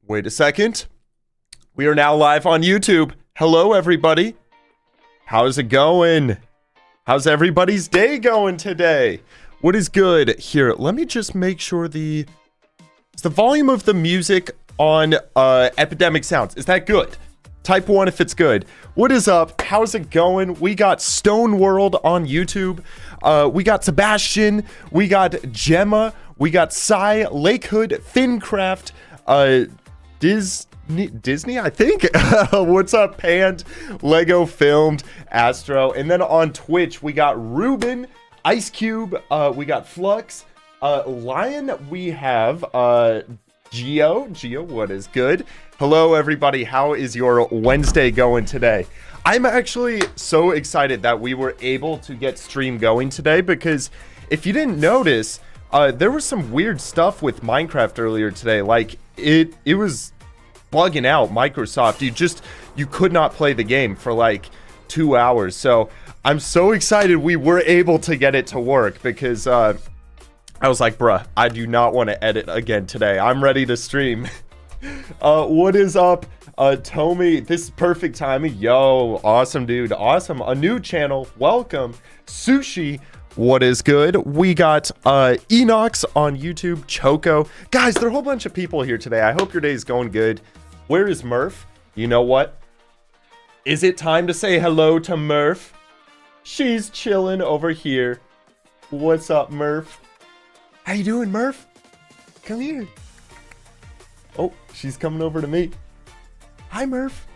Wait a second. We are now live on YouTube. Hello, everybody. How's it going? How's everybody's day going today? What is good? Here, let me just make sure is the volume of the music on Epidemic Sounds. Is that good? Type 1 if it's good. What is up? How's it going? We got Stone World on YouTube. We got Sebastian. We got Gemma. We got Sai, Lakehood, Fincraft, Disney, I think. What's up, Pand, Lego Filmed, Astro. And then on Twitch, we got Ruben, Ice Cube, we got Flux, Lion, we have Geo, what is good? Hello, everybody. How is your Wednesday going today? I'm actually so excited that we were able to get stream going today because if you didn't notice, there was some weird stuff with Minecraft earlier today. Like it was bugging out Microsoft. You could not play the game for like 2 hours. So I'm so excited we were able to get it to work because I was like, bruh, I do not want to edit again today. I'm ready to stream. What is up, Tommy? This is perfect timing. Yo, awesome, dude. Awesome. A new channel. Welcome. Sushi. What is good? We got Enox on YouTube. Choco. Guys, there are a whole bunch of people here today. I hope your day is going good. Where is Murph? You know what? Is it time to say hello to Murph? She's chilling over here. What's up, Murph? How you doing, Murph? Come here. Oh, she's coming over to me. Hi, Murph.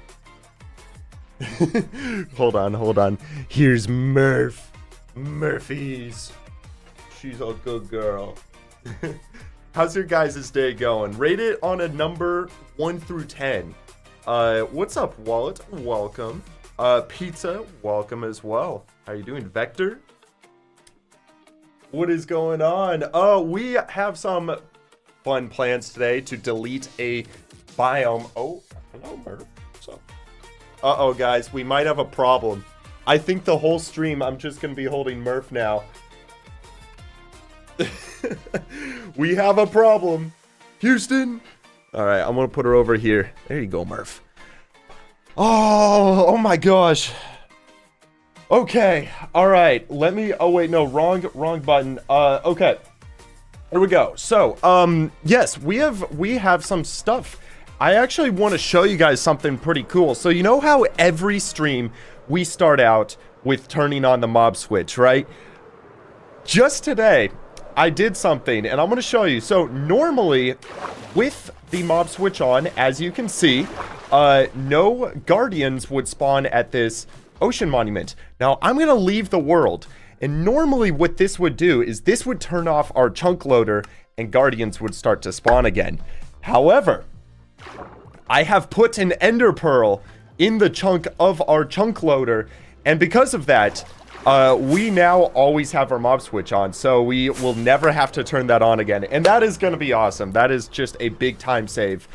Hold on. Here's Murph. Murphy's. She's a good girl. How's your guys' day going? Rate it on a number 1 through 10. What's up, Wallet? Welcome. Pizza, welcome as well. How you doing, Vector? What is going on? We have some fun plans today to delete a biome. Oh, hello, Murph. What's up? Uh-oh, guys, we might have a problem. I think the whole stream, I'm just going to be holding Murph now. We have a problem. Houston. All right, I'm going to put her over here. There you go, Murph. Oh my gosh. Okay. All right. Oh wait, no, wrong button. Okay. Here we go. So, yes, we have some stuff. I actually want to show you guys something pretty cool. So, you know how every stream we start out with turning on the mob switch, right? Just today, I did something, and I'm going to show you. So, normally, with the mob switch on, as you can see, no guardians would spawn at this ocean monument. Now, I'm going to leave the world. And normally what this would do is this would turn off our chunk loader and guardians would start to spawn again. However, I have put an ender pearl in the chunk of our chunk loader. And because of that, we now always have our mob switch on. So we will never have to turn that on again. And that is going to be awesome. That is just a big time save.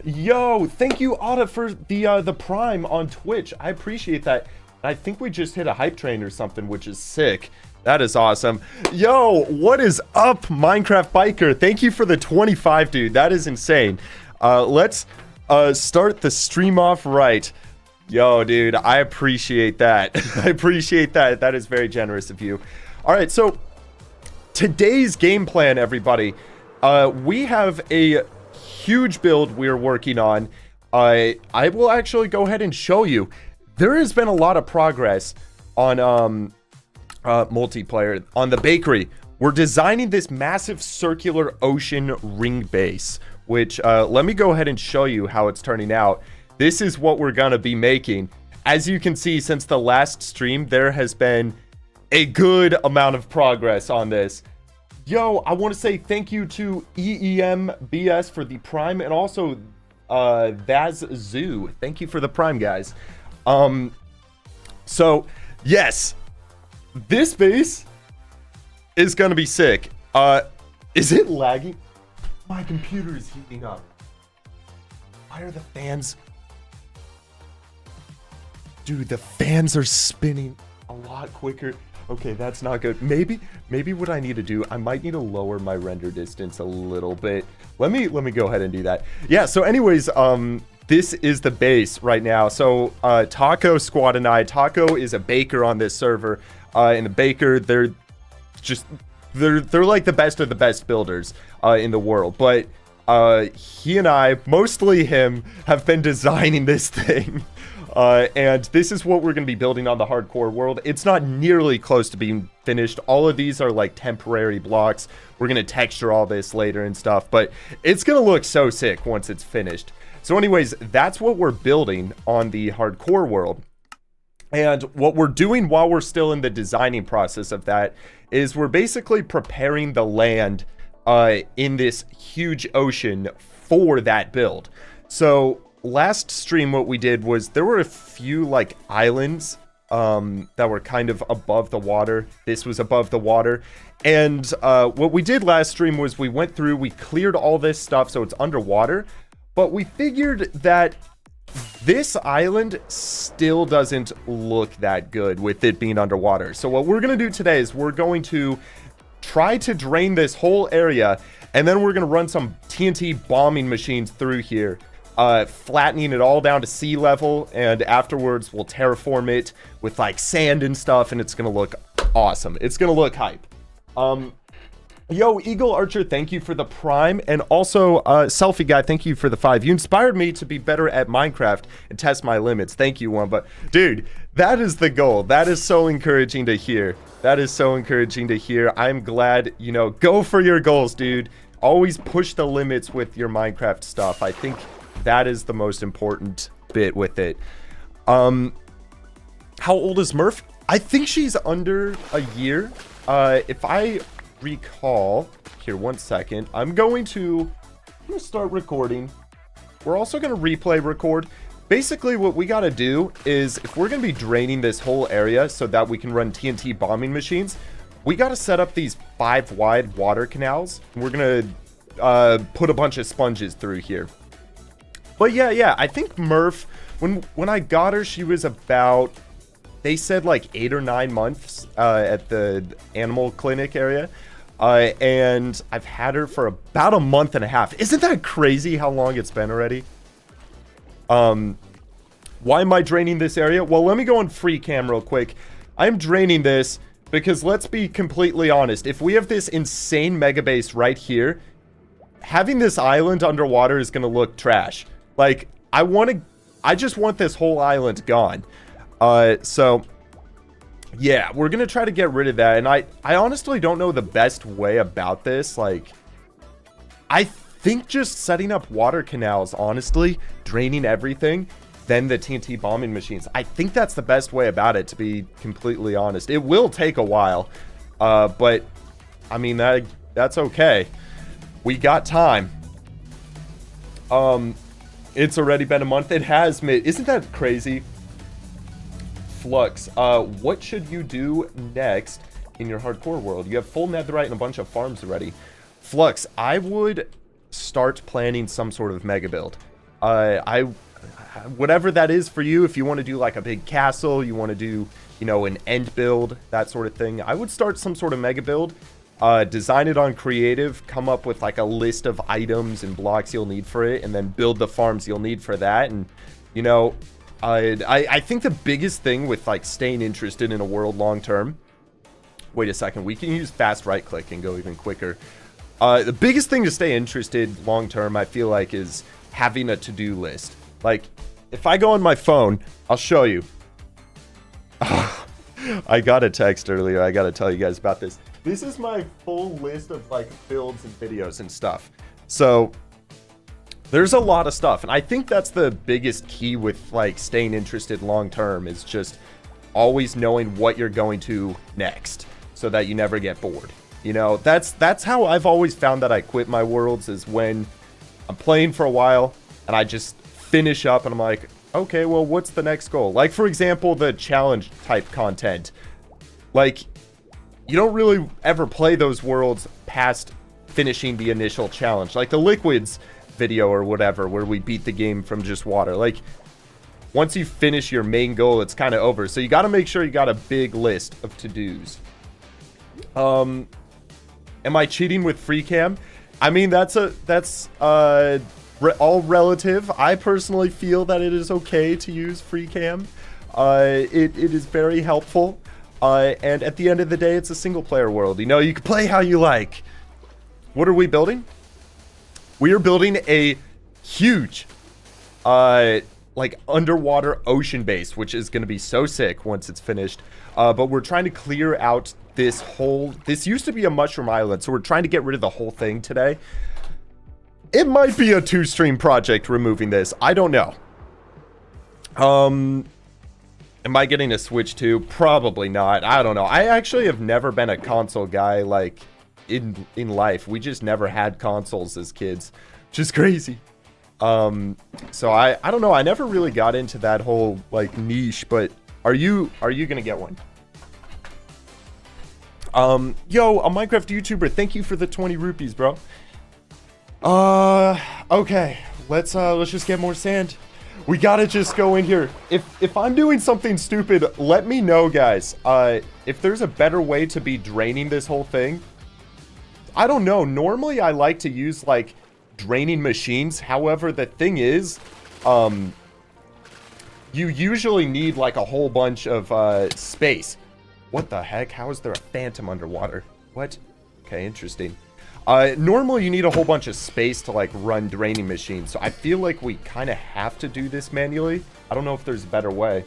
Yo, thank you, Otta, for the Prime on Twitch. I appreciate that. I think we just hit a hype train or something, which is sick. That is awesome. Yo, what is up, Minecraft Biker? Thank you for the 25, dude. That is insane. Let's start the stream off right. Yo, dude, I appreciate that. I appreciate that. That is very generous of you. All right, so today's game plan, everybody. We have a huge build we're working on. I will actually go ahead and show you. There has been a lot of progress on multiplayer, on the bakery. We're designing this massive circular ocean ring base, which let me go ahead and show you how it's turning out. This is what we're gonna be making. As you can see, since the last stream, there has been a good amount of progress on this. Yo, I want to say thank you to EEMBS for the Prime, and also Vaz Zoo. Thank you for the Prime, guys. So yes, this base is gonna be sick. Is it lagging? My computer is heating up. Why are the fans? Dude, the fans are spinning a lot quicker. Okay, that's not good. Maybe what I need to do, I might need to lower my render distance a little bit. Let me go ahead and do that. Yeah, so anyways, this is the base right now. So Taco Squad and Taco is a baker on this server. And the baker, they're like the best of the best builders in the world. But he and I, mostly him, have been designing this thing. And this is what we're going to be building on the hardcore world. It's not nearly close to being finished. All of these are like temporary blocks. We're going to texture all this later and stuff, but it's going to look so sick once it's finished. So anyways, that's what we're building on the hardcore world. And what we're doing while we're still in the designing process of that is we're basically preparing the land in this huge ocean for that build. So last stream, what we did was there were a few like islands that were kind of above the water. This was above the water. And what we did last stream was we went through, we cleared all this stuff so it's underwater. But we figured that this island still doesn't look that good with it being underwater. So what we're going to do today is we're going to try to drain this whole area. And then we're going to run some TNT bombing machines through here. Flattening it all down to sea level, and afterwards we'll terraform it with like sand and stuff, and it's gonna look awesome. It's gonna look hype. Yo, Eagle Archer, thank you for the Prime, and also Selfie Guy, thank you for the 5. You inspired me to be better at Minecraft and test my limits. Thank you, Wunba. Dude, that is the goal. That is so encouraging to hear. That is so encouraging to hear. I'm glad, you know, go for your goals, dude. Always push the limits with your Minecraft stuff. I think that is the most important bit with it. How old is Murph? I think she's under a year. If I recall, here, 1 second. I'm going to start recording. We're also going to replay record. Basically, what we got to do is, if we're going to be draining this whole area so that we can run TNT bombing machines, we got to set up these 5 wide water canals. We're going to put a bunch of sponges through here. But yeah, I think Murph, when I got her, she was about, they said like 8 or 9 months at the animal clinic area. And I've had her for about a month and a half. Isn't that crazy how long it's been already? Why am I draining this area? Well, let me go on free cam real quick. I'm draining this because, let's be completely honest, if we have this insane mega base right here, having this island underwater is going to look trash. Like, I just want this whole island gone. So yeah, we're gonna try to get rid of that. And I honestly don't know the best way about this. Like, I think just setting up water canals, honestly, draining everything, then the TNT bombing machines. I think that's the best way about it, to be completely honest. It will take a while, but I mean, that's okay. We got time. It's already been a month. It has, mate. Isn't that crazy? Flux, what should you do next in your hardcore world? You have full netherite and a bunch of farms already. Flux, I would start planning some sort of mega build. Whatever that is for you, if you want to do like a big castle, you want to do, you know, an end build, that sort of thing, I would start some sort of mega build. Design it on creative, come up with like a list of items and blocks you'll need for it, and then build the farms you'll need for that. And, you know, I think the biggest thing with like staying interested in a world long term, wait a second, we can use fast right click and go even quicker. The biggest thing to stay interested long term, I feel like, is having a to-do list. Like, if I go on my phone, I'll show you. I got a text earlier. I got to tell you guys about this. This is my full list of like builds and videos and stuff. So there's a lot of stuff. And I think that's the biggest key with like staying interested long term, is just always knowing what you're going to next so that you never get bored. You know, that's how I've always found that I quit my worlds, is when I'm playing for a while and I just finish up and I'm like, okay, well, what's the next goal? Like, for example, the challenge type content. Like, you don't really ever play those worlds past finishing the initial challenge. Like the Liquids video or whatever, where we beat the game from just water. Like, once you finish your main goal, it's kind of over. So you got to make sure you got a big list of to-dos. Am I cheating with free cam? I mean, that's all relative. I personally feel that it is okay to use free cam. It is very helpful. And at the end of the day, it's a single player world. You know, you can play how you like. What are we building? We are building a huge, like underwater ocean base, which is going to be so sick once it's finished. But we're trying to clear out this used to be a mushroom island, so we're trying to get rid of the whole thing today. It might be a 2-stream project removing this. I don't know. Am I getting a Switch too? Probably not. I don't know. I actually have never been a console guy, like, in life. We just never had consoles as kids, which is crazy. So I don't know. I never really got into that whole, like, niche, but are you gonna get one? Yo, a Minecraft YouTuber, thank you for the 20 rupees, bro. Okay. Let's just get more sand. We gotta just go in here. If I'm doing something stupid, let me know, guys. If there's a better way to be draining this whole thing. I don't know. Normally, I like to use, like, draining machines. However, the thing is, you usually need, like, a whole bunch of, space. What the heck? How is there a phantom underwater? What? Okay, interesting. Normally you need a whole bunch of space to, like, run draining machines. So I feel like we kind of have to do this manually. I don't know if there's a better way.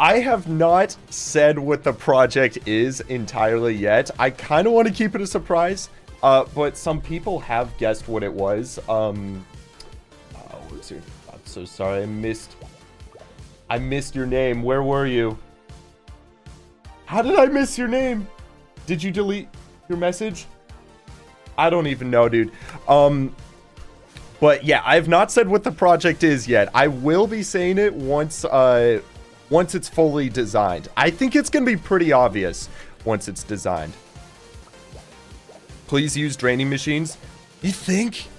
I have not said what the project is entirely yet. I kind of want to keep it a surprise. But some people have guessed what it was. What's your... I'm so sorry. I missed your name. Where were you? How did I miss your name? Did you delete your message? I don't even know, dude. But yeah, I have not said what the project is yet. I will be saying it once it's fully designed. I think it's gonna be pretty obvious once it's designed. Please use draining machines. You think?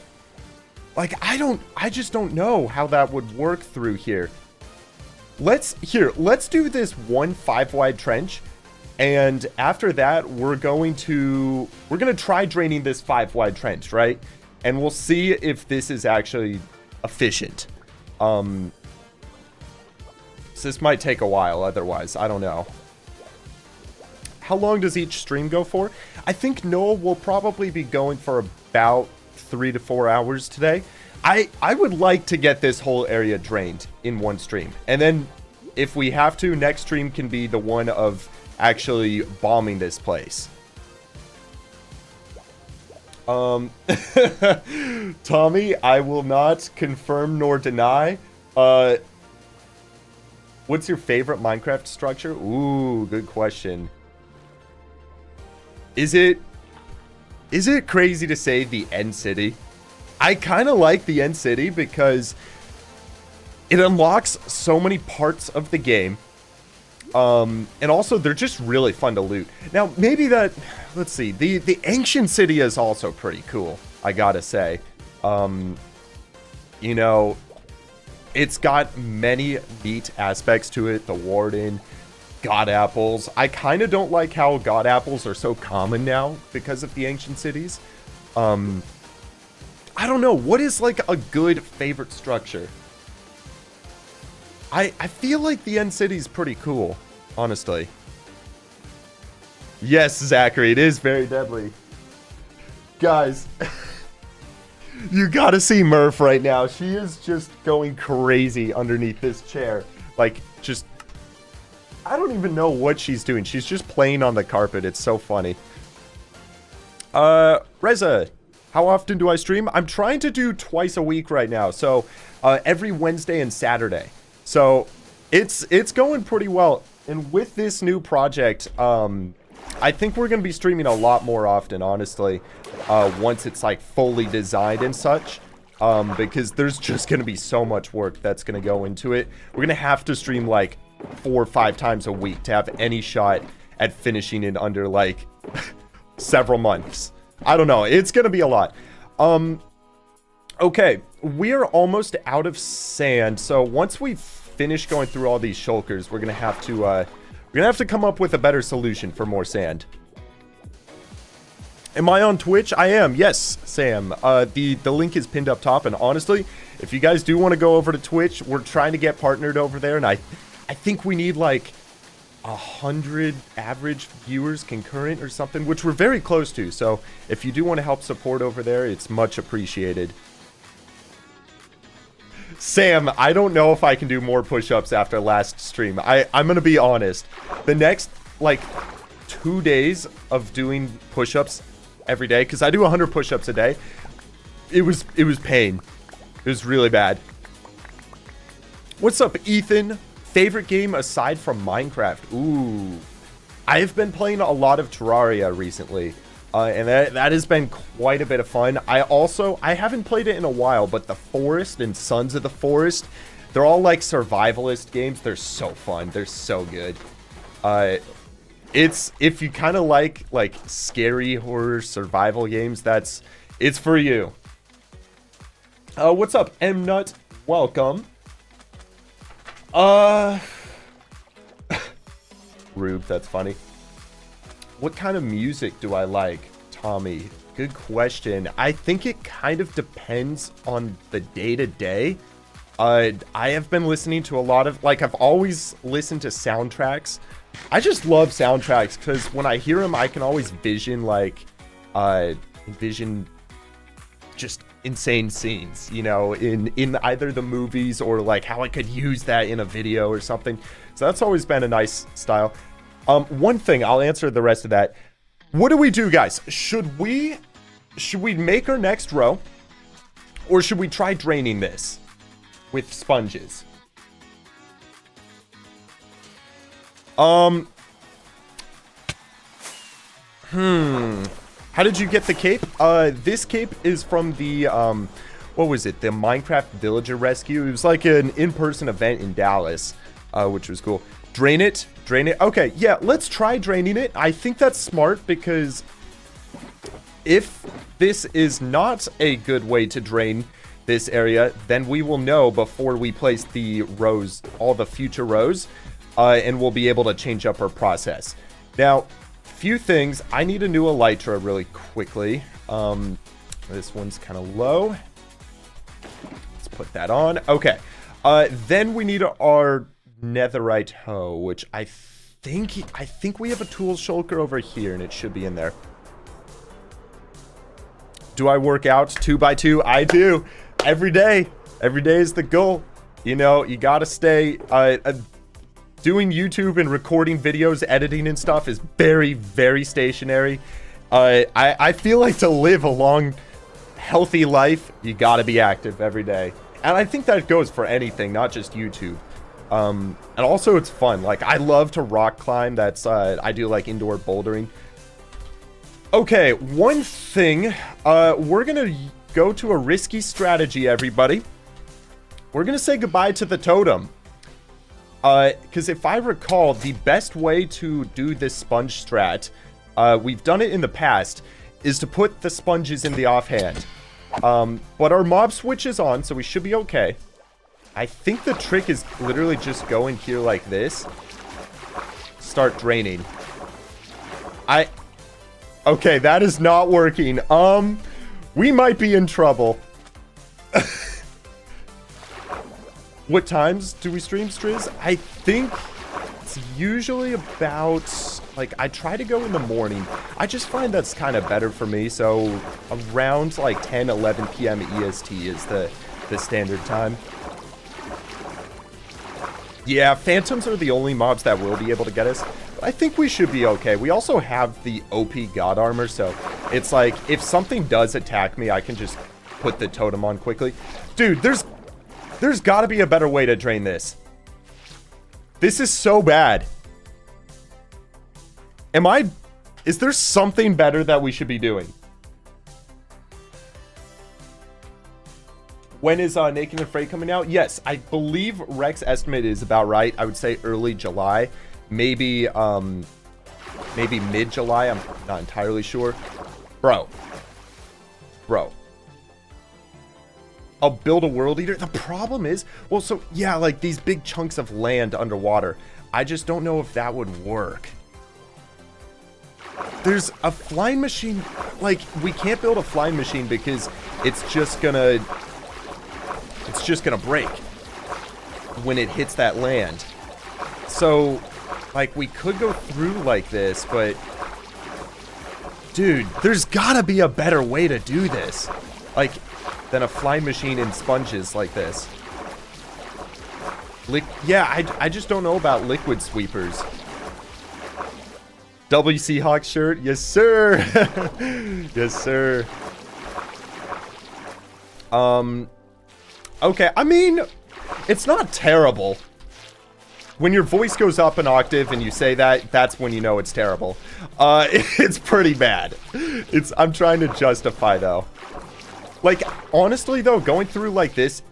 Like, I just don't know how that would work through here. Let's do this 1 5-wide trench. And after that, we're gonna try draining this 5-wide trench, right? And we'll see if this is actually efficient. So this might take a while otherwise. I don't know. How long does each stream go for? I think Noah will probably be going for about 3 to 4 hours today. I would like to get this whole area drained in one stream. And then if we have to, next stream can be the one of actually bombing this place. Tommy, I will not confirm nor deny. What's your favorite Minecraft structure? Ooh, good question. Is it crazy to say the end city? I kind of like the end city because it unlocks so many parts of the game. And also they're just really fun to loot. Now, maybe that, let's see, the ancient city is also pretty cool, I gotta say. You know, it's got many neat aspects to it. The warden, god apples. I kind of don't like how god apples are so common now because of the ancient cities. I don't know, what is like a good favorite structure? I feel like the end city is pretty cool, honestly. Yes, Zachary, it is very deadly. Guys, you gotta see Murph right now. She is just going crazy underneath this chair. Like, just... I don't even know what she's doing. She's just playing on the carpet. It's so funny. Reza, how often do I stream? I'm trying to do twice a week right now. So, every Wednesday and Saturday. So, it's going pretty well. And with this new project, I think we're going to be streaming a lot more often, honestly. Once it's, like, fully designed and such. Because there's just going to be so much work that's going to go into it. We're going to have to stream, like, 4 or 5 times a week to have any shot at finishing it under, like, several months. I don't know. It's going to be a lot. Okay. We're almost out of sand. So once we finish going through all these shulkers, we're going to have to come up with a better solution for more sand. Am I on Twitch? I am. Yes, Sam. The link is pinned up top. And honestly, if you guys do want to go over to Twitch, we're trying to get partnered over there. And I think we need like 100 average viewers concurrent or something, which we're very close to. So if you do want to help support over there, it's much appreciated. Sam, I don't know if I can do more push-ups after last stream. I'm gonna be honest. The next like 2 days of doing push-ups every day, because I do 100 push-ups a day, it was pain. It was really bad. What's up, Ethan? Favorite game aside from Minecraft? Ooh, I've been playing a lot of Terraria recently, and that has been quite a bit of fun. I haven't played it in a while, but The Forest and Sons of the Forest, they're all like survivalist games. They're so fun. They're so good. It's, if you kind of like scary horror survival games, it's for you. What's up, M Nut? Welcome. Rube, that's funny. What kind of music do I like, Tommy? Good question. I think it kind of depends on the day-to-day. I have been listening to a lot of, like, I've always listened to soundtracks. I just love soundtracks because when I hear them, I can always vision, like, just insane scenes, you know, in either the movies or like how I could use that in a video or something. So that's always been a nice style. One thing, I'll answer the rest of that. What do we do, guys? Should we make our next row, or should we try draining this with sponges? How did you get the cape? This cape is from the, what was it? The Minecraft Villager Rescue. It was like an in-person event in Dallas, which was cool. Drain it. Okay, yeah, let's try draining it. I think that's smart because if this is not a good way to drain this area, then we will know before we place the rows, all the future rows, and we'll be able to change up our process. Now, few things. I need a new elytra really quickly. This one's kind of low. Let's put that on. Okay. Then we need our netherite hoe, which I think we have a tool shulker over here, and it should be in there. Do I work out 2x2? I do. Every day. Every day is the goal. You know, you gotta stay... doing YouTube and recording videos, editing and stuff is very, very stationary. I feel like to live a long, healthy life, you gotta be active every day. And I think that goes for anything, not just YouTube. And also it's fun. Like, I love to rock climb. That's, I do like indoor bouldering. Okay, one thing, we're gonna go to a risky strategy, everybody. We're gonna say goodbye to the totem. Because if I recall, the best way to do this sponge strat, we've done it in the past, is to put the sponges in the offhand. But our mob switch is on, so we should be okay. I think the trick is literally just go in here like this. Start draining. Okay, that is not working. We might be in trouble. What times do we stream, Striz? I think it's usually about, like, I try to go in the morning. I just find that's kind of better for me. So around like 10, 11 p.m. EST is the standard time. Yeah, phantoms are the only mobs that will be able to get us. But I think we should be okay. We also have the OP God armor, so it's like if something does attack me, I can just put the totem on quickly. Dude, there's got to be a better way to drain this. This is so bad. Is there something better that we should be doing? When is Naked and Afraid coming out? Yes, I believe Rex estimate is about right. I would say early July, maybe mid-July. I'm not entirely sure. Bro. I'll build a world eater. The problem is, well, so yeah, like these big chunks of land underwater. I just don't know if that would work. there's a flying machine. Like, we can't build a flying machine because it's just gonna break when it hits that land. So, like, we could go through like this, but dude, there's gotta be a better way to do this, like, than a flying machine in sponges like this. Yeah, I just don't know about liquid sweepers. WC Hawk shirt, yes sir. Yes sir. Okay, I mean, it's not terrible. When your voice goes up an octave and you say that, that's when you know it's terrible. It's pretty bad. I'm trying to justify though. Like, honestly though, going through like this,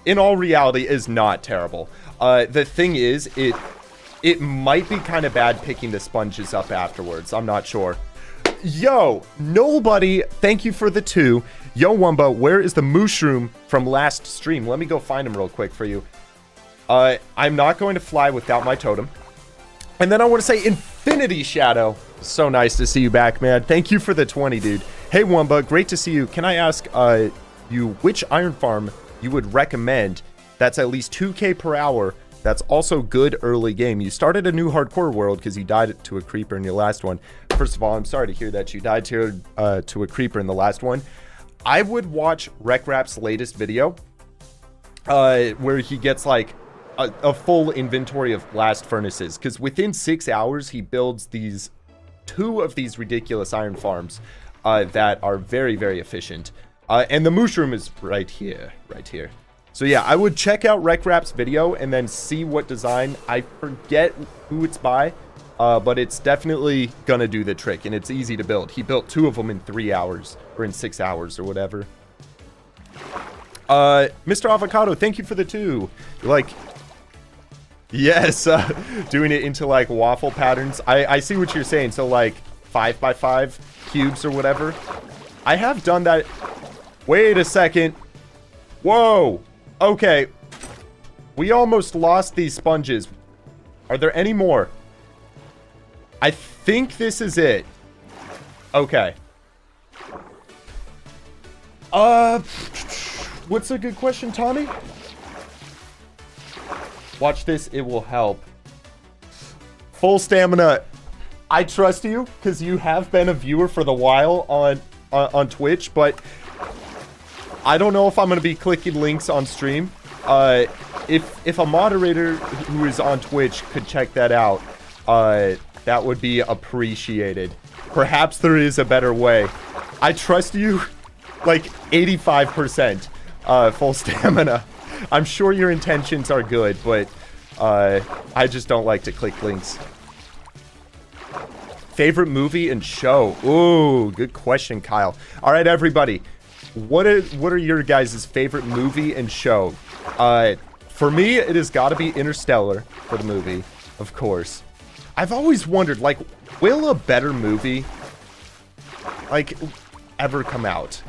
in all reality, is not terrible. The thing is, it might be kind of bad picking the sponges up afterwards. I'm not sure. Yo, nobody, thank you for the 2. Yo, Wumba, where is the mushroom from last stream? Let me go find him real quick for you. I'm not going to fly without my totem. And then I want to say Infinity Shadow. So nice to see you back, man. Thank you for the 20, dude. Hey, Wumba, great to see you. Can I ask you which iron farm you would recommend that's at least 2k per hour, that's also good early game? You started a new hardcore world because you died to a creeper in your last one. First of all, I'm sorry to hear that you died to a creeper in the last one. I would watch RecRap's latest video where he gets like a full inventory of blast furnaces, because within 6 hours he builds 2 of these ridiculous iron farms that are very, very efficient. And the mushroom is right here. So yeah, I would check out RecRap's video and then see what design. I forget who it's by, but it's definitely gonna do the trick, and it's easy to build. He built 2 of them in 3 hours, or in 6 hours, or whatever. Mr. Avocado, thank you for the 2. Like, yes, doing it into like waffle patterns. I see what you're saying. So like 5x5 cubes or whatever. I have done that. Wait a second. Whoa. Okay. We almost lost these sponges. Are there any more? I think this is it. Okay. What's a good question, Tommy? Watch this, it will help. Full stamina. I trust you because you have been a viewer for the while on Twitch, but I don't know if I'm going to be clicking links on stream. If a moderator who is on Twitch could check that out, that would be appreciated. Perhaps there is a better way. I trust you like 85% full stamina. I'm sure your intentions are good, but I just don't like to click links. Favorite movie and show? Ooh, good question, Kyle. All right, everybody. What are your guys' favorite movie and show? For me, it has got to be Interstellar for the movie, of course. I've always wondered, like, will a better movie, like, ever come out?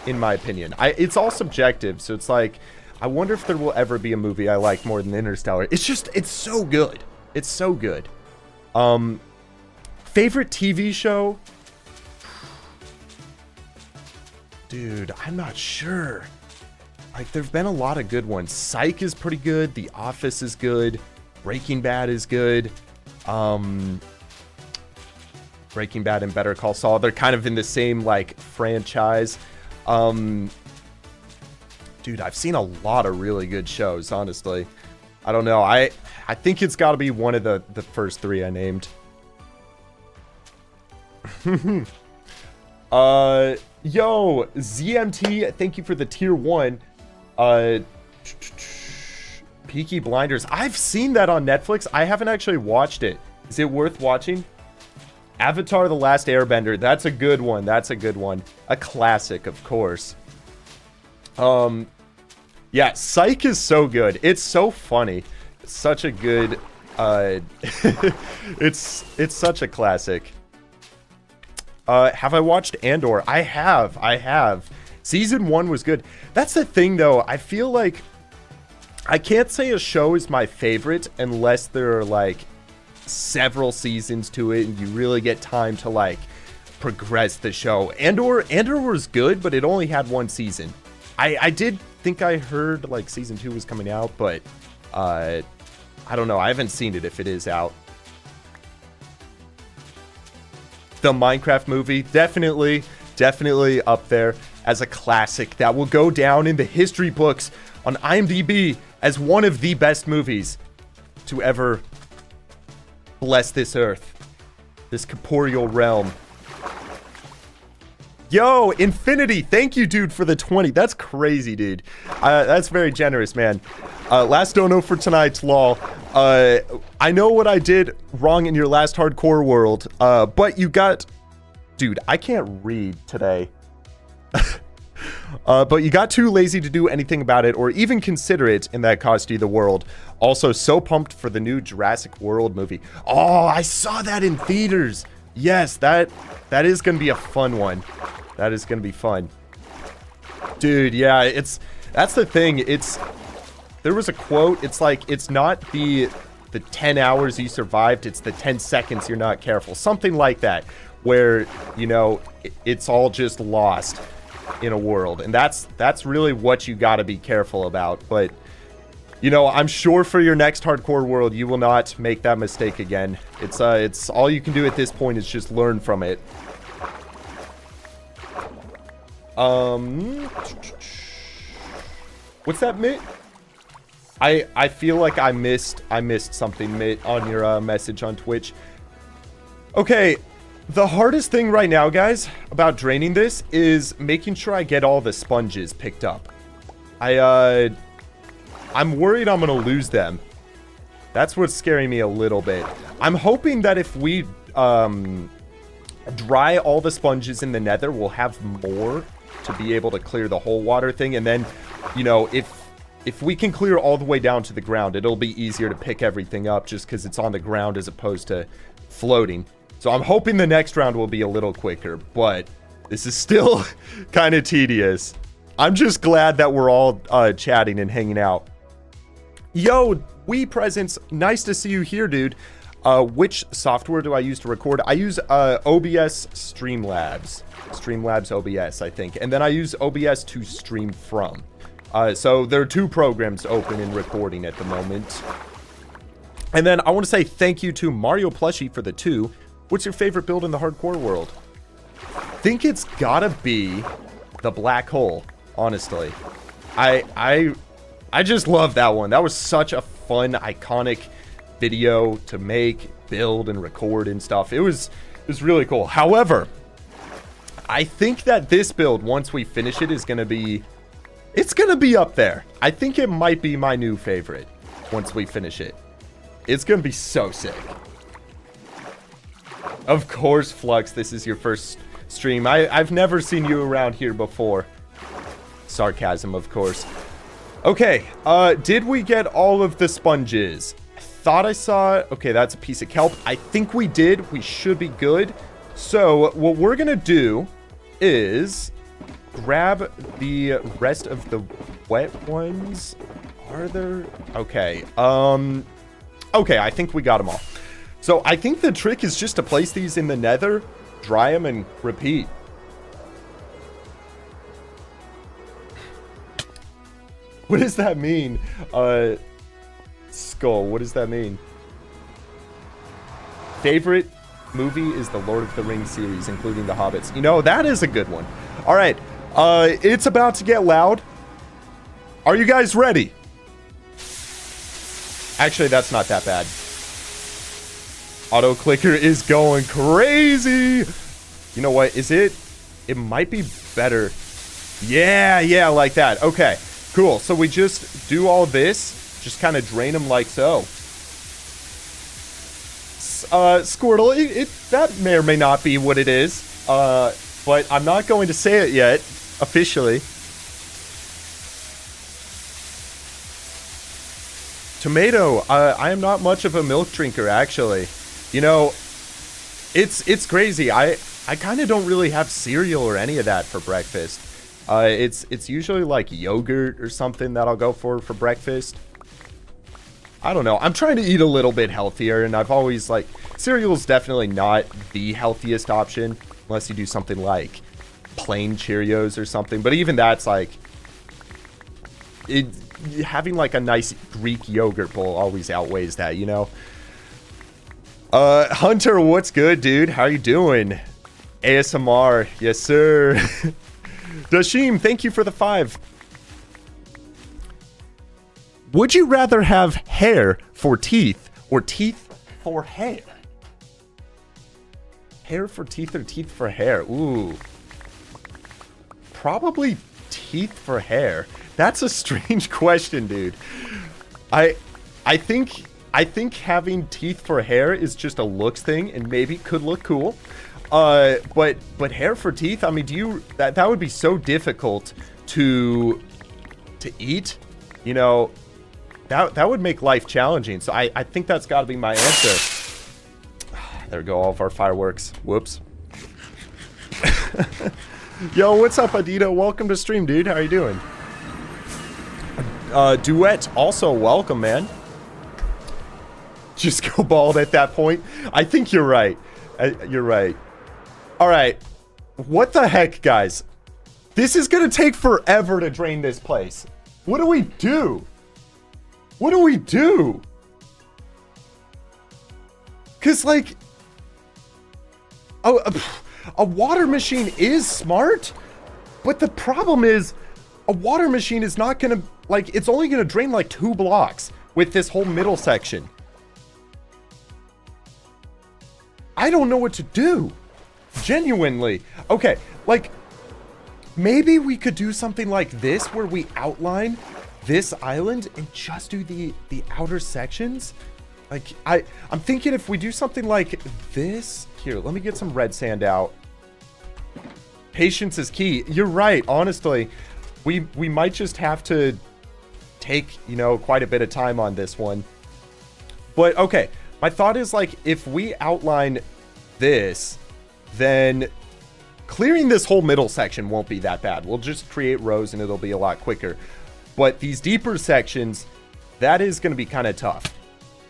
In my opinion, it's all subjective, so it's like, I wonder if there will ever be a movie I like more than Interstellar. It's so good. It's so good. Favorite TV show? Dude, I'm not sure. Like, there've been a lot of good ones. Psych is pretty good. The Office is good. Breaking Bad is good. Breaking Bad and Better Call Saul, they're kind of in the same, like, franchise. Dude, I've seen a lot of really good shows, honestly. I don't know. I think it's got to be one of the first 3 I named. Yo, ZMT, thank you for the tier 1. Peaky Blinders. I've seen that on Netflix. I haven't actually watched it. Is it worth watching? Avatar: The Last Airbender. That's a good one. That's a good one. A classic, of course. Yeah, Psych is so good. It's so funny. It's such a good, it's such a classic. Have I watched Andor? I have. Season 1 was good. That's the thing, though. I feel like I can't say a show is my favorite unless there are, like, several seasons to it, and you really get time to like progress the show. Andor was good, but it only had one season. I did think I heard like season 2 was coming out, but I don't know. I haven't seen it if it is out. The Minecraft movie, definitely up there as a classic that will go down in the history books on IMDb as one of the best movies to ever bless this earth, this corporeal realm. Yo, Infinity, thank you, dude, for the 20. That's crazy, dude. That's very generous, man. Last dono for tonight's lol. I know what I did wrong in your last hardcore world, but you got... Dude, I can't read today. But you got too lazy to do anything about it or even consider it, and that cost you the world. Also, so pumped for the new Jurassic World movie. Oh, I saw that in theaters. Yes, that is going to be a fun one. That is going to be fun. Dude, yeah, that's the thing. There was a quote. It's like, it's not the 10 hours you survived. It's the 10 seconds you're not careful. Something like that, where, you know, it's all just lost in a world. And that's really what you got to be careful about. But, you know, I'm sure for your next hardcore world, you will not make that mistake again. It's all you can do at this point is just learn from it. What's that, Mitt? I feel like I missed something, Mitt, on your message on Twitch. Okay, the hardest thing right now, guys, about draining this is making sure I get all the sponges picked up. I'm worried I'm gonna lose them. That's what's scaring me a little bit. I'm hoping that if we dry all the sponges in the nether, we'll have more to be able to clear the whole water thing. And then, you know, if we can clear all the way down to the ground, it'll be easier to pick everything up just because it's on the ground as opposed to floating. So I'm hoping the next round will be a little quicker, but this is still kind of tedious. I'm just glad that we're all chatting and hanging out. Yo, Wii Presents, nice to see you here, dude. Which software do I use to record? I use OBS Streamlabs. Streamlabs OBS, I think. And then I use OBS to stream from. So there are two programs open in recording at the moment. And then I want to say thank you to Mario Plushie for the 2. What's your favorite build in the hardcore world? I think it's gotta be the black hole, honestly. I just love that one. That was such a fun, iconic video to make, build, and record and stuff. It was really cool. However, I think that this build, once we finish it, is gonna be... It's gonna be up there. I think it might be my new favorite once we finish it. It's gonna be so sick. Of course, Flux, this is your first stream. I've never seen you around here before. Sarcasm, of course. Okay, did we get all of the sponges? I thought I saw... Okay, that's a piece of kelp. I think we did. We should be good. So, what we're gonna do is grab the rest of the wet ones. Are there... Okay, okay, I think we got them all. So I think the trick is just to place these in the nether, dry them, and repeat. What does that mean? Skull, what does that mean? Favorite movie is the Lord of the Rings series, including The Hobbits. You know, that is a good one. All right, it's about to get loud. Are you guys ready? Actually, that's not that bad. Auto clicker is going crazy. You know what? Is it? It might be better. Yeah, like that. Okay, cool. So we just do all this, just kind of drain them like so. Squirtle, that may or may not be what it is. But I'm not going to say it yet, officially. Tomato, I am not much of a milk drinker, actually. You know, it's crazy. I kind of don't really have cereal or any of that for breakfast. It's usually like yogurt or something that I'll go for breakfast. I don't know. I'm trying to eat a little bit healthier, and I've always, like, cereal's definitely not the healthiest option, unless you do something like plain Cheerios or something. But even that's, like, having, like, a nice Greek yogurt bowl always outweighs that, you know? Hunter, what's good, dude? How you doing? ASMR, yes, sir. Dashim, thank you for the 5. Would you rather have hair for teeth or teeth for hair? Hair for teeth or teeth for hair? Ooh. Probably teeth for hair. That's a strange question, dude. I think having teeth for hair is just a looks thing and maybe could look cool. But hair for teeth, I mean, that would be so difficult to eat, you know. That would make life challenging. So I think that's got to be my answer. There we go, all of our fireworks. Whoops. Yo, what's up, Adito? Welcome to stream, dude. How you doing? Duet, also welcome, man. Just go bald at that point. I think you're right. You're right. All right. What the heck, guys? This is going to take forever to drain this place. What do we do? What do we do? Because, like, a water machine is smart, but the problem is a water machine is not going to, like, it's only going to drain, like, 2 blocks with this whole middle section. I don't know what to do. Genuinely. Okay, like, maybe we could do something like this where we outline this island and just do the outer sections. Like, I'm thinking if we do something like this. Here, let me get some red sand out. Patience is key. You're right, honestly. We might just have to take, you know, quite a bit of time on this one. But okay, my thought is, like, if we outline this, then clearing this whole middle section won't be that bad. We'll just create rows and it'll be a lot quicker. But these deeper sections, that is going to be kind of tough.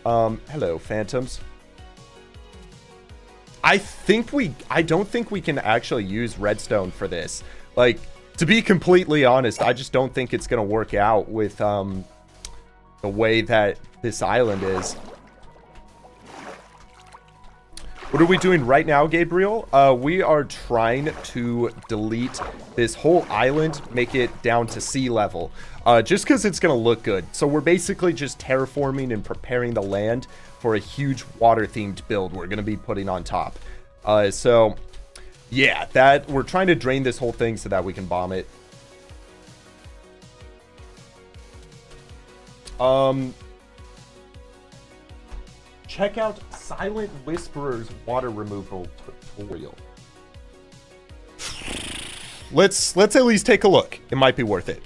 Hello, phantoms. I don't think we can actually use redstone for this. Like, to be completely honest, I just don't think it's going to work out with the way that this island is. What are we doing right now, Gabriel? We are trying to delete this whole island, make it down to sea level, just because it's going to look good. So we're basically just terraforming and preparing the land for a huge water-themed build we're going to be putting on top. So, yeah, we're trying to drain this whole thing so that we can bomb it. Check out Silent Whisperer's water removal tutorial. Let's at least take a look. It might be worth it.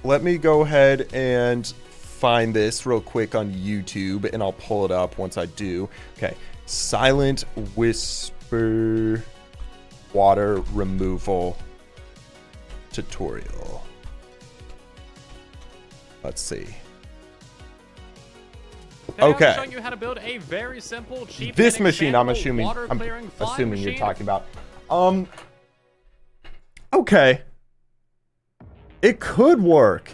Let me go ahead and find this real quick on YouTube, and I'll pull it up once I do. Okay, Silent Whisper water removal tutorial. Let's see. Okay. I'm showing you how to build a very simple, cheap, this machine. I'm assuming machine. You're talking about. Okay. It could work.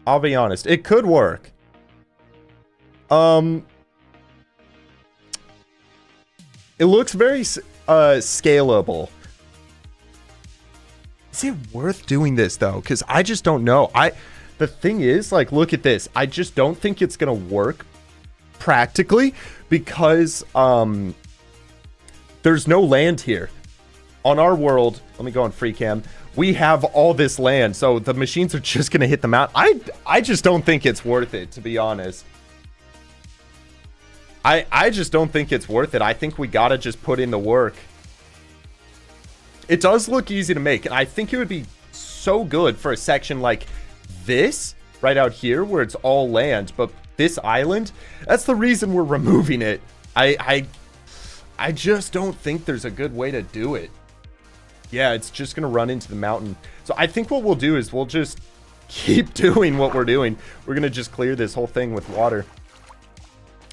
I'll be honest. It could work. It looks very scalable. Is it worth doing this though? Because I just don't know. The thing is, like, look at this. I just don't think it's gonna work practically because there's no land here on our world. Let me go on free cam. We have all this land, so the machines are just gonna hit them out. I just don't think it's worth it, to be honest. I just don't think it's worth it. I think we gotta just put in the work. It does look easy to make, and I think it would be so good for a section like this right out here where it's all land, but this island, that's the reason we're removing it. I just don't think there's a good way to do it. Yeah, it's just gonna run into the mountain. So I think what we'll do is we'll just keep doing what we're doing. We're gonna just clear this whole thing with water.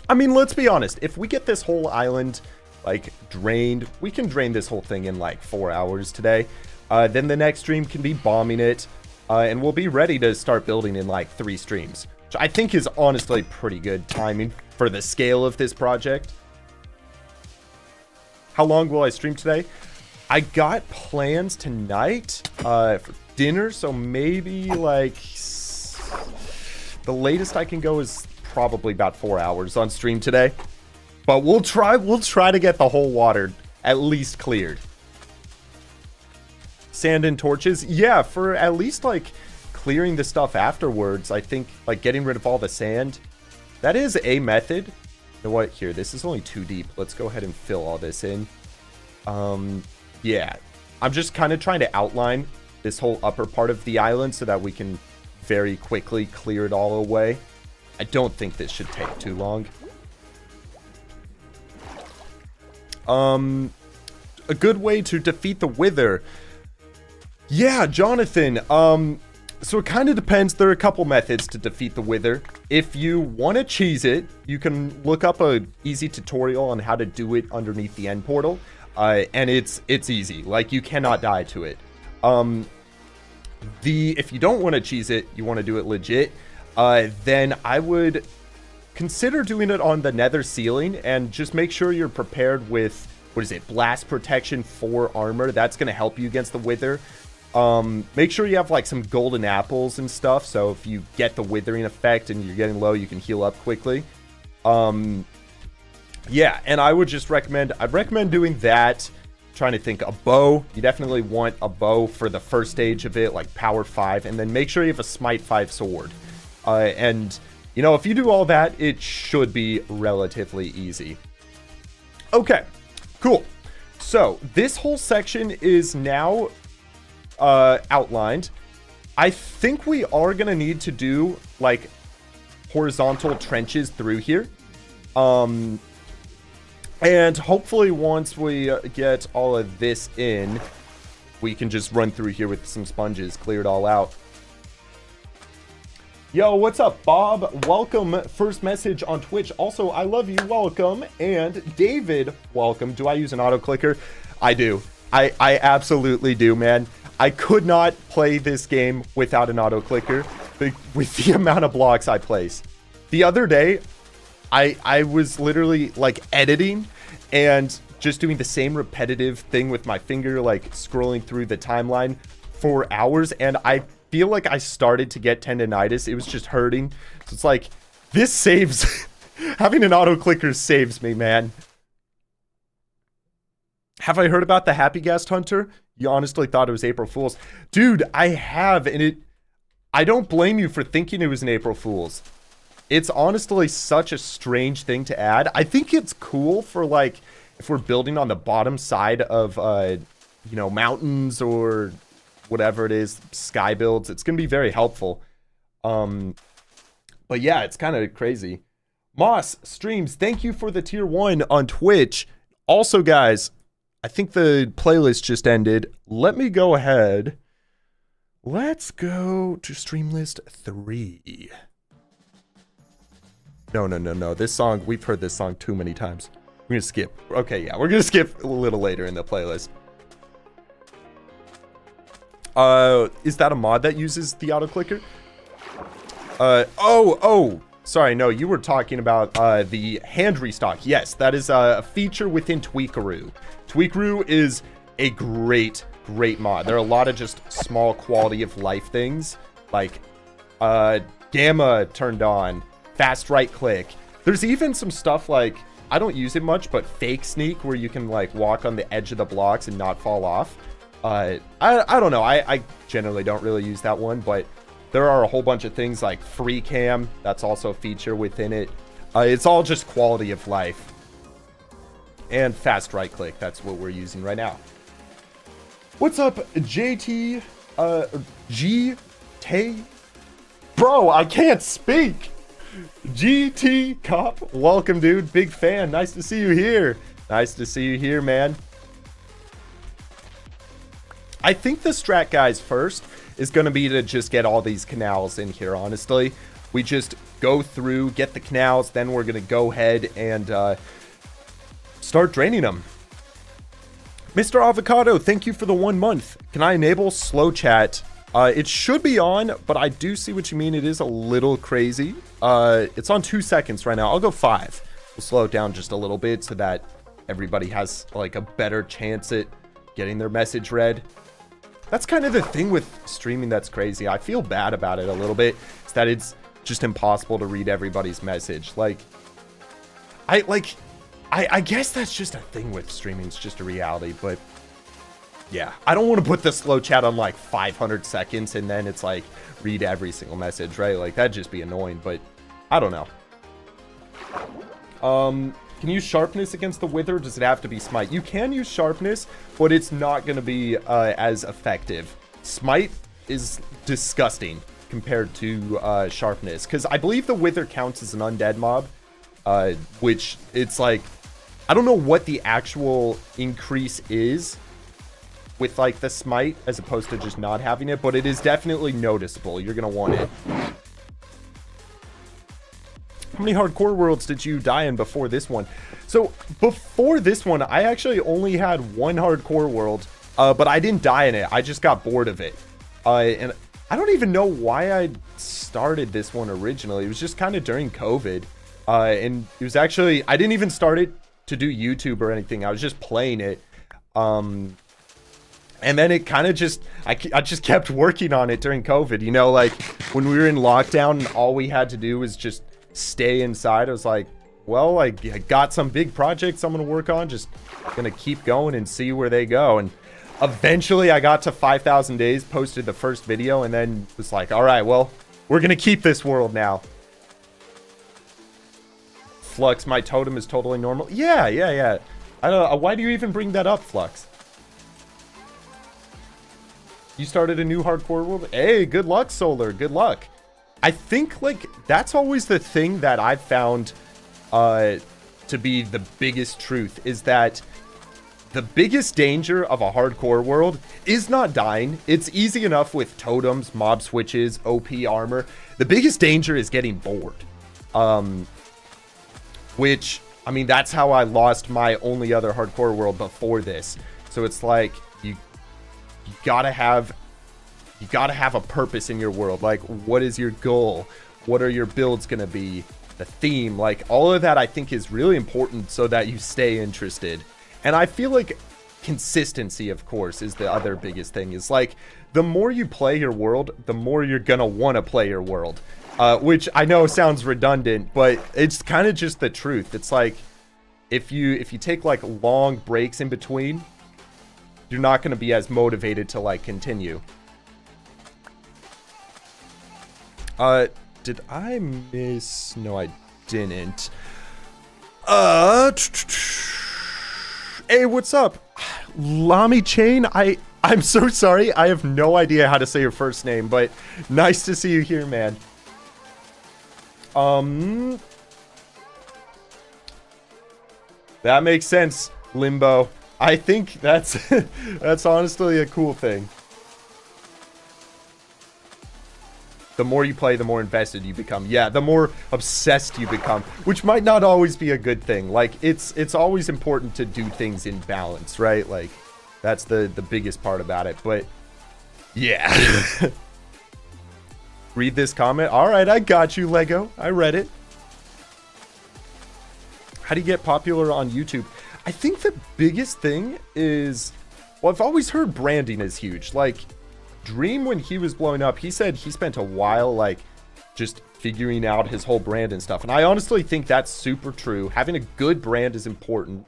I mean, let's be honest. If we get this whole island, like, drained, we can drain this whole thing in, like, 4 hours today. Then the next stream can be bombing it. And we'll be ready to start building in, like, 3 streams. Which I think is honestly pretty good timing for the scale of this project. How long will I stream today? I got plans tonight for dinner, so maybe, like, the latest I can go is probably about 4 hours on stream today. But we'll try to get the whole water at least cleared. Sand and torches, yeah, for at least, like, clearing the stuff afterwards. I think, like, getting rid of all the sand, that is a method. You know what, here, this is only 2 deep. Let's go ahead and fill all this in. Yeah, I'm just kind of trying to outline this whole upper part of the island so that we can very quickly clear it all away. I don't think this should take too long. A good way to defeat the Wither. Yeah, Jonathan, so it kind of depends. There are a couple methods to defeat the Wither. If you want to cheese it, you can look up a easy tutorial on how to do it underneath the end portal. And it's easy. Like, you cannot die to it. If you don't want to cheese it, you want to do it legit, then I would consider doing it on the nether ceiling and just make sure you're prepared with, what is it, blast protection 4 armor. That's going to help you against the Wither. Make sure you have, like, some golden apples and stuff, so if you get the withering effect and you're getting low, you can heal up quickly. Yeah, and I would just recommend doing that. Trying to think, a bow. You definitely want a bow for the first stage of it, like power 5, and then make sure you have a smite 5 sword. And, you know, if you do all that, it should be relatively easy. Okay, cool. So, this whole section is now outlined. I think we are going to need to do, like, horizontal trenches through here. And hopefully once we get all of this in, we can just run through here with some sponges, clear it all out. Yo, what's up, Bob? Welcome. First message on Twitch. Also, I love you. Welcome. And David, welcome. Do I use an auto clicker? I do. I absolutely do, man. I could not play this game without an auto clicker with the amount of blocks I place. The other day, I was literally, like, editing and just doing the same repetitive thing with my finger, like, scrolling through the timeline for hours, and I feel like I started to get tendonitis. It was just hurting. So it's like, this saves... having an auto clicker saves me, man. Have I heard about the Happy Guest Hunter? You honestly thought it was April Fool's. Dude, I have, and I don't blame you for thinking it was an April Fool's. It's honestly such a strange thing to add. I think it's cool for, like, if we're building on the bottom side of, you know, mountains or whatever it is, sky builds. It's going to be very helpful. But yeah, it's kind of crazy. Moss streams, thank you for the tier 1 on Twitch. Also, guys, I think the playlist just ended. Let me go ahead. Let's go to stream list 3. No. This song, we've heard this song too many times. We're going to skip. Okay, yeah, we're going to skip a little later in the playlist. Is that a mod that uses the auto clicker? Oh, sorry, no, you were talking about the hand restock. Yes, that is a feature within Tweakaroo. Tweakaroo is a great mod. There are a lot of just small quality of life things, like gamma turned on, fast right click. There's even some stuff like, I don't use it much, but fake sneak, where you can, like, walk on the edge of the blocks and not fall off. I don't know. I generally don't really use that one, but there are a whole bunch of things like free cam. That's also a feature within it. It's all just quality of life. And fast right click. That's what we're using right now. What's up, JT? G-Tay? Bro, I can't speak. GT Cop, welcome, dude. Big fan. Nice to see you here. Nice to see you here, man. I think the strat, guys, first is going to be to just get all these canals in here, honestly. We just go through, get the canals, then we're going to go ahead and start draining them. Mr. Avocado, thank you for the 1 month. Can I enable slow chat? It should be on, but I do see what you mean. It is a little crazy. It's on 2 seconds right now. I'll go 5. We'll slow it down just a little bit so that everybody has like a better chance at getting their message read. That's kind of the thing with streaming that's crazy. I feel bad about it a little bit. It's that it's just impossible to read everybody's message. Like, I guess that's just a thing with streaming. It's just a reality, but yeah, I don't want to put the slow chat on like 500 seconds and then it's like read every single message, right? Like that'd just be annoying, but I don't know. Can you use sharpness against the wither? Does it have to be smite? You can use sharpness, but it's not going to be as effective. Smite is disgusting compared to sharpness, because I believe the wither counts as an undead mob, which it's like, I don't know what the actual increase is with like the smite as opposed to just not having it, but it is definitely noticeable. You're going to want it. How many hardcore worlds did you die in before this one? So before this one, I actually only had 1 hardcore world, but I didn't die in it. I just got bored of it. And I don't even know why I started this one originally. It was just kind of during COVID. And it was actually, I didn't even start it to do YouTube or anything. I was just playing it. And then it kind of just, I just kept working on it during COVID. You know, like when we were in lockdown and all we had to do was just stay inside. I was like, well, I got some big projects I'm going to work on. Just going to keep going and see where they go. And eventually I got to 5,000 days, posted the first video, and then was like, all right, well, we're going to keep this world now. Flux, my totem is totally normal. Yeah. I don't know. Why do you even bring that up, Flux? You started a new hardcore world? Hey, good luck, Solar. Good luck. I think, like, that's always the thing that I've found to be the biggest truth, is that the biggest danger of a hardcore world is not dying. It's easy enough with totems, mob switches, OP armor. The biggest danger is getting bored. Which, I mean, that's how I lost my only other hardcore world before this. So it's like, you gotta have a purpose in your world. Like, what is your goal? What are your builds gonna be? The theme, like all of that I think is really important so that you stay interested. And I feel like consistency, of course, is the other biggest thing. Is like, the more you play your world, the more you're gonna want to play your world. Which I know sounds redundant, but it's kind of just the truth. It's like, if you take like long breaks in between, you're not going to be as motivated to like continue. Did I miss? No, I didn't. Hey, what's up? Lami Chain? I'm so sorry. I have no idea how to say your first name, but nice to see you here, man. That makes sense, Limbo. I think that's that's honestly a cool thing. The more you play, the more invested you become. Yeah, the more obsessed you become, which might not always be a good thing. Like, it's always important to do things in balance, right? Like, that's the biggest part about it. But yeah. Read this comment. All right, I got you, Lego. I read it. How do you get popular on YouTube? I think the biggest thing is, well, I've always heard branding is huge. Like, Dream, when he was blowing up, he said he spent a while, like, just figuring out his whole brand and stuff. And I honestly think that's super true. Having a good brand is important.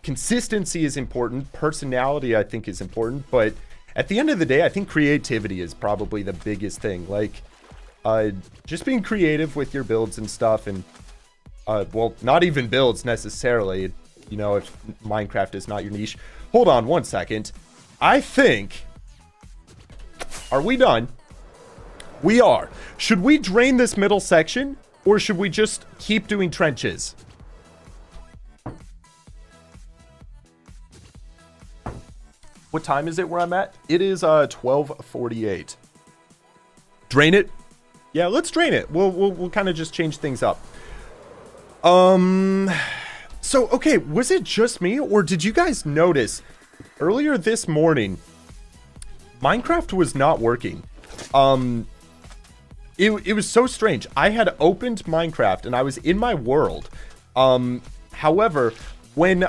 Consistency is important. Personality, I think, is important. But at the end of the day, I think creativity is probably the biggest thing. Like, just being creative with your builds and stuff. And, well, not even builds necessarily. You know, if Minecraft is not your niche. Hold on one second. I think... Are we done? We are. Should we drain this middle section? Or should we just keep doing trenches? What time is it where I'm at? It is 12:48. Drain it? Yeah, let's drain it. We'll kind of just change things up. So, okay, was it just me, or did you guys notice earlier this morning, Minecraft was not working? It was so strange. I had opened Minecraft, and I was in my world. However, when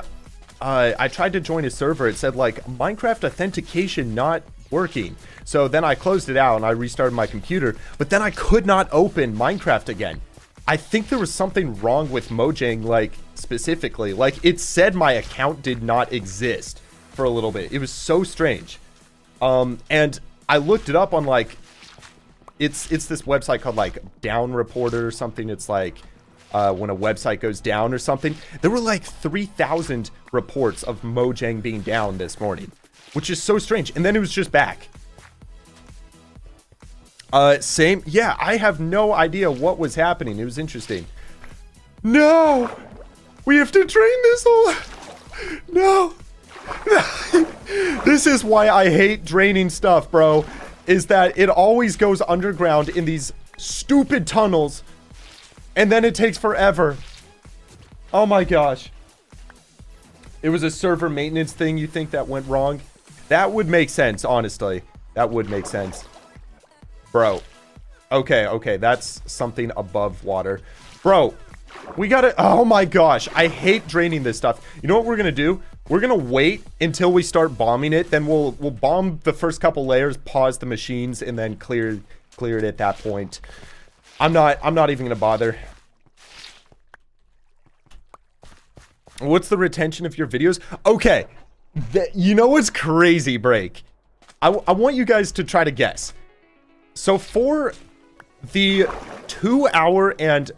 I tried to join a server, it said, like, Minecraft authentication not working. So then I closed it out, and I restarted my computer, but then I could not open Minecraft again. I think there was something wrong with Mojang, like, specifically. Like, it said my account did not exist for a little bit. It was so strange. And I looked it up on, like, it's this website called, like, Down Reporter or something. It's like, when a website goes down or something. There were, like, 3,000 reports of Mojang being down this morning, which is so strange. And then it was just back. Same. Yeah, I have no idea what was happening. It was interesting. No! We have to drain this whole... No! This is why I hate draining stuff, bro. Is that it always goes underground in these stupid tunnels. And then it takes forever. Oh my gosh. It was a server maintenance thing you think that went wrong? That would make sense, honestly. That would make sense. Bro. Okay, that's something above water. Bro, we gotta... Oh my gosh, I hate draining this stuff. You know what we're gonna do? We're gonna wait until we start bombing it. Then we'll bomb the first couple layers, pause the machines, and then clear it at that point. I'm not even gonna bother. What's the retention of your videos? Okay, you know what's crazy, Break? I want you guys to try to guess. So for the 2 hour and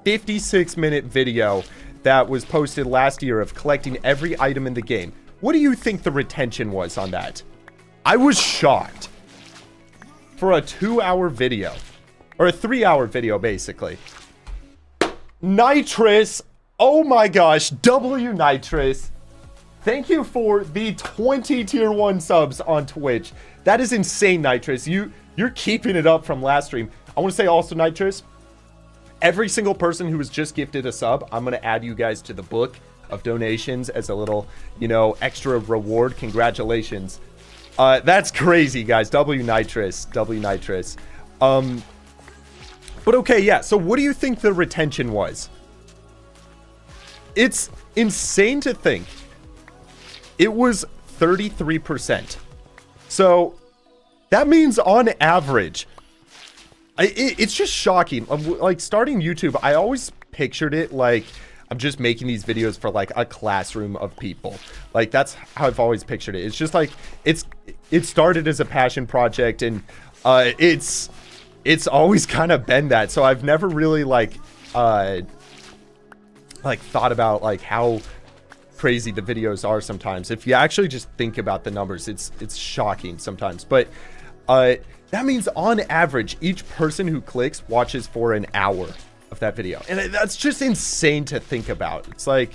56-minute video that was posted last year of collecting every item in the game, what do you think the retention was on that? I was shocked. For a 2-hour video, or a 3-hour video, basically. Nitrous, oh my gosh, W Nitrous. Thank you for the 20 tier 1 subs on Twitch. That is insane, Nitrous. You're keeping it up from last stream. I want to say also, Nitrous, every single person who was just gifted a sub, I'm going to add you guys to the book of donations as a little, you know, extra reward. Congratulations. That's crazy, guys. W Nitrous. But okay, yeah. So what do you think the retention was? It's insane to think. It was 33%. So that means on average, it's just shocking. Like, starting YouTube, I always pictured it like I'm just making these videos for like a classroom of people. Like, that's how I've always pictured it. It's just like it started as a passion project, and it's always kind of been that. So I've never really like thought about like how crazy the videos are sometimes. If you actually just think about the numbers, it's shocking sometimes. But that means on average, each person who clicks watches for an hour of that video. And that's just insane to think about. It's like,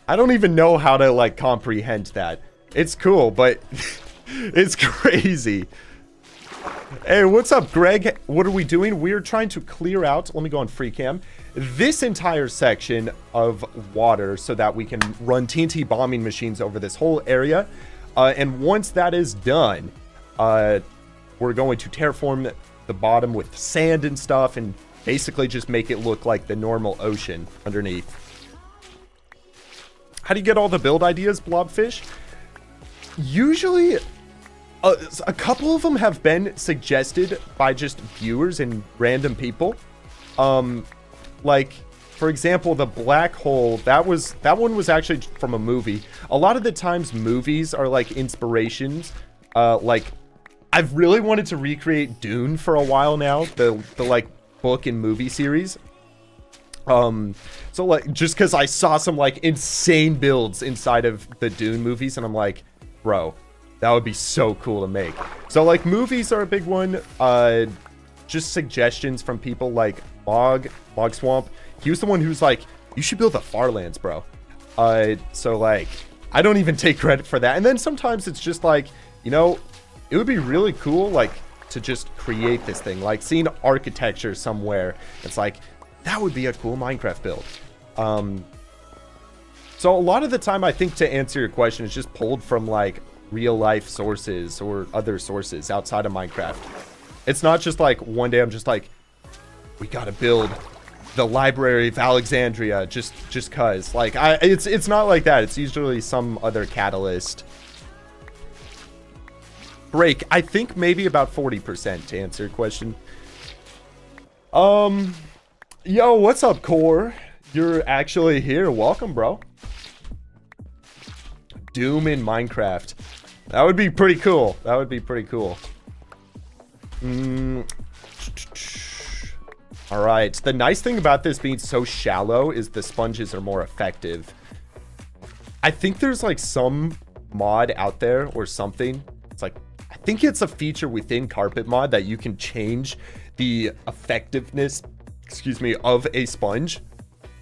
I don't even know how to like comprehend that. It's cool, but it's crazy. Hey, what's up, Greg? What are we doing? We're trying to clear out, let me go on free cam, this entire section of water so that we can run TNT bombing machines over this whole area. And once that is done, we're going to terraform the bottom with sand and stuff and basically just make it look like the normal ocean underneath. How do you get all the build ideas, Blobfish? Usually, a couple of them have been suggested by just viewers and random people. Like, for example, the black hole, that one was actually from a movie. A lot of the times movies are like inspirations. Like, I've really wanted to recreate Dune for a while now, the like book and movie series. So like, just because I saw some like insane builds inside of the Dune movies, and I'm like, bro, that would be so cool to make. So like, movies are a big one. Just suggestions from people like Mog Swamp. He was the one who's like, you should build the Farlands, bro. So like, I don't even take credit for that. And then sometimes it's just like, you know, it would be really cool, like, to just create this thing, like seeing architecture somewhere. It's like, that would be a cool Minecraft build. So a lot of the time, I think, to answer your question, is just pulled from like real life sources or other sources outside of Minecraft. It's not just like one day I'm just like, we gotta build the Library of Alexandria just cause. Like, it's not like that. It's usually some other catalyst. Break, I think maybe about 40% to answer your question. Yo, what's up, Core? You're actually here. Welcome, bro. Doom in Minecraft. That would be pretty cool. That would be pretty cool. All right. The nice thing about this being so shallow is the sponges are more effective. I think there's like some mod out there or something. It's like, I think it's a feature within Carpet Mod that you can change the effectiveness, excuse me, of a sponge.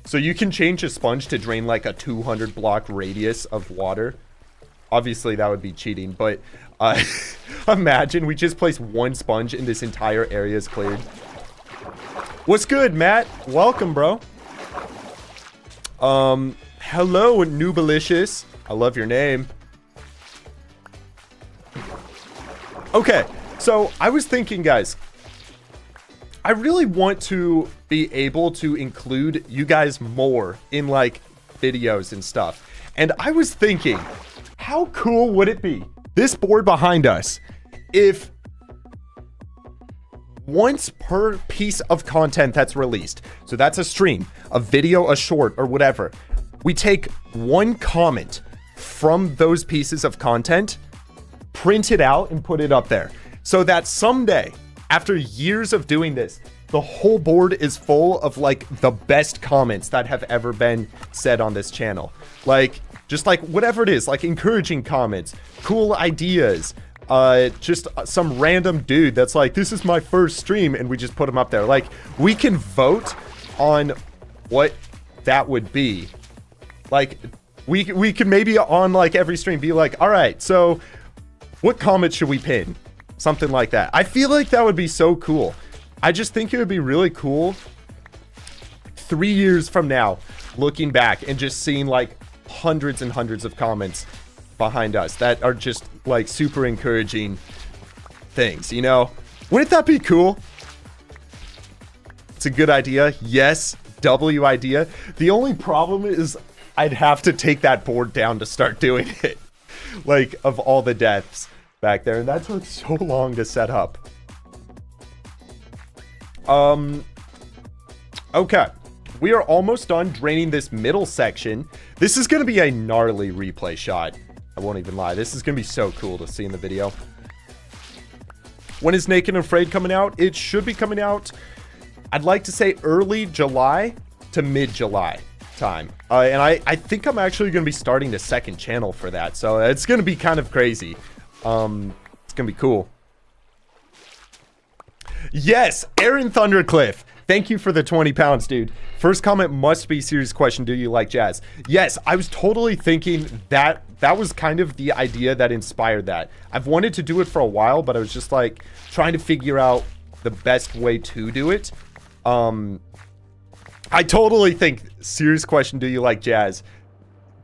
So you can change a sponge to drain like a 200 block radius of water. Obviously that would be cheating, but imagine we just place one sponge and this entire area is cleared. What's good, Matt? Welcome, bro. Hello, Noobalicious. I love your name. Okay, so I was thinking, guys, I really want to be able to include you guys more in like videos and stuff. And I was thinking, how cool would it be, this board behind us, if once per piece of content that's released, so that's a stream, a video, a short, or whatever, we take one comment from those pieces of content, print it out, and put it up there, so that someday, after years of doing this, the whole board is full of like the best comments that have ever been said on this channel. Like, just like whatever it is, like encouraging comments, cool ideas, just some random dude that's like, this is my first stream, and we just put them up there. Like, we can vote on what that would be. Like, we could maybe on like every stream be like, all right, so what comment should we pin? Something like that. I feel like that would be so cool. I just think it would be really cool 3 years from now, looking back and just seeing like hundreds and hundreds of comments behind us that are just like super encouraging things, you know? Wouldn't that be cool? It's a good idea. Yes, W idea. The only problem is I'd have to take that board down to start doing it. Like, of all the deaths back there, and that took so long to set up. Okay, we are almost done draining this middle section. This is going to be a gnarly replay shot. I won't even lie. This is going to be so cool to see in the video. When is Naked and Afraid coming out? It should be coming out, I'd like to say early July to mid-July time. And I think I'm actually going to be starting a second channel for that. So it's going to be kind of crazy. It's going to be cool. Yes, Aaron Thundercliff. Thank you for the 20 pounds, dude. First comment must be serious question. Do you like jazz? Yes, I was totally thinking that was kind of the idea that inspired that. I've wanted to do it for a while, but I was just like trying to figure out the best way to do it. I totally think serious question. Do you like jazz?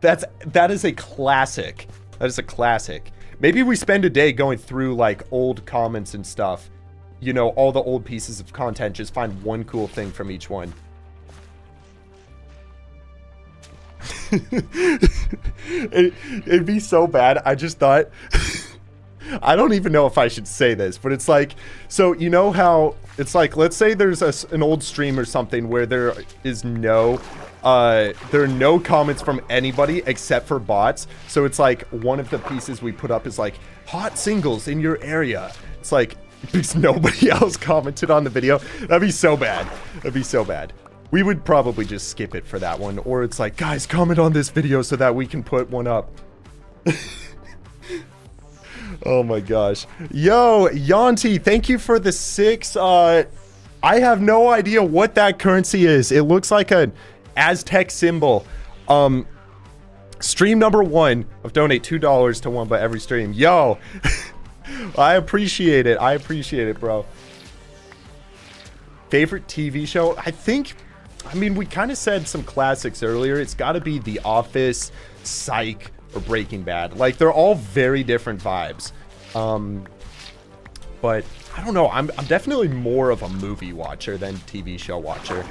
That is a classic. That is a classic. Maybe we spend a day going through like old comments and stuff. You know, all the old pieces of content, just find one cool thing from each one. It'd be so bad. I just thought, I don't even know if I should say this, but it's like, so you know how it's like, let's say there's an old stream or something where there is no, there are no comments from anybody except for bots. So it's like one of the pieces we put up is like hot singles in your area. It's like, because nobody else commented on the video. That'd be so bad. That'd be so bad. We would probably just skip it for that one. Or it's like, guys, comment on this video so that we can put one up. Oh my gosh. Yo, Yanti, thank you for the 6. I have no idea what that currency is. It looks like an Aztec symbol. Stream number 1 of donate $2 to Wunba every stream. Yo, I appreciate it. I appreciate it, bro. Favorite TV show? I mean, we kind of said some classics earlier. It's got to be The Office, Psych, or Breaking Bad. Like, they're all very different vibes. But I don't know. I'm definitely more of a movie watcher than TV show watcher.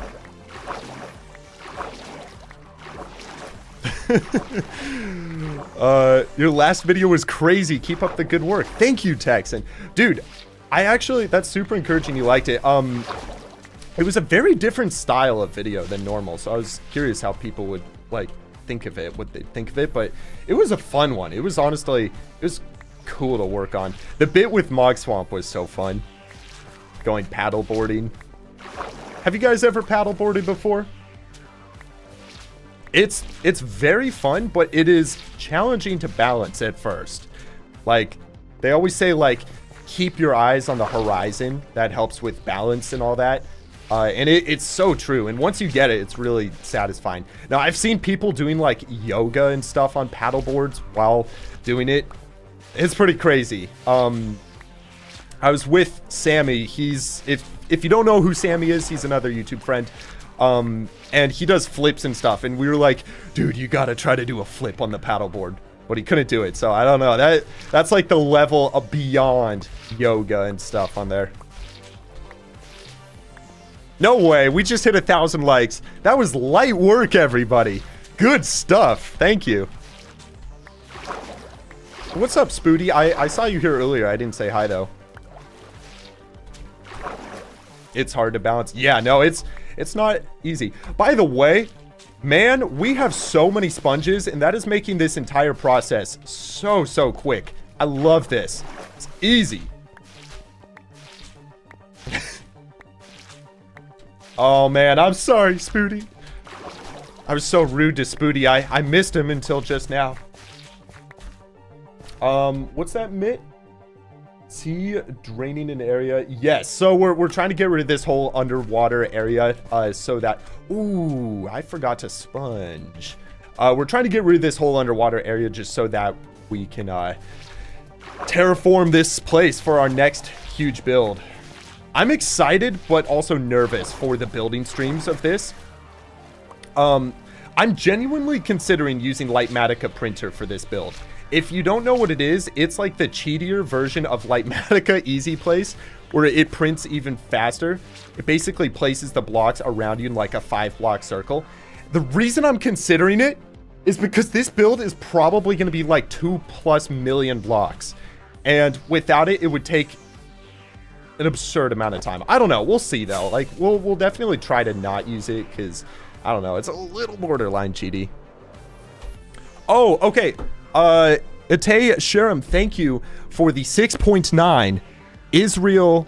Your last video was crazy. Keep up the good work. Thank you, Texan. Dude, that's super encouraging you liked it. It was a very different style of video than normal, so I was curious how people would like think of it, what they think of it, but it was a fun one. It was honestly, it was cool to work on. The bit with Mog Swamp was so fun. Going paddleboarding. Have you guys ever paddleboarded before? It's very fun, but it is challenging to balance at first. Like, they always say, like, keep your eyes on the horizon. That helps with balance and all that. And it's so true. And once you get it, it's really satisfying. Now, I've seen people doing, like, yoga and stuff on paddleboards while doing it. It's pretty crazy. I was with Sammy. If you don't know who Sammy is, he's another YouTube friend. And he does flips and stuff. And we were like, dude, you got to try to do a flip on the paddleboard. But he couldn't do it. So I don't know. That's like the level of beyond yoga and stuff on there. No way. We just hit 1,000 likes. That was light work, everybody. Good stuff. Thank you. What's up, Spooty? I saw you here earlier. I didn't say hi, though. It's hard to balance. Yeah, no, it's not easy. By the way, man, we have so many sponges, and that is making this entire process so quick. I love this. It's easy. Oh, man, I'm sorry, Spooty. I was so rude to Spooty. I missed him until just now. What's that, Mitt? Sea draining an area. Yes, so we're trying to get rid of this whole underwater area so that... Ooh, I forgot to sponge. We're trying to get rid of this whole underwater area just so that we can terraform this place for our next huge build. I'm excited, but also nervous for the building streams of this. I'm genuinely considering using Lightmatica Printer for this build. If you don't know what it is, it's like the cheatier version of Lightmatica Easy Place, where it prints even faster. It basically places the blocks around you in like a 5-block circle. The reason I'm considering it is because this build is probably going to be like 2+ million blocks. And without it, it would take an absurd amount of time. I don't know. We'll see, though. Like, we'll definitely try to not use it because, I don't know, it's a little borderline cheaty. Oh, okay. Ate Sherem, thank you for the 6.9 Israel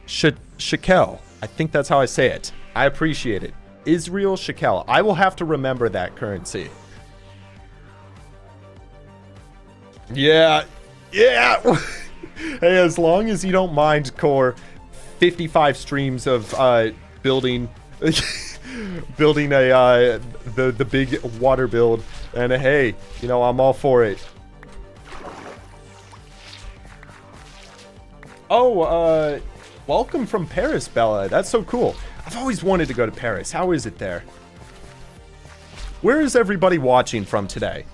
shekel. I think that's how I say it. I appreciate it. Israel shekel. I will have to remember that currency. Yeah. Yeah. Hey, as long as you don't mind, Core, 55 streams of building building the big water build, and hey, you know, I'm all for it. Oh, welcome from Paris, Bella. That's so cool. I've always wanted to go to Paris. How is it there? Where is everybody watching from today?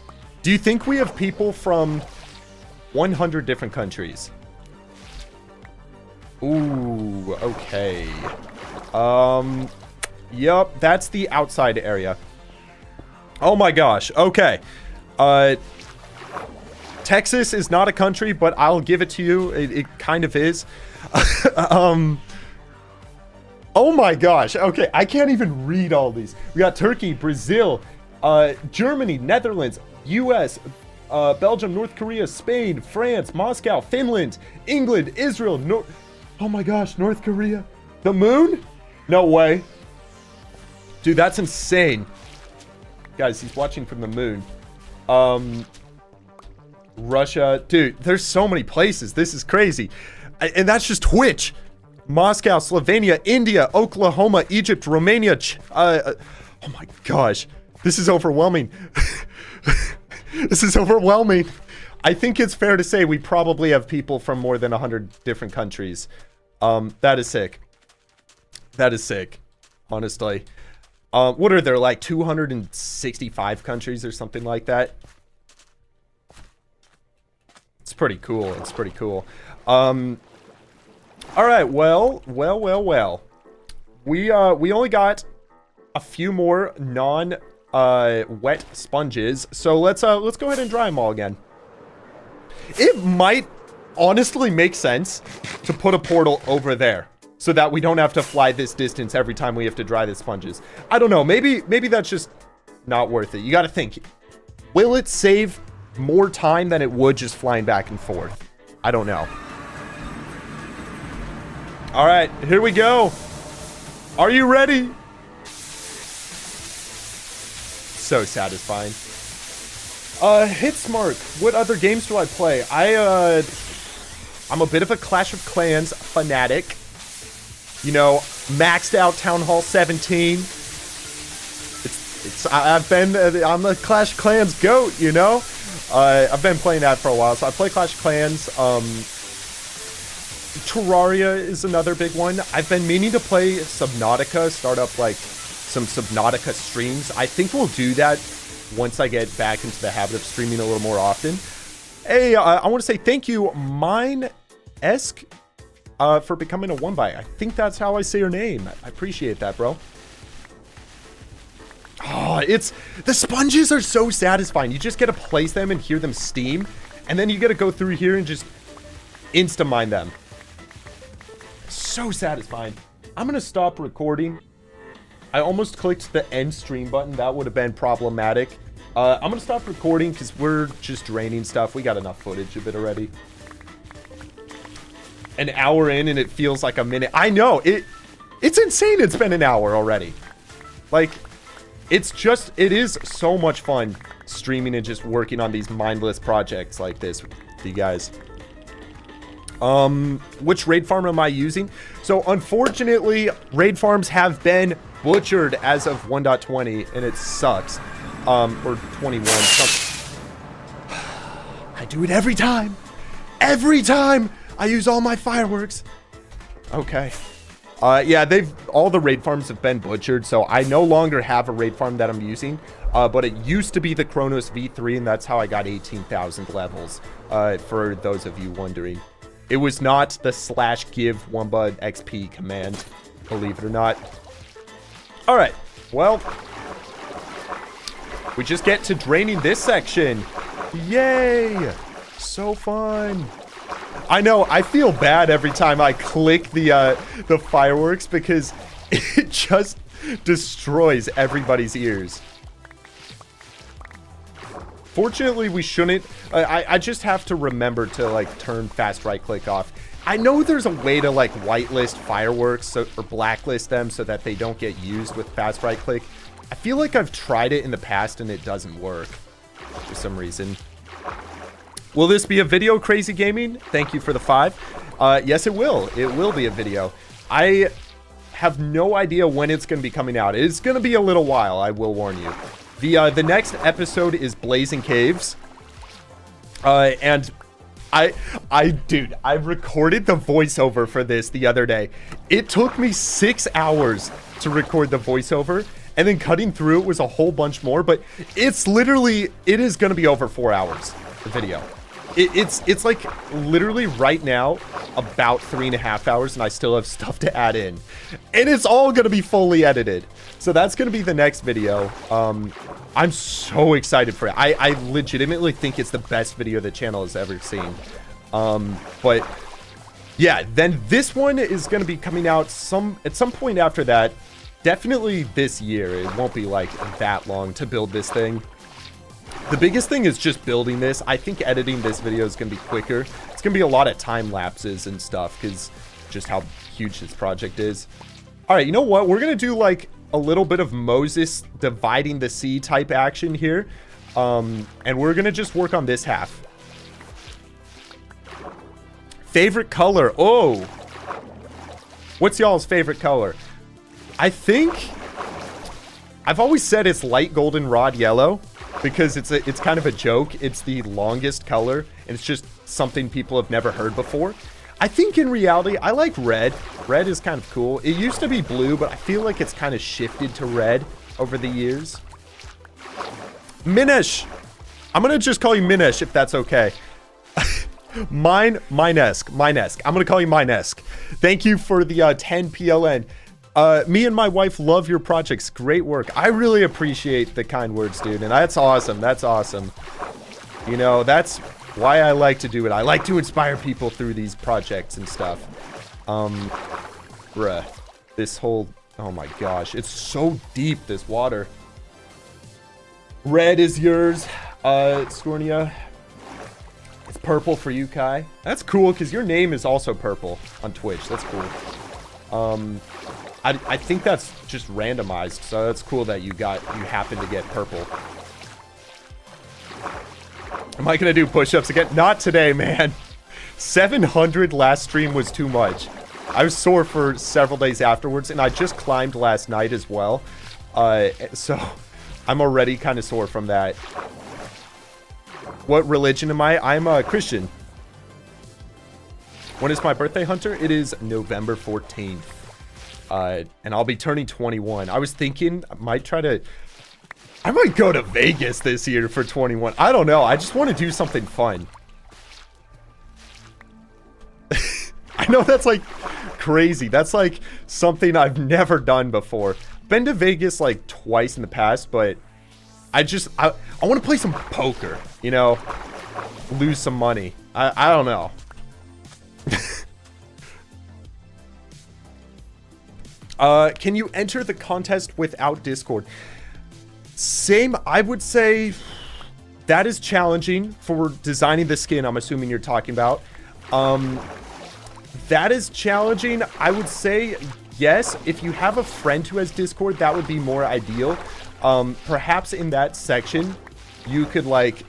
Do you think we have people from 100 different countries? Ooh, okay. Yep, that's the outside area. Oh my gosh, okay. Texas is not a country, but I'll give it to you. It kind of is. Oh my gosh, okay, I can't even read all these. We got Turkey, Brazil, Germany, Netherlands, US, Belgium, North Korea, Spain, France, Moscow, Finland, England, Israel, oh my gosh, North Korea. The moon? No way. Dude, that's insane. Guys, he's watching from the moon. Russia. Dude, there's so many places. This is crazy. And that's just Twitch. Moscow, Slovenia, India, Oklahoma, Egypt, Romania. Oh my gosh. This is overwhelming. This is overwhelming. I think it's fair to say we probably have people from more than 100 different countries. That is sick. That is sick, honestly. What are there, like 265 countries or something like that? It's pretty cool. It's pretty cool. All right, well. We only got a few more wet sponges, so let's go ahead and dry them all again. It might honestly make sense to put a portal over there so that we don't have to fly this distance every time we have to dry the sponges. I don't know. Maybe that's just not worth it. You got to think, will it save more time than it would just flying back and forth? I don't know. All right, here we go. Are you ready? So satisfying. Hitsmark, what other games do I play? I'm a bit of a Clash of Clans fanatic. You know, maxed out Town Hall 17. I'm a Clash of Clans goat, you know? I've been playing that for a while, so I play Clash of Clans. Terraria is another big one. I've been meaning to play Subnautica, start up like some Subnautica streams. I think we'll do that once I get back into the habit of streaming a little more often. Hey, I want to say thank you, Mine-esque, for becoming a Wunba. I think that's how I say your name. I appreciate that, bro. Oh, the sponges are so satisfying. You just get to place them and hear them steam, and then you get to go through here and just insta-mine them. So satisfying. I'm gonna stop recording. I almost clicked the end stream button. That would have been problematic. I'm gonna stop recording because we're just draining stuff. We got enough footage of it already. An hour in and it feels like a minute. I know, it's insane it's been an hour already. Like, it is so much fun streaming and just working on these mindless projects like this with you guys. Which raid farm am I using? So unfortunately, raid farms have been butchered as of 1.20 and it sucks. Or 21. I do it every time. Every time I use all my fireworks. Okay. Yeah, all the raid farms have been butchered, so I no longer have a raid farm that I'm using. But it used to be the Kronos V3, and that's how I got 18,000 levels. For those of you wondering. It was not the /give Wumba XP command, believe it or not. Alright, well, we just get to draining this section. Yay! So fun. I know, I feel bad every time I click the fireworks because it just destroys everybody's ears. Fortunately, we shouldn't. I just have to remember to like turn fast right click off. I know there's a way to like whitelist fireworks or blacklist them so that they don't get used with fast right click. I feel like I've tried it in the past and it doesn't work for some reason. Will this be a video, Crazy Gaming? Thank you for the 5. Yes, it will. It will be a video. I have no idea when it's going to be coming out. It's going to be a little while, I will warn you. The next episode is Blazing Caves. And dude, I recorded the voiceover for this the other day. It took me 6 hours to record the voiceover, and then cutting through it was a whole bunch more, but it is going to be over 4 hours, the video. It's like literally right now about 3.5 hours, and I still have stuff to add in, and it's all going to be fully edited. So that's going to be the next video. I'm so excited for it. I legitimately think it's the best video the channel has ever seen. But yeah, then this one is going to be coming out at some point after that. Definitely this year. It won't be like that long to build this thing. The biggest thing is just building this. I think editing this video is going to be quicker. It's going to be a lot of time lapses and stuff because just how huge this project is. All right, you know what? We're going to do like a little bit of Moses dividing the sea type action here. And we're going to just work on this half. Favorite color? Oh. What's y'all's favorite color? I think I've always said it's light goldenrod yellow. because it's kind of a joke. It's the longest color, and it's just something people have never heard before. I think in reality, I like red. Red is kind of cool. It used to be blue, but I feel like it's kind of shifted to red over the years. Minish! I'm going to just call you Minish if that's okay. Minesque. I'm going to call you Minesque. Thank you for the 10 PLN. Me and my wife love your projects. Great work. I really appreciate the kind words, dude. And that's awesome. That's awesome. You know, that's why I like to do it. I like to inspire people through these projects and stuff. Bruh. This whole... Oh my gosh. It's so deep, this water. Red is yours, Scornia. It's purple for you, Kai. That's cool, because your name is also purple on Twitch. That's cool. I think that's just randomized, so that's cool that you happen to get purple. Am I gonna do push-ups again? Not today, man. 700 last stream was too much. I was sore for several days afterwards, and I just climbed last night as well. So I'm already kind of sore from that. What religion am I? I'm a Christian. When is my birthday, Hunter? It is November 14th. And I'll be turning 21. I was thinking I might go to Vegas this year for 21. I don't know. I just want to do something fun. I know that's like crazy. That's like something I've never done before. Been to Vegas like twice in the past, but I want to play some poker, you know, lose some money. I don't know. Can you enter the contest without Discord? Same, I would say that is challenging for designing the skin. I'm assuming you're talking about. That is challenging. I would say yes. If you have a friend who has Discord, that would be more ideal. Perhaps in that section, you could like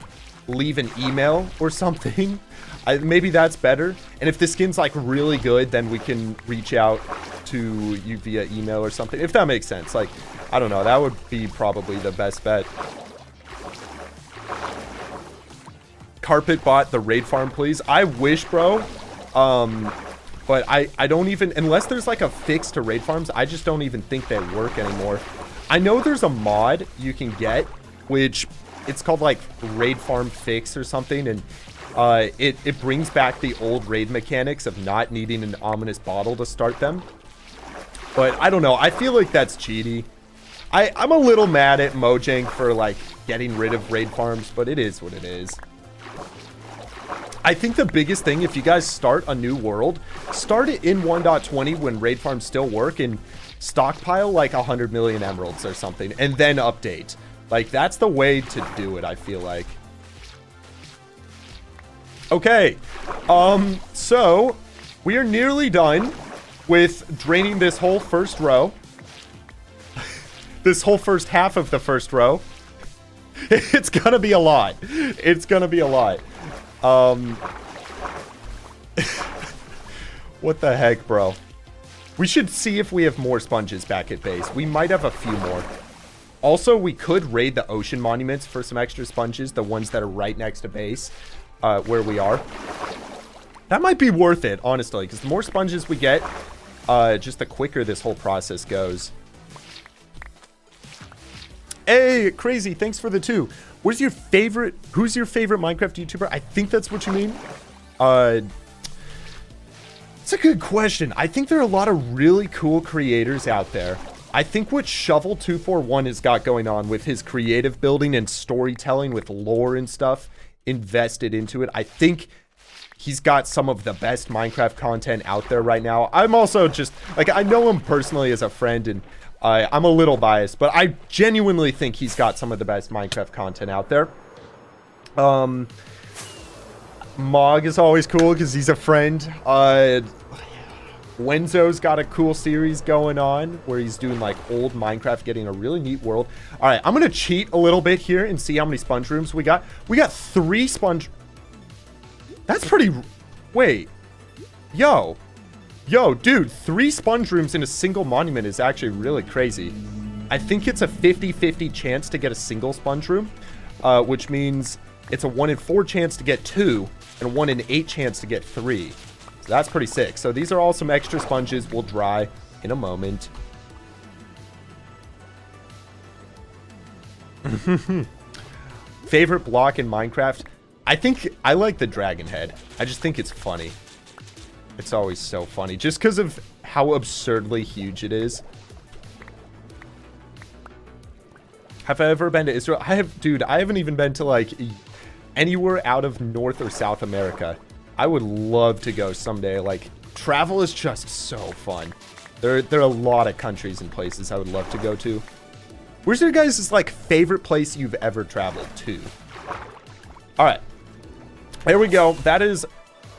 leave an email or something. Maybe that's better. And if the skin's like really good, then we can reach out to you via email or something. If that makes sense. Like, I don't know. That would be probably the best bet. Carpet bot the raid farm, please. I wish, bro. But I don't even, unless there's like a fix to raid farms, I just don't even think they work anymore. I know there's a mod you can get, which it's called like raid farm fix or something, and it brings back the old raid mechanics of not needing an ominous bottle to start them. But I don't know. I feel like that's cheaty. I'm a little mad at Mojang for like getting rid of raid farms, but it is what it is. I think the biggest thing, if you guys start a new world, start it in 1.20 when raid farms still work and stockpile like 100 million emeralds or something and then update. Like, that's the way to do it, I feel like. Okay, so we are nearly done with draining this whole first row. This whole first half of the first row. It's gonna be a lot. It's gonna be a lot. What the heck, bro? We should see if we have more sponges back at base. We might have a few more. Also, we could raid the ocean monuments for some extra sponges, the ones that are right next to base, where we are. That might be worth it, honestly, because the more sponges we get, just the quicker this whole process goes. Hey, Crazy, thanks for the 2. Who's your favorite Minecraft YouTuber? I think that's what you mean. It's a good question. I think there are a lot of really cool creators out there. I think what Shovel241 has got going on with his creative building and storytelling with lore and stuff invested into it, I think he's got some of the best Minecraft content out there right now. I'm also just, like, I know him personally as a friend, and I'm a little biased, but I genuinely think he's got some of the best Minecraft content out there. Mog is always cool because he's a friend. Wenzo's got a cool series going on where he's doing like old Minecraft, getting a really neat world. All right, I'm gonna cheat a little bit here and see how many sponge rooms we got. We got 3 sponge. That's pretty. Wait, yo, dude, 3 sponge rooms in a single monument is actually really crazy. I think it's a 50-50 chance to get a single sponge room. which means it's a 1 in 4 chance to get 2 and a 1 in 8 chance to get 3. So that's pretty sick. So these are all some extra sponges. We'll dry in a moment. Favorite block in Minecraft? I think I like the dragon head. I just think it's funny. It's always so funny just because of how absurdly huge it is. Have I ever been to Israel? I have, dude. I haven't even been to like anywhere out of North or South America. I would love to go someday. Like, travel is just so fun. There are a lot of countries and places I would love to go to. Where's your guys' like favorite place you've ever traveled to? All right, there we go. That is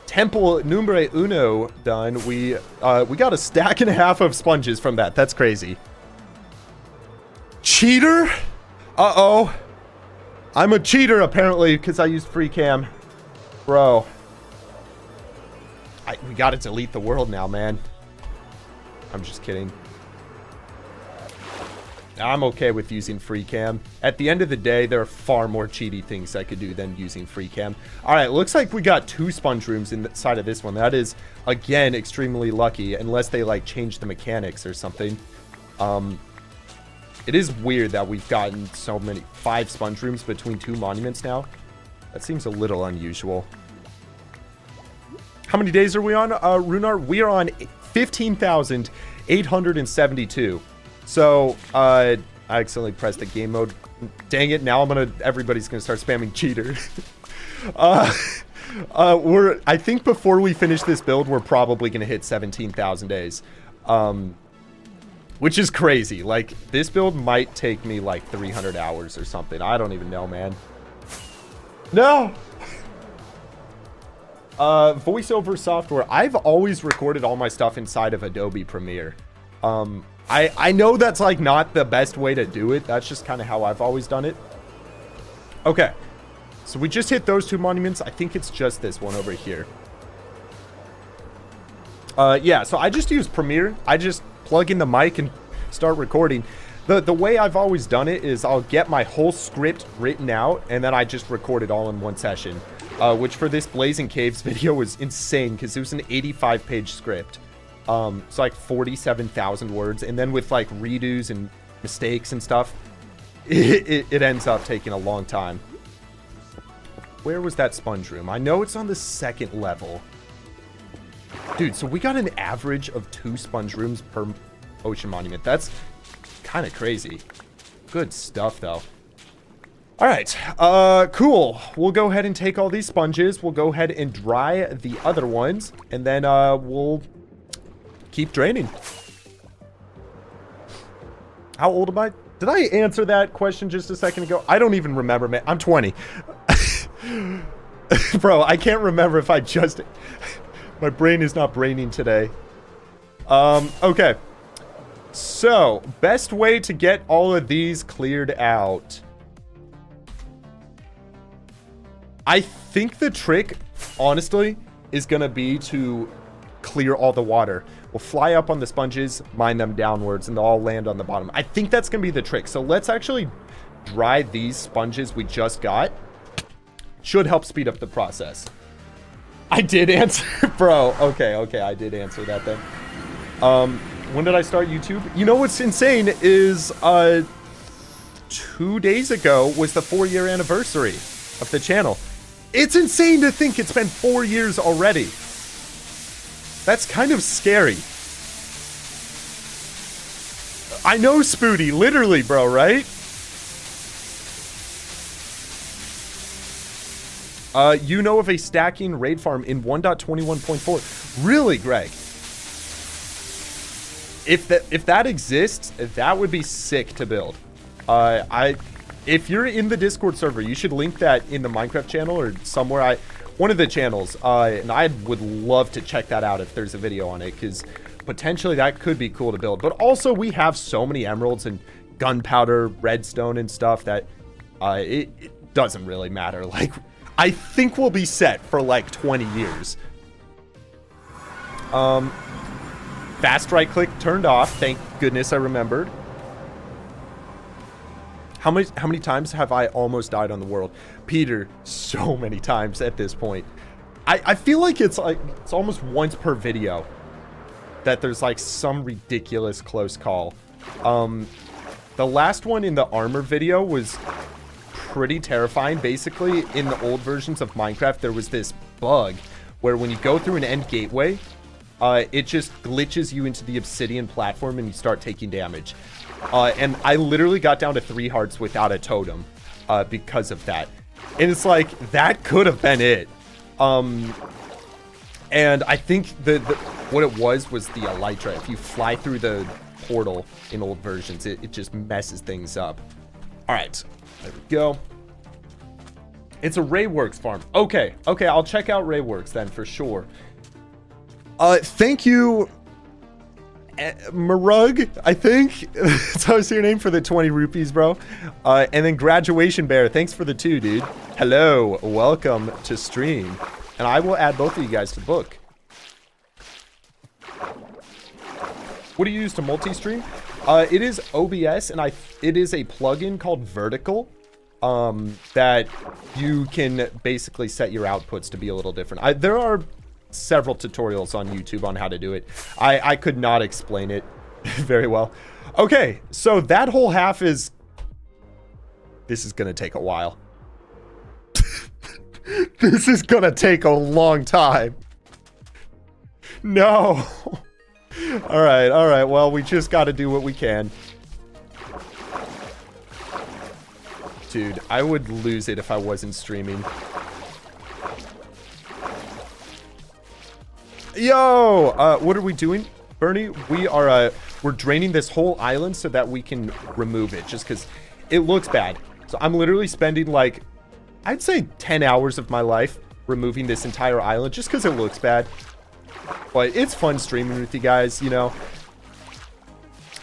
Temple Numero Uno done. We got a stack and a half of sponges from that. That's crazy. Cheater? Uh-oh. I'm a cheater apparently because I used free cam. Bro. We gotta delete the world now, man. I'm just kidding. I'm okay with using free cam. At the end of the day, there are far more cheaty things I could do than using free cam. All right, looks like we got 2 sponge rooms inside of this one. That is, again, extremely lucky, unless they, like, change the mechanics or something. It is weird that we've gotten so many, 5 sponge rooms between 2 monuments now. That seems a little unusual. How many days are we on, Runar? We are on 15,872. So, I accidentally pressed the game mode. Dang it, now everybody's gonna start spamming cheater. I think before we finish this build, we're probably gonna hit 17,000 days. Which is crazy. Like, this build might take me like 300 hours or something. I don't even know, man. No! Voiceover software. I've always recorded all my stuff inside of Adobe Premiere. I know that's like not the best way to do it. That's just kind of how I've always done it. Okay. So we just hit those 2 monuments. I think it's just this one over here. Yeah, so I just use Premiere. I just plug in the mic and start recording. The way I've always done it is I'll get my whole script written out and then I just record it all in one session. Which for this Blazing Caves video was insane because it was an 85-page script. It's like 47,000 words, and then with like redos and mistakes and stuff, it ends up taking a long time. Where was that sponge room? I know it's on the 2nd level. Dude, so we got an average of 2 sponge rooms per ocean monument. That's kind of crazy. Good stuff, though. All right, cool. We'll go ahead and take all these sponges. We'll go ahead and dry the other ones, and then we'll keep draining. How old am I? Did I answer that question just a second ago? I don't even remember, man. I'm 20. Bro, I can't remember if I just... My brain is not braining today. Okay. So, best way to get all of these cleared out. I think the trick, honestly, is going to be to clear all the water. We'll fly up on the sponges, mine them downwards, and they'll all land on the bottom. I think that's going to be the trick. So let's actually dry these sponges we just got. Should help speed up the process. I did answer, bro. Okay, I did answer that then. When did I start YouTube? You know what's insane is 2 days ago was the 4-year anniversary of the channel. It's insane to think it's been 4 years already. That's kind of scary. I know, Spooty, literally, bro, right? You know of a stacking raid farm in 1.21.4. Really, Greg? If that exists, that would be sick to build. If you're in the Discord server, you should link that in the Minecraft channel or somewhere. One of the channels, and I would love to check that out if there's a video on it, because potentially that could be cool to build. But also, we have so many emeralds and gunpowder, redstone, and stuff that it doesn't really matter. Like, I think we'll be set for like 20 years. Fast right click turned off. Thank goodness I remembered. How many times have I almost died on the world? Peter, so many times at this point. I feel like it's almost once per video that there's like some ridiculous close call. The last one in the armor video was pretty terrifying. Basically, in the old versions of Minecraft, there was this bug where when you go through an end gateway, it just glitches you into the obsidian platform and you start taking damage. And I literally got down to 3 hearts without a totem because of that. And it's like, that could have been it. And I think what it was the elytra. If you fly through the portal in old versions, it just messes things up. All right, there we go. It's a Rayworks farm. Okay, I'll check out Rayworks then for sure. Thank you, Marug, I think. That's how I say your name, for the 20 rupees, bro. And then Graduation Bear, thanks for the 2, dude. Hello, welcome to stream. And I will add both of you guys to the book. What do you use to multi-stream? It is OBS, and it is a plugin called Vertical that you can basically set your outputs to be a little different. There are several tutorials on YouTube on how to do it. I could not explain it very well. Okay, so that whole half is... This is going to take a while. This is going to take a long time. No. All right. Well, we just got to do what we can. Dude, I would lose it if I wasn't streaming. Yo, what are we doing, Bernie? We're draining this whole island so that we can remove it, just because it looks bad. So I'm literally spending like, I'd say 10 hours of my life removing this entire island just because it looks bad. But it's fun streaming with you guys, you know.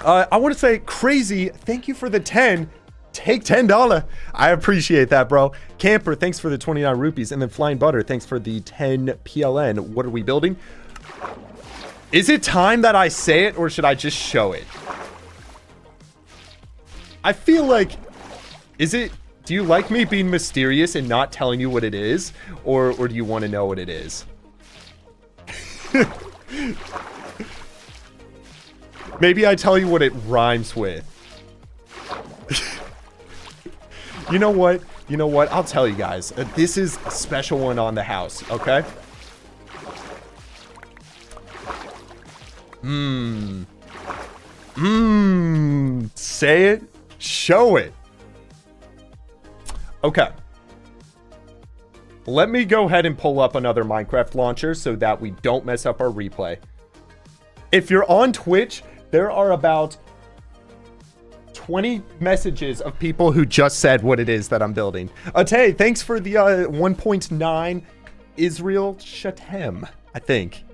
I want to say, Crazy, thank you for the 10. Take $10. I appreciate that, bro. Camper, thanks for the 29 rupees. And then Flying Butter, thanks for the 10 PLN. What are we building? Is it time that I say it, or should I just show it? I feel like, do you like me being mysterious and not telling you what it is? Or do you want to know what it is? Maybe I tell you what it rhymes with. You know what? I'll tell you guys. This is a special one on the house, okay? Say it. Show it. Okay. Let me go ahead and pull up another Minecraft launcher so that we don't mess up our replay. If you're on Twitch, there are about 20 messages of people who just said what it is that I'm building. Atay, thanks for the 1.9 Israel Shatem, I think.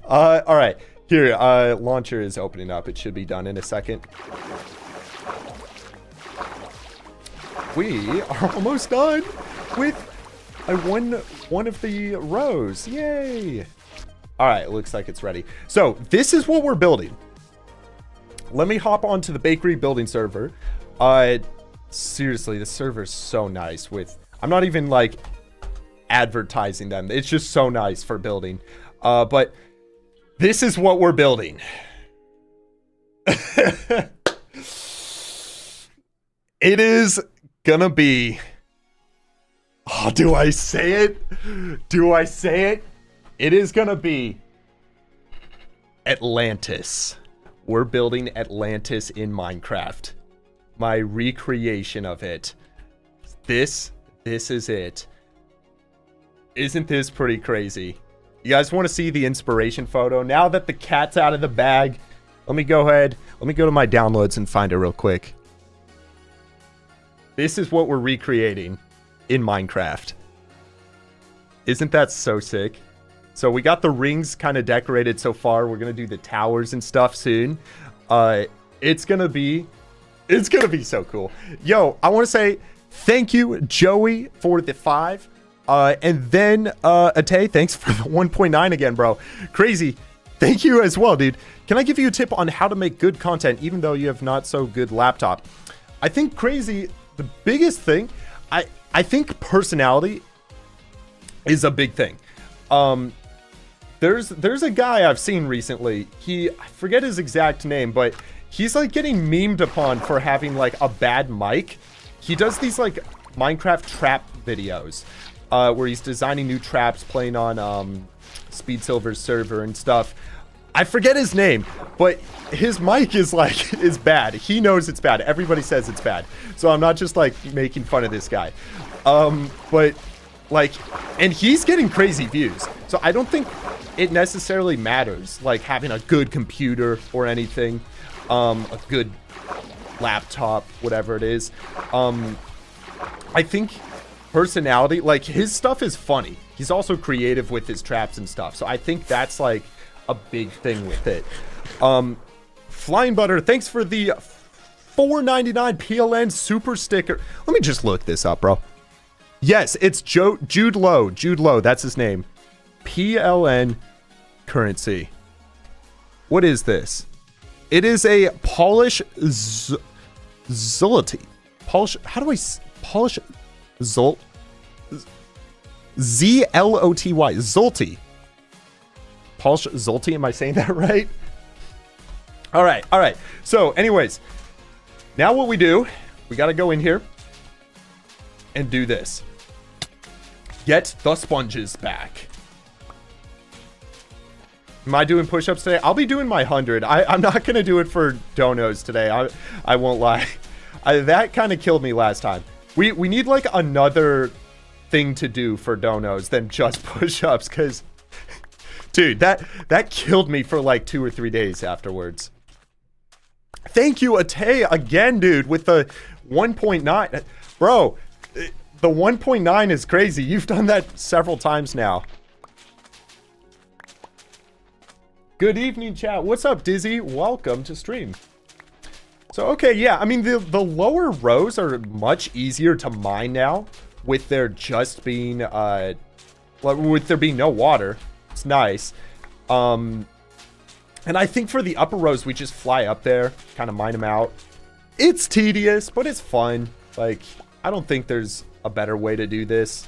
All right, here, launcher is opening up. It should be done in a second. We are almost done with one of the rows. Yay! All right, it looks like it's ready. So this is what we're building. Let me hop onto the bakery building server. Seriously, the server is so nice with... I'm not even, like, advertising them. It's just so nice for building. But this is what we're building. It is gonna be... Oh, do I say it? Do I say it? It is gonna be Atlantis. We're building Atlantis in Minecraft. My recreation of it. This is it. Isn't this pretty crazy? You guys want to see the inspiration photo? Now that the cat's out of the bag, let me go ahead. Let me go to my downloads and find it real quick. This is what we're recreating in Minecraft. Isn't that so sick? So we got the rings kind of decorated so far. We're going to do the towers and stuff soon. It's going to be so cool. Yo, I want to say thank you, Joey, for the 5. And then, Atay, thanks for the 1.9 again, bro. Crazy. Thank you as well, dude. Can I give you a tip on how to make good content even though you have not so good laptop? I think crazy, the biggest thing, I think personality is a big thing. There's a guy I've seen recently. I forget his exact name, but he's like getting memed upon for having like a bad mic. He does these like Minecraft trap videos where he's designing new traps, playing on Speed Silver's server and stuff. I forget his name, but his mic is like, is bad. He knows it's bad. Everybody says it's bad. So I'm not just like making fun of this guy. But like, and he's getting crazy views. So I don't think it necessarily matters, like having a good computer or anything, a good laptop, whatever it is. I think personality, like his stuff is funny. He's also creative with his traps and stuff. So I think that's like a big thing with it. Flying Butter, thanks for the $4.99 PLN super sticker. Let me just look this up, bro. Yes, it's Jude Lowe. Jude Lowe, that's his name. PLN currency. What is this? It is a Polish zloty. Polish, how do I Polish zloty? Z-L-O-T-Y. Zloty. Polish zloty, am I saying that right? All right. So, anyways, now what we do, we got to go in here and do this. Get the sponges back. Am I doing push-ups today? I'll be doing my 100. I'm not going to do it for donos today. I won't lie. That kind of killed me last time. We need like another thing to do for donos than just push-ups, because dude, that killed me for like 2 or 3 days afterwards. Thank you, Ate, again, dude, with the 1.9. Bro, the 1.9 is crazy. You've done that several times now. Good evening, chat. What's up, Dizzy? Welcome to stream. So, okay, yeah, I mean, the lower rows are much easier to mine now with there just being, with there being no water. It's nice. And I think for the upper rows, we just fly up there, kind of mine them out. It's tedious, but it's fun. Like, I don't think there's a better way to do this.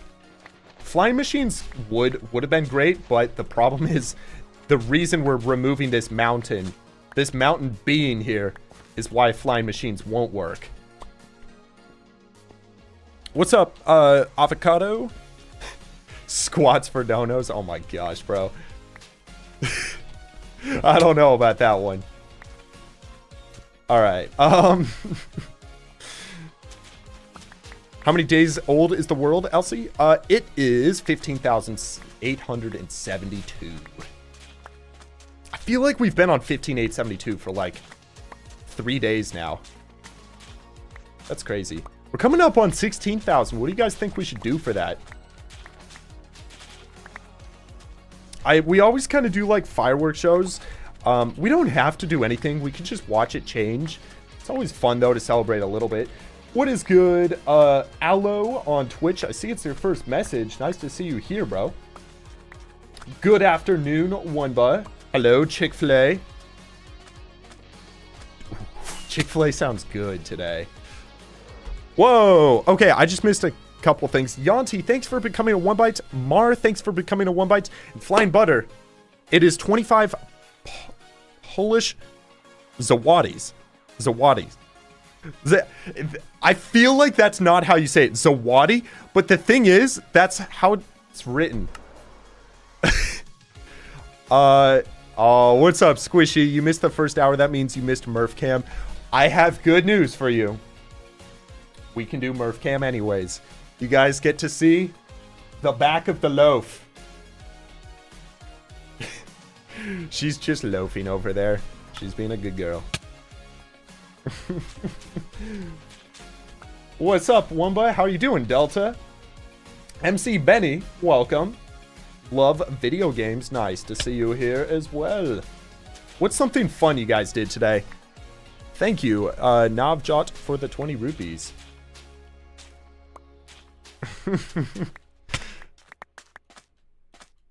Flying machines would have been great, but the problem is the reason we're removing this mountain being here, is why flying machines won't work. What's up, avocado? Squats for donos. Oh my gosh, bro. I don't know about that one. All right. How many days old is the world, Elsie? It is 15,872. I feel like we've been on 15,872 for like 3 days now. That's crazy. We're coming up on 16,000. What do you guys think we should do for that? We always kind of do like fireworks shows. We don't have to do anything. We can just watch it change. It's always fun though to celebrate a little bit. What is good? Aloe on Twitch. I see it's your first message. Nice to see you here, bro. Good afternoon, Wunba. Hello, Chick-fil-A. Chick-fil-A sounds good today. Whoa. Okay, I just missed a couple things. Yanti, thanks for becoming a 1 byte. Mar, thanks for becoming a 1 byte. And Flying Butter, it is 25 Polish Zawadis. I feel like that's not how you say it, Zawadi, but the thing is, that's how it's written. Oh, what's up, Squishy? You missed the first hour. That means you missed Murph Cam. I have good news for you. We can do Murph Cam anyways. You guys get to see the back of the loaf. She's just loafing over there. She's being a good girl. What's up, Wumba? How are you doing, Delta? MC Benny, welcome. Love video games. Nice to see you here as well. What's something fun you guys did today? Thank you, Navjot, for the 20 rupees.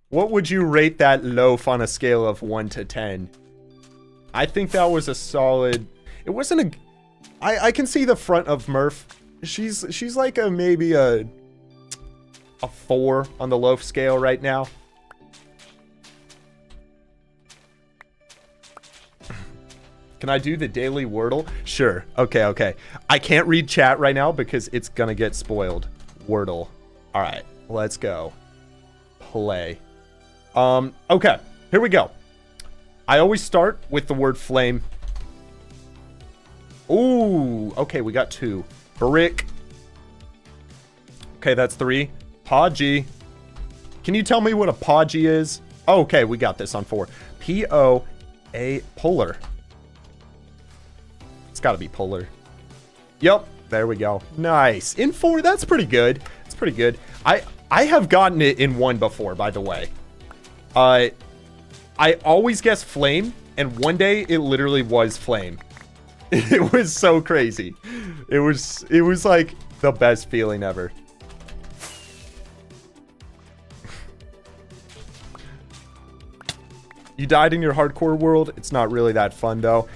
What would you rate that loaf on a scale of 1 to 10? I think that was a solid... It wasn't a... I can see the front of Murph. She's like maybe a 4 on the loaf scale right now. Can I do the daily Wordle? Sure. Okay. I can't read chat right now because it's gonna get spoiled. Wordle. All right, let's go. Play. Okay, here we go. I always start with the word flame. Ooh, okay, we got 2. Brick. Okay, that's 3. Podgy. Can you tell me what a podgy is? Oh, okay, we got this on 4. P-O-A, polar. It's gotta be polar. Yep, there we go. Nice. In 4, that's pretty good. It's pretty good. I have gotten it in 1 before, by the way. I always guess flame, and one day it literally was flame. It was so crazy. It was like the best feeling ever. You died in your hardcore world. It's not really that fun though.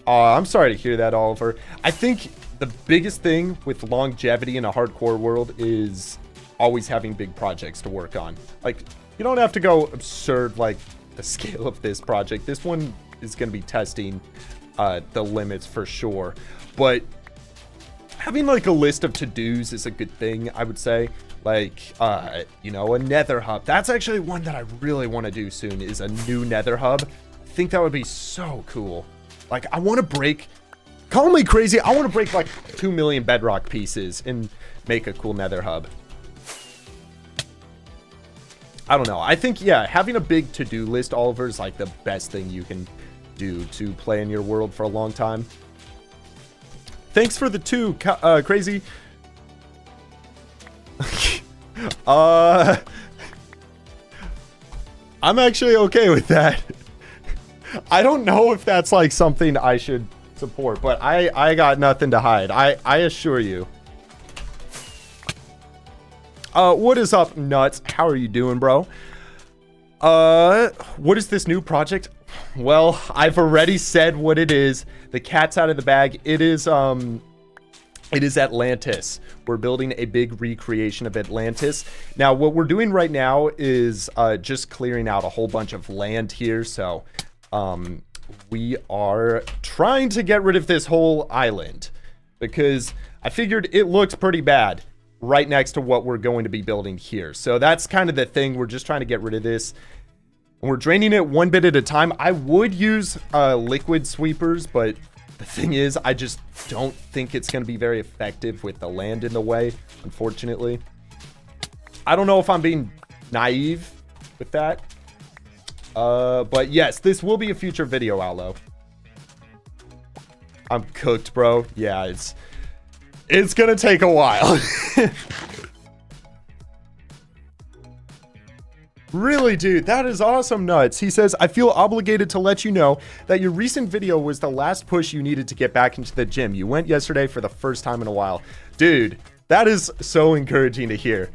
I'm sorry to hear that, Oliver. I think the biggest thing with longevity in a hardcore world is always having big projects to work on. Like, you don't have to go absurd like the scale of this project. This one is going to be testing the limits for sure. But having like a list of to-dos is a good thing, I would say. Like, you know, a nether hub. That's actually one that I really want to do soon, is a new nether hub. I think that would be so cool. Like, I want to break, call me crazy, I want to break like 2 million bedrock pieces and make a cool nether hub. I don't know. I think, yeah, having a big to-do list, Oliver, is like the best thing you can do to play in your world for a long time. Thanks for the 2, crazy. I'm actually okay with that. I don't know if that's like something I should support, but I got nothing to hide. I assure you. What is up, Nuts? How are you doing, bro? What is this new project? Well, I've already said what it is. The cat's out of the bag. It is Atlantis. We're building a big recreation of Atlantis. Now, what we're doing right now is just clearing out a whole bunch of land here. So, we are trying to get rid of this whole island because I figured it looked pretty bad right next to what we're going to be building here. So that's kind of the thing. We're just trying to get rid of this. And we're draining it 1 bit at a time. I would use liquid sweepers, but the thing is, I just don't think it's going to be very effective with the land in the way, unfortunately. I don't know if I'm being naive with that. But yes, this will be a future video, Allo. I'm cooked, bro. Yeah, it's gonna take a while. Really, dude, that is awesome, Nuts. He says, I feel obligated to let you know that your recent video was the last push you needed to get back into the gym. You went yesterday for the first time in a while. Dude, that is so encouraging to hear.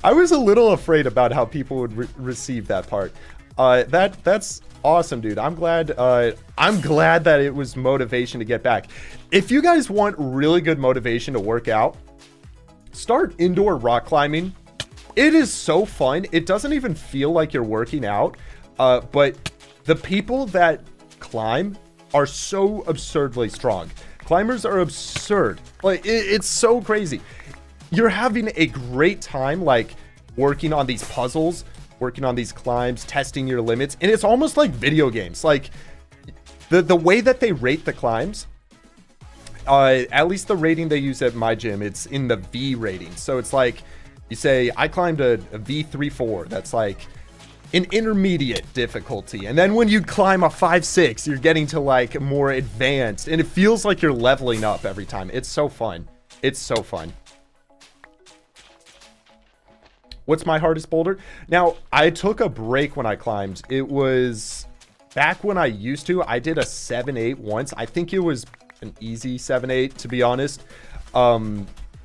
I was a little afraid about how people would receive that part. That's awesome, dude. I'm glad that it was motivation to get back. If you guys want really good motivation to work out, start indoor rock climbing. It is so fun. It doesn't even feel like you're working out, but the people that climb are so absurdly strong. Climbers are absurd. Like, it's so crazy. You're having a great time, like, working on these puzzles, working on these climbs, testing your limits, and it's almost like video games. Like, the way that they rate the climbs, at least the rating they use at my gym, it's in the V rating. So it's like, you say, I climbed a V34. That's like an intermediate difficulty. And then when you climb a 5-6, you're getting to like more advanced. And it feels like you're leveling up every time. It's so fun. It's so fun. What's my hardest boulder? Now, I took a break when I climbed. It was back when I used to. I did a 7-8 once. I think it was an easy 7-8, to be honest.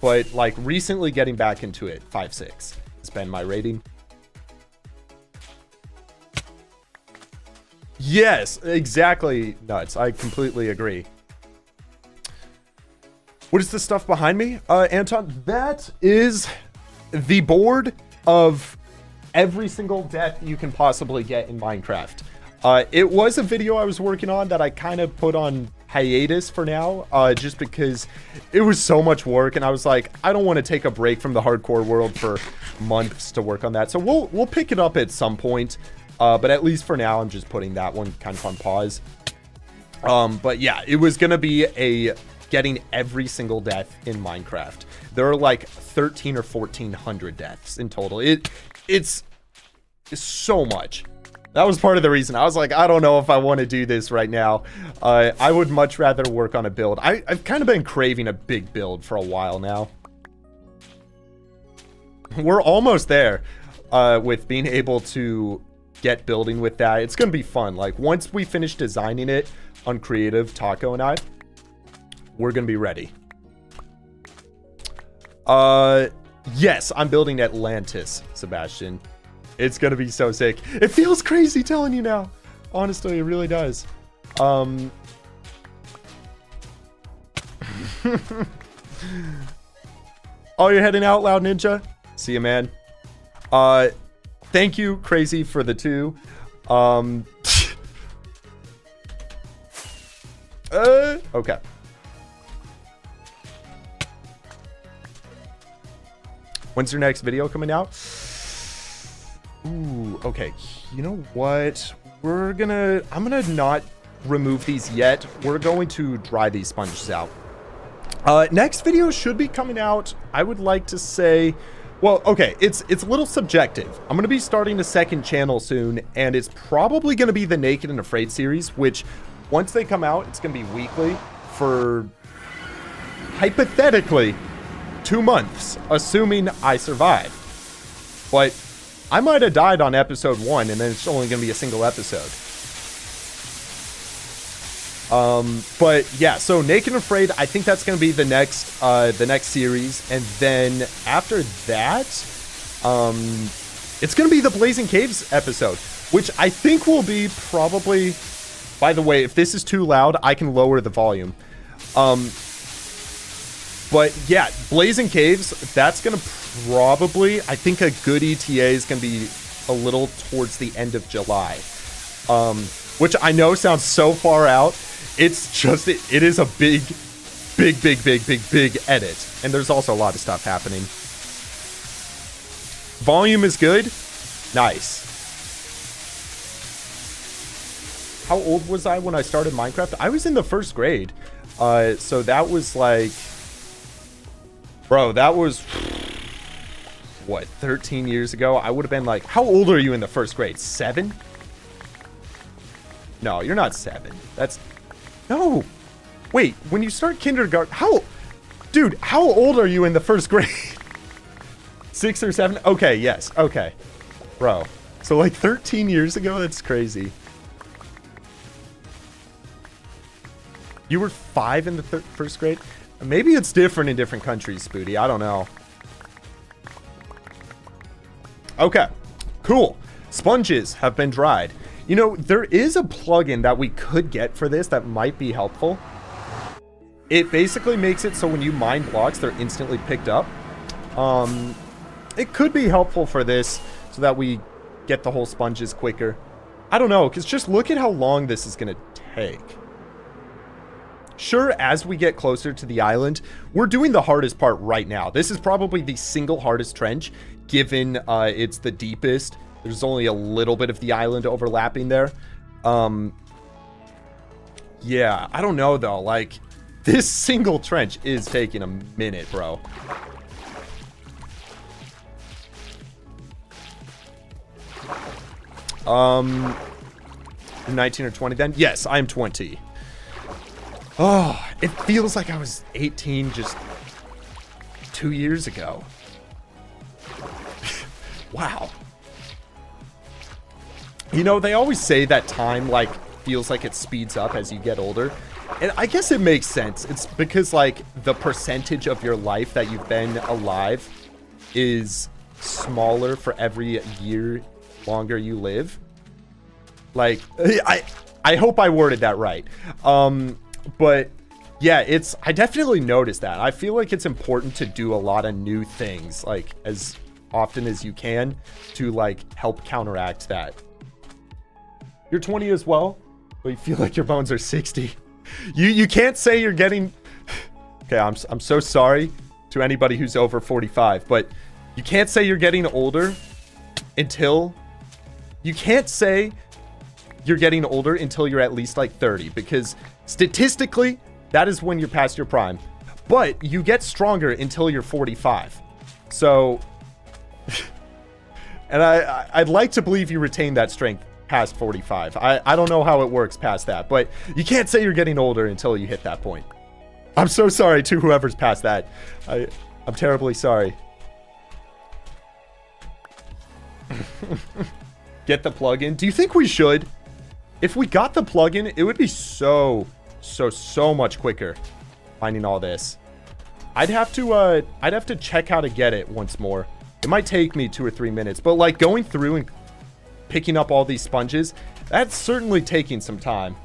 But like recently getting back into it, 5-6 has been my rating. Yes, exactly, Nuts. I completely agree. What is the stuff behind me, Anton? That is the board of every single death you can possibly get in Minecraft. It was a video I was working on that I kind of put on hiatus for now, just because it was so much work, and I was like, I don't want to take a break from the hardcore world for months to work on that. So we'll pick it up at some point, but at least for now, I'm just putting that one kind of on pause. But yeah, it was gonna be a getting every single death in Minecraft. There are like 13 or 1400 deaths in total. It's so much. That was part of the reason. I was like, I don't know if I want to do this right now. I would much rather work on a build. I've kind of been craving a big build for a while now. We're almost there with being able to get building with that. It's going to be fun. Like, once we finish designing it on Creative, Taco and I, we're going to be ready. Yes, I'm building Atlantis, Sebastian. It's going to be so sick. It feels crazy telling you now. Honestly, it really does. Oh, you're heading out, Loud Ninja? See you, man. Thank you, Crazy, for the 2. Okay. When's your next video coming out? Ooh, okay. You know what? I'm gonna not remove these yet. We're going to dry these sponges out. Next video should be coming out, I would like to say, well, okay, it's a little subjective. I'm gonna be starting a second channel soon, and it's probably gonna be the Naked and Afraid series, which once they come out, it's gonna be weekly for hypothetically 2 months, assuming I survive. But I might have died on episode 1, and then it's only going to be a single episode. But yeah, so Naked and Afraid, I think that's going to be the next series. And then after that, it's going to be the Blazing Caves episode, which I think will be probably, by the way, if this is too loud, I can lower the volume. But yeah, Blazing Caves, that's going to probably, I think a good ETA is going to be a little towards the end of July. Which I know sounds so far out. It's just, it is a big edit. And there's also a lot of stuff happening. Volume is good. Nice. How old was I when I started Minecraft? I was in the 1st grade. So that was like... Bro, that was, what, 13 years ago? I would have been like, how old are you in the 1st grade? 7? No, you're not 7. That's, no. Wait, when you start kindergarten, dude, how old are you in the 1st grade? 6 or 7? Okay, yes, okay. Bro, so like 13 years ago? That's crazy. You were 5 in the 1st grade? Maybe it's different in different countries, Spooty. I don't know. Okay, cool. Sponges have been dried. You know, there is a plugin that we could get for this that might be helpful. It basically makes it so when you mine blocks, they're instantly picked up. It could be helpful for this so that we get the whole sponges quicker. I don't know, because just look at how long this is going to take. Sure, as we get closer to the island, we're doing the hardest part right now. This is probably the single hardest trench, given it's the deepest. There's only a little bit of the island overlapping there. Yeah, I don't know, though. Like, this single trench is taking a minute, bro. You're 19 or 20 then? Yes, I'm 20. Oh, it feels like I was 18 just 2 years ago. Wow. You know, they always say that time, like, feels like it speeds up as you get older. And I guess it makes sense. It's because, like, the percentage of your life that you've been alive is smaller for every year longer you live. Like, I hope I worded that right. But Yeah, I definitely noticed that. I feel like it's important to do a lot of new things, like, as often as you can to, like, help counteract that. You're 20 as well, but you feel like your bones are 60. You can't say you're getting... Okay, I'm so sorry to anybody who's over 45, but you can't say you're getting older until... You can't say you're getting older until you're at least, like, 30, because statistically... That is when you're past your prime. But you get stronger until you're 45. So, and I'd like to believe you retain that strength past 45. I don't know how it works past that, but you can't say you're getting older until you hit that point. I'm so sorry to whoever's past that. I'm terribly sorry. Get the plugin. Do you think we should? If we got the plugin, it would be so much quicker finding all this. I'd have to check how to get it once more. It might take me 2 or 3 minutes, but like going through and picking up all these sponges, that's certainly taking some time.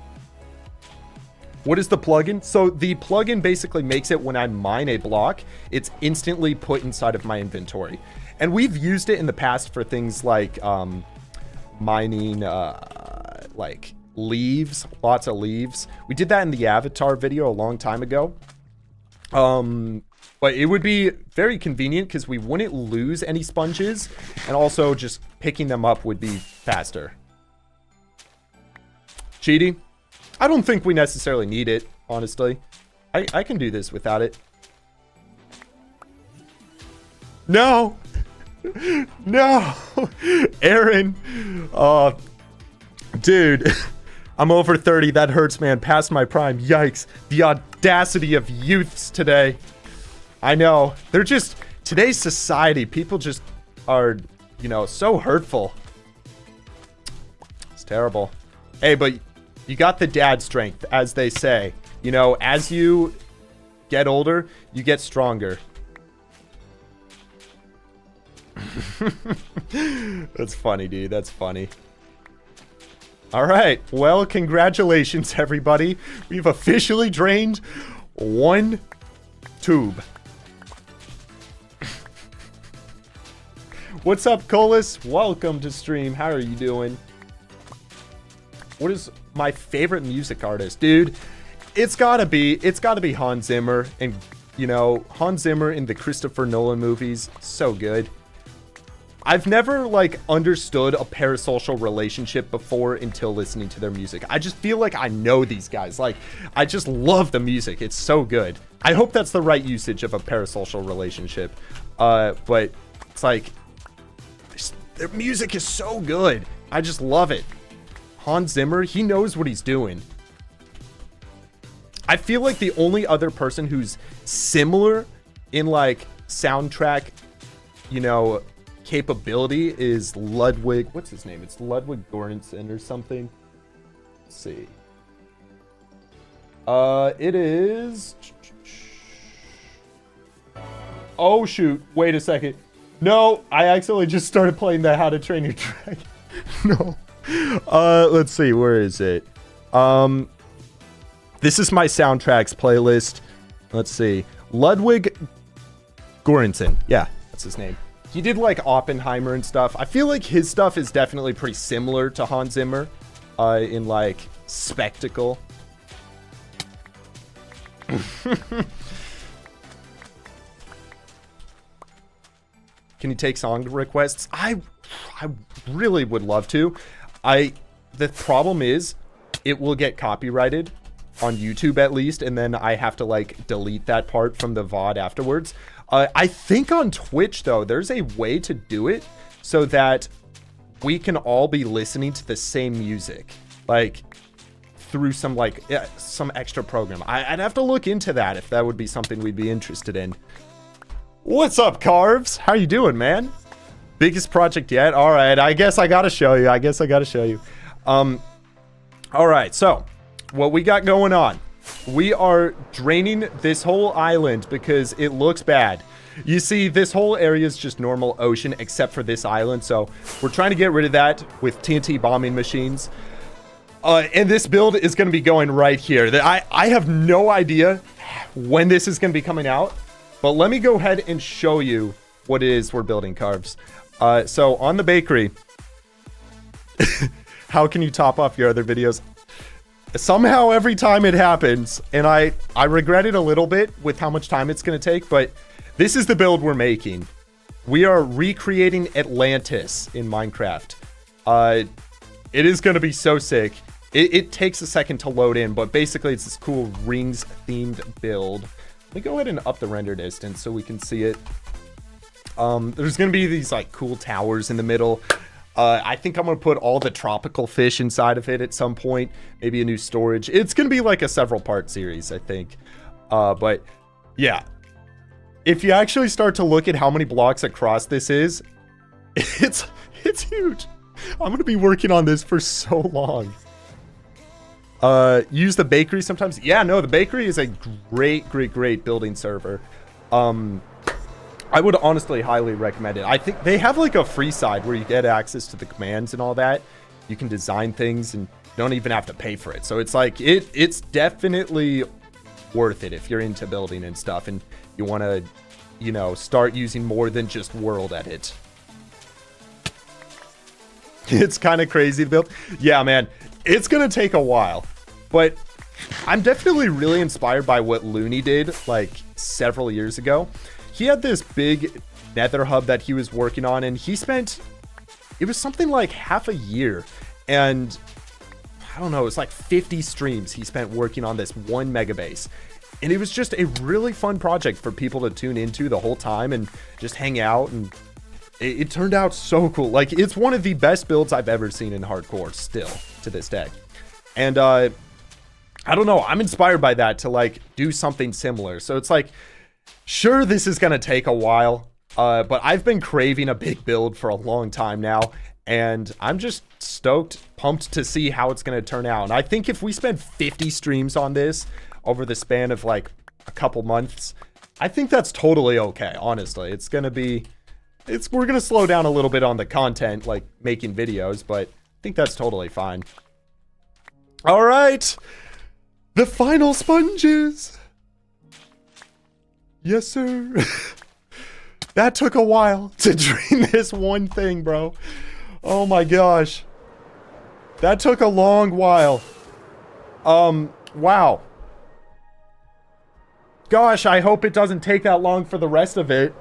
What is the plugin? So the plugin basically makes it when I mine a block, it's instantly put inside of my inventory. And we've used it in the past for things like mining like leaves, lots of leaves. We did that in the Avatar video a long time ago. But it would be very convenient because we wouldn't lose any sponges, and also just picking them up would be faster. Cheaty? I don't think we necessarily need it, honestly. I can do this without it. No! No! Aaron! Dude. I'm over 30. That hurts, man. Past my prime. Yikes. The audacity of youths today. I know. They're just... Today's society, people just are, you know, so hurtful. It's terrible. Hey, but you got the dad strength, as they say. You know, as you get older, you get stronger. That's funny, dude. That's funny. All right. Well, congratulations, everybody. We've officially drained 1 tube. What's up, Colas? Welcome to stream. How are you doing? What is my favorite music artist? Dude, it's gotta be Hans Zimmer. And, you know, Hans Zimmer in the Christopher Nolan movies, so good. I've never, like, understood a parasocial relationship before until listening to their music. I just feel like I know these guys. Like, I just love the music. It's so good. I hope that's the right usage of a parasocial relationship. But it's like, their music is so good. I just love it. Hans Zimmer, he knows what he's doing. I feel like the only other person who's similar in, like, soundtrack, you know, capability is Ludwig. What's his name? It's Ludwig Göransson or something. Let's see. It is... Oh, shoot. Wait a second. No, I accidentally just started playing the How to Train Your Dragon. No. Let's see. Where is it? This is my soundtracks playlist. Let's see. Ludwig Göransson. Yeah, that's his name. He did like Oppenheimer and stuff. I feel like his stuff is definitely pretty similar to Hans Zimmer in like spectacle. Can you take song requests? I really would love to. The problem is it will get copyrighted on YouTube at least, and then I have to like delete that part from the VOD afterwards. I think on Twitch, though, there's a way to do it so that we can all be listening to the same music, like through some like some extra program. I'd have to look into that if that would be something we'd be interested in. What's up, Carves? How you doing, man? Biggest project yet? All right, I guess I gotta show you. All right, so what we got going on. We are draining this whole island because it looks bad. You see, this whole area is just normal ocean except for this island. So we're trying to get rid of that with TNT bombing machines. And this build is going to be going right here. I have no idea when this is going to be coming out, but let me go ahead and show you what it is we're building, Carves. So on the bakery, how can you top off your other videos? Somehow every time it happens, and I regret it a little bit with how much time it's going to take, but this is the build we're making. We are recreating Atlantis in Minecraft. It is going to be so sick. It takes a second to load in, but basically it's this cool rings themed build. Let me go ahead and up the render distance so we can see it. There's going to be these like cool towers in the middle. I think I'm going to put all the tropical fish inside of it at some point. Maybe a new storage. It's going to be like a several part series, I think. But yeah, if you actually start to look at how many blocks across this is, it's huge. I'm going to be working on this for so long. Use the bakery sometimes. Yeah, no, the bakery is a great building server. I would honestly highly recommend it. I think they have like a free side where you get access to the commands and all that. You can design things and you don't even have to pay for it. So it's like, it's definitely worth it if you're into building and stuff and you want to, you know, start using more than just World Edit. It's kind of crazy to build. Yeah, man, it's going to take a while, but I'm definitely really inspired by what Looney did like several years ago. He had this big nether hub that he was working on, and he spent, it was something like half a year, and I don't know, it was like 50 streams he spent working on this one mega base. And it was just a really fun project for people to tune into the whole time and just hang out, and it turned out so cool. Like, it's one of the best builds I've ever seen in hardcore still to this day. And I don't know, I'm inspired by that to like do something similar. So it's like, sure, this is going to take a while, but I've been craving a big build for a long time now, and I'm just stoked, pumped to see how it's going to turn out. And I think if we spend 50 streams on this over the span of like a couple months, I think that's totally okay, honestly. It's going to be, we're going to slow down a little bit on the content, like making videos, but I think that's totally fine. All right, the final sponges. Yes, sir. That took a while to drain this one thing, bro. Oh my gosh. That took a long while. Wow. Gosh, I hope it doesn't take that long for the rest of it.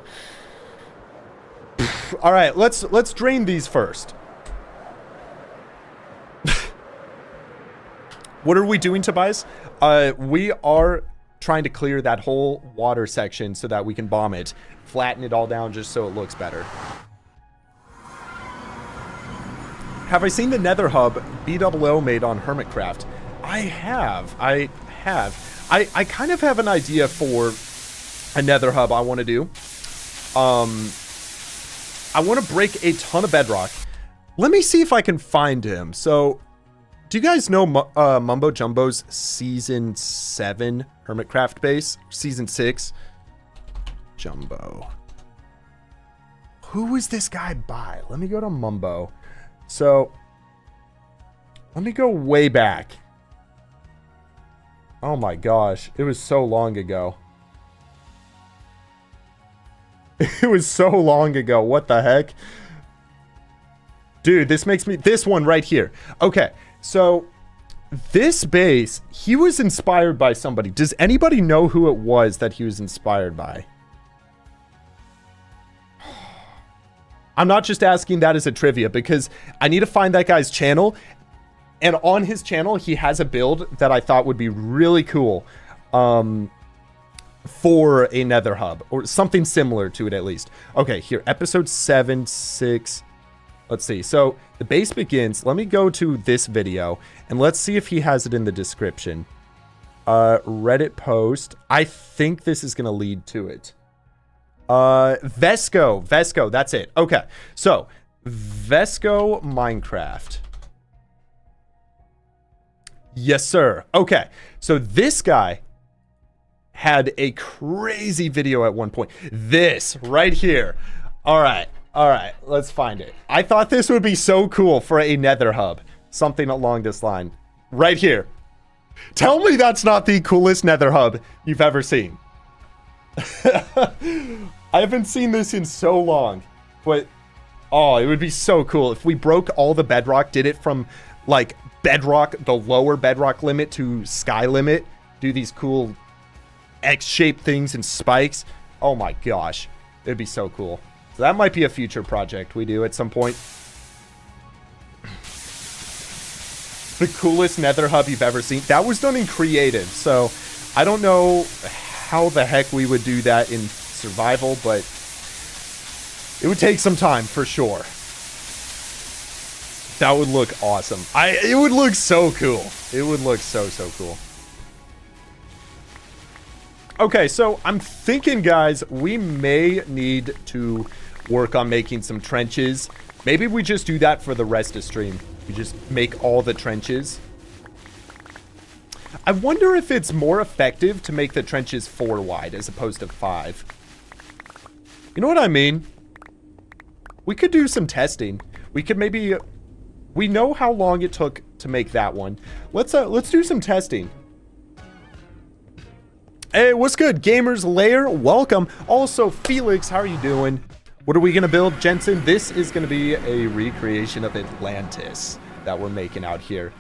All right, let's drain these first. What are we doing, Tobias? We are trying to clear that whole water section so that we can bomb it, flatten it all down just so it looks better. Have I seen the Nether Hub BOO made on Hermitcraft? I have. I kind of have an idea for a Nether Hub I want to do. I want to break a ton of bedrock. Let me see if I can find him. So, do you guys know Mumbo Jumbo's Season 7 Hermitcraft base? Season 6? Jumbo. Who is this guy by? Let me go to Mumbo. So, let me go way back. Oh my gosh. It was so long ago. It was so long ago. What the heck? Dude, this makes me... This one right here. Okay. So, this base, he was inspired by somebody. Does anybody know who it was that he was inspired by? I'm not just asking that as a trivia, because I need to find that guy's channel. And on his channel, he has a build that I thought would be really cool for a Nether Hub, or something similar to it at least. Okay, here, episode 7, 6... Let's see. So the base begins. Let me go to this video and let's see if he has it in the description. Reddit post. I think this is going to lead to it. Vesco. That's it. Okay. So Vesco Minecraft. Yes, sir. Okay. So this guy had a crazy video at one point. This right here. All right. All right, let's find it. I thought this would be so cool for a Nether Hub. Something along this line. right here. Tell me that's not the coolest nether hub you've ever seen. I haven't seen this in so long, but oh, it would be so cool if we broke all the bedrock, did it from like bedrock, the lower bedrock limit to sky limit, do these cool X-shaped things and spikes. Oh my gosh, it'd be so cool. So that might be a future project we do at some point. The coolest nether hub you've ever seen. That was done in creative, so I don't know how the heck we would do that in survival, but it would take some time for sure. That would look awesome. It would look so cool. It would look so cool. Okay, so I'm thinking, guys, we may need to work on making some trenches. Maybe we just do that for the rest of stream. We just make all the trenches. I wonder if it's more effective to make the trenches 4 wide as opposed to 5. You know what I mean? We could do some testing. We could maybe... We know how long it took to make that one. Let's do some testing. Hey, what's good? Gamers Lair, welcome. Also, Felix, how are you doing? What are we gonna build, Jensen? This is gonna be a recreation of Atlantis that we're making out here.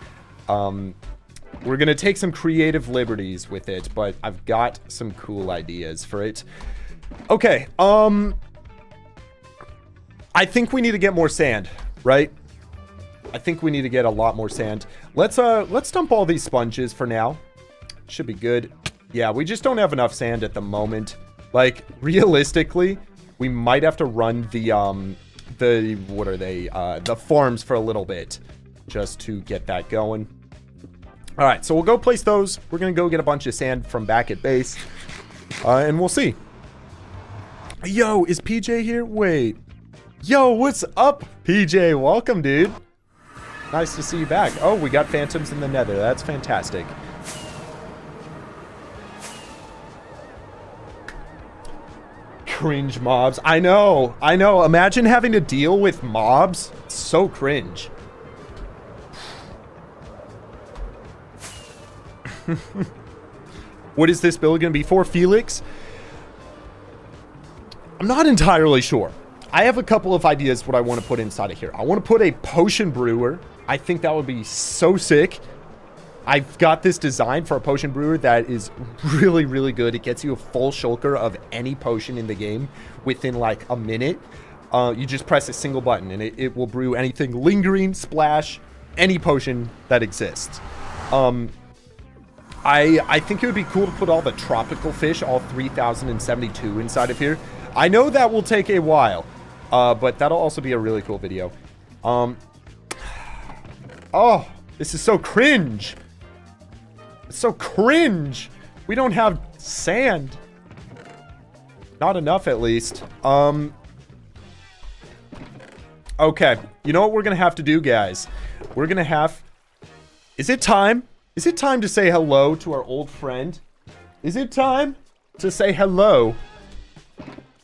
We're gonna take some creative liberties with it, but I've got some cool ideas for it. Okay, I think we need to get more sand, right? I think we need to get a lot more sand. Let's dump all these sponges for now. Should be good. Yeah, we just don't have enough sand at the moment. Like, realistically, we might have to run what are they? The farms for a little bit just to get that going. All right, so we'll go place those. We're going to go get a bunch of sand from back at base. And we'll see. Yo, is PJ here? Wait. Yo, what's up, PJ? Welcome, dude. Nice to see you back. Oh, we got phantoms in the nether. That's fantastic. Cringe mobs. I know. I know. Imagine having to deal with mobs. It's so cringe. What is this build going to be for, Felix? I'm not entirely sure. I have a couple of ideas what I want to put inside of here. I want to put a potion brewer. I think that would be so sick. I've got this design for a potion brewer that is really, really good. It gets you a full shulker of any potion in the game within like a minute. You just press a single button and it will brew anything lingering, splash, any potion that exists. I think it would be cool to put all the tropical fish, all 3,072 inside of here. I know that will take a while, but that'll also be a really cool video. Oh, this is so cringe. It's so cringe. We don't have sand. Not enough, at least. Okay. You know what we're going to have to do, guys? We're going to have... Is it time? Is it time to say hello to our old friend? Is it time to say hello?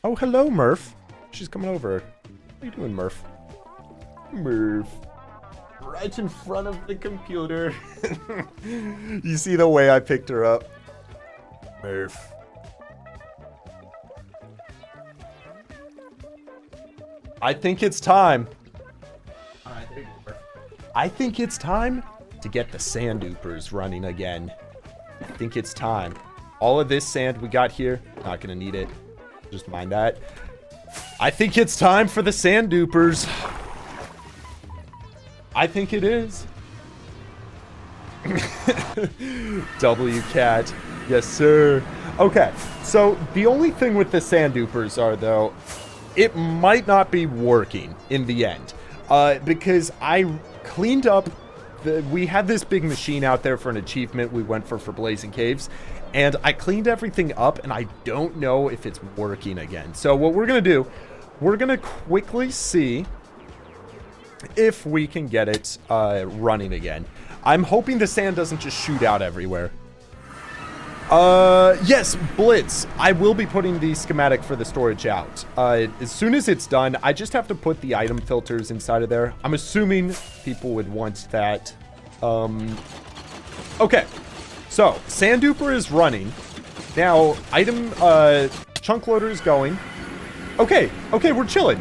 Oh, hello, Murph. She's coming over. How you doing, Murph? Murph. Right in front of the computer. You see the way I picked her up? Murph. I think it's time. Alright, there you go, Murph. I think it's time to get the sand oopers running again. I think it's time. All of this sand we got here, not gonna need it. Just mind that. I think it's time for the sand oopers. I think it is. WCat. Yes, sir. Okay, so the only thing with the sand oopers are, though, it might not be working in the end. Because I cleaned up... we had this big machine out there for an achievement we went for Blazing Caves. And I cleaned everything up, and I don't know if it's working again. So what we're going to do, we're going to quickly see if we can get it running again. I'm hoping the sand doesn't just shoot out everywhere. Yes, Blitz. I will be putting the schematic for the storage out. As soon as it's done, I just have to put the item filters inside of there. I'm assuming people would want that. Okay, so sand duper is running. Now, item chunk loader is going. Okay, we're chilling.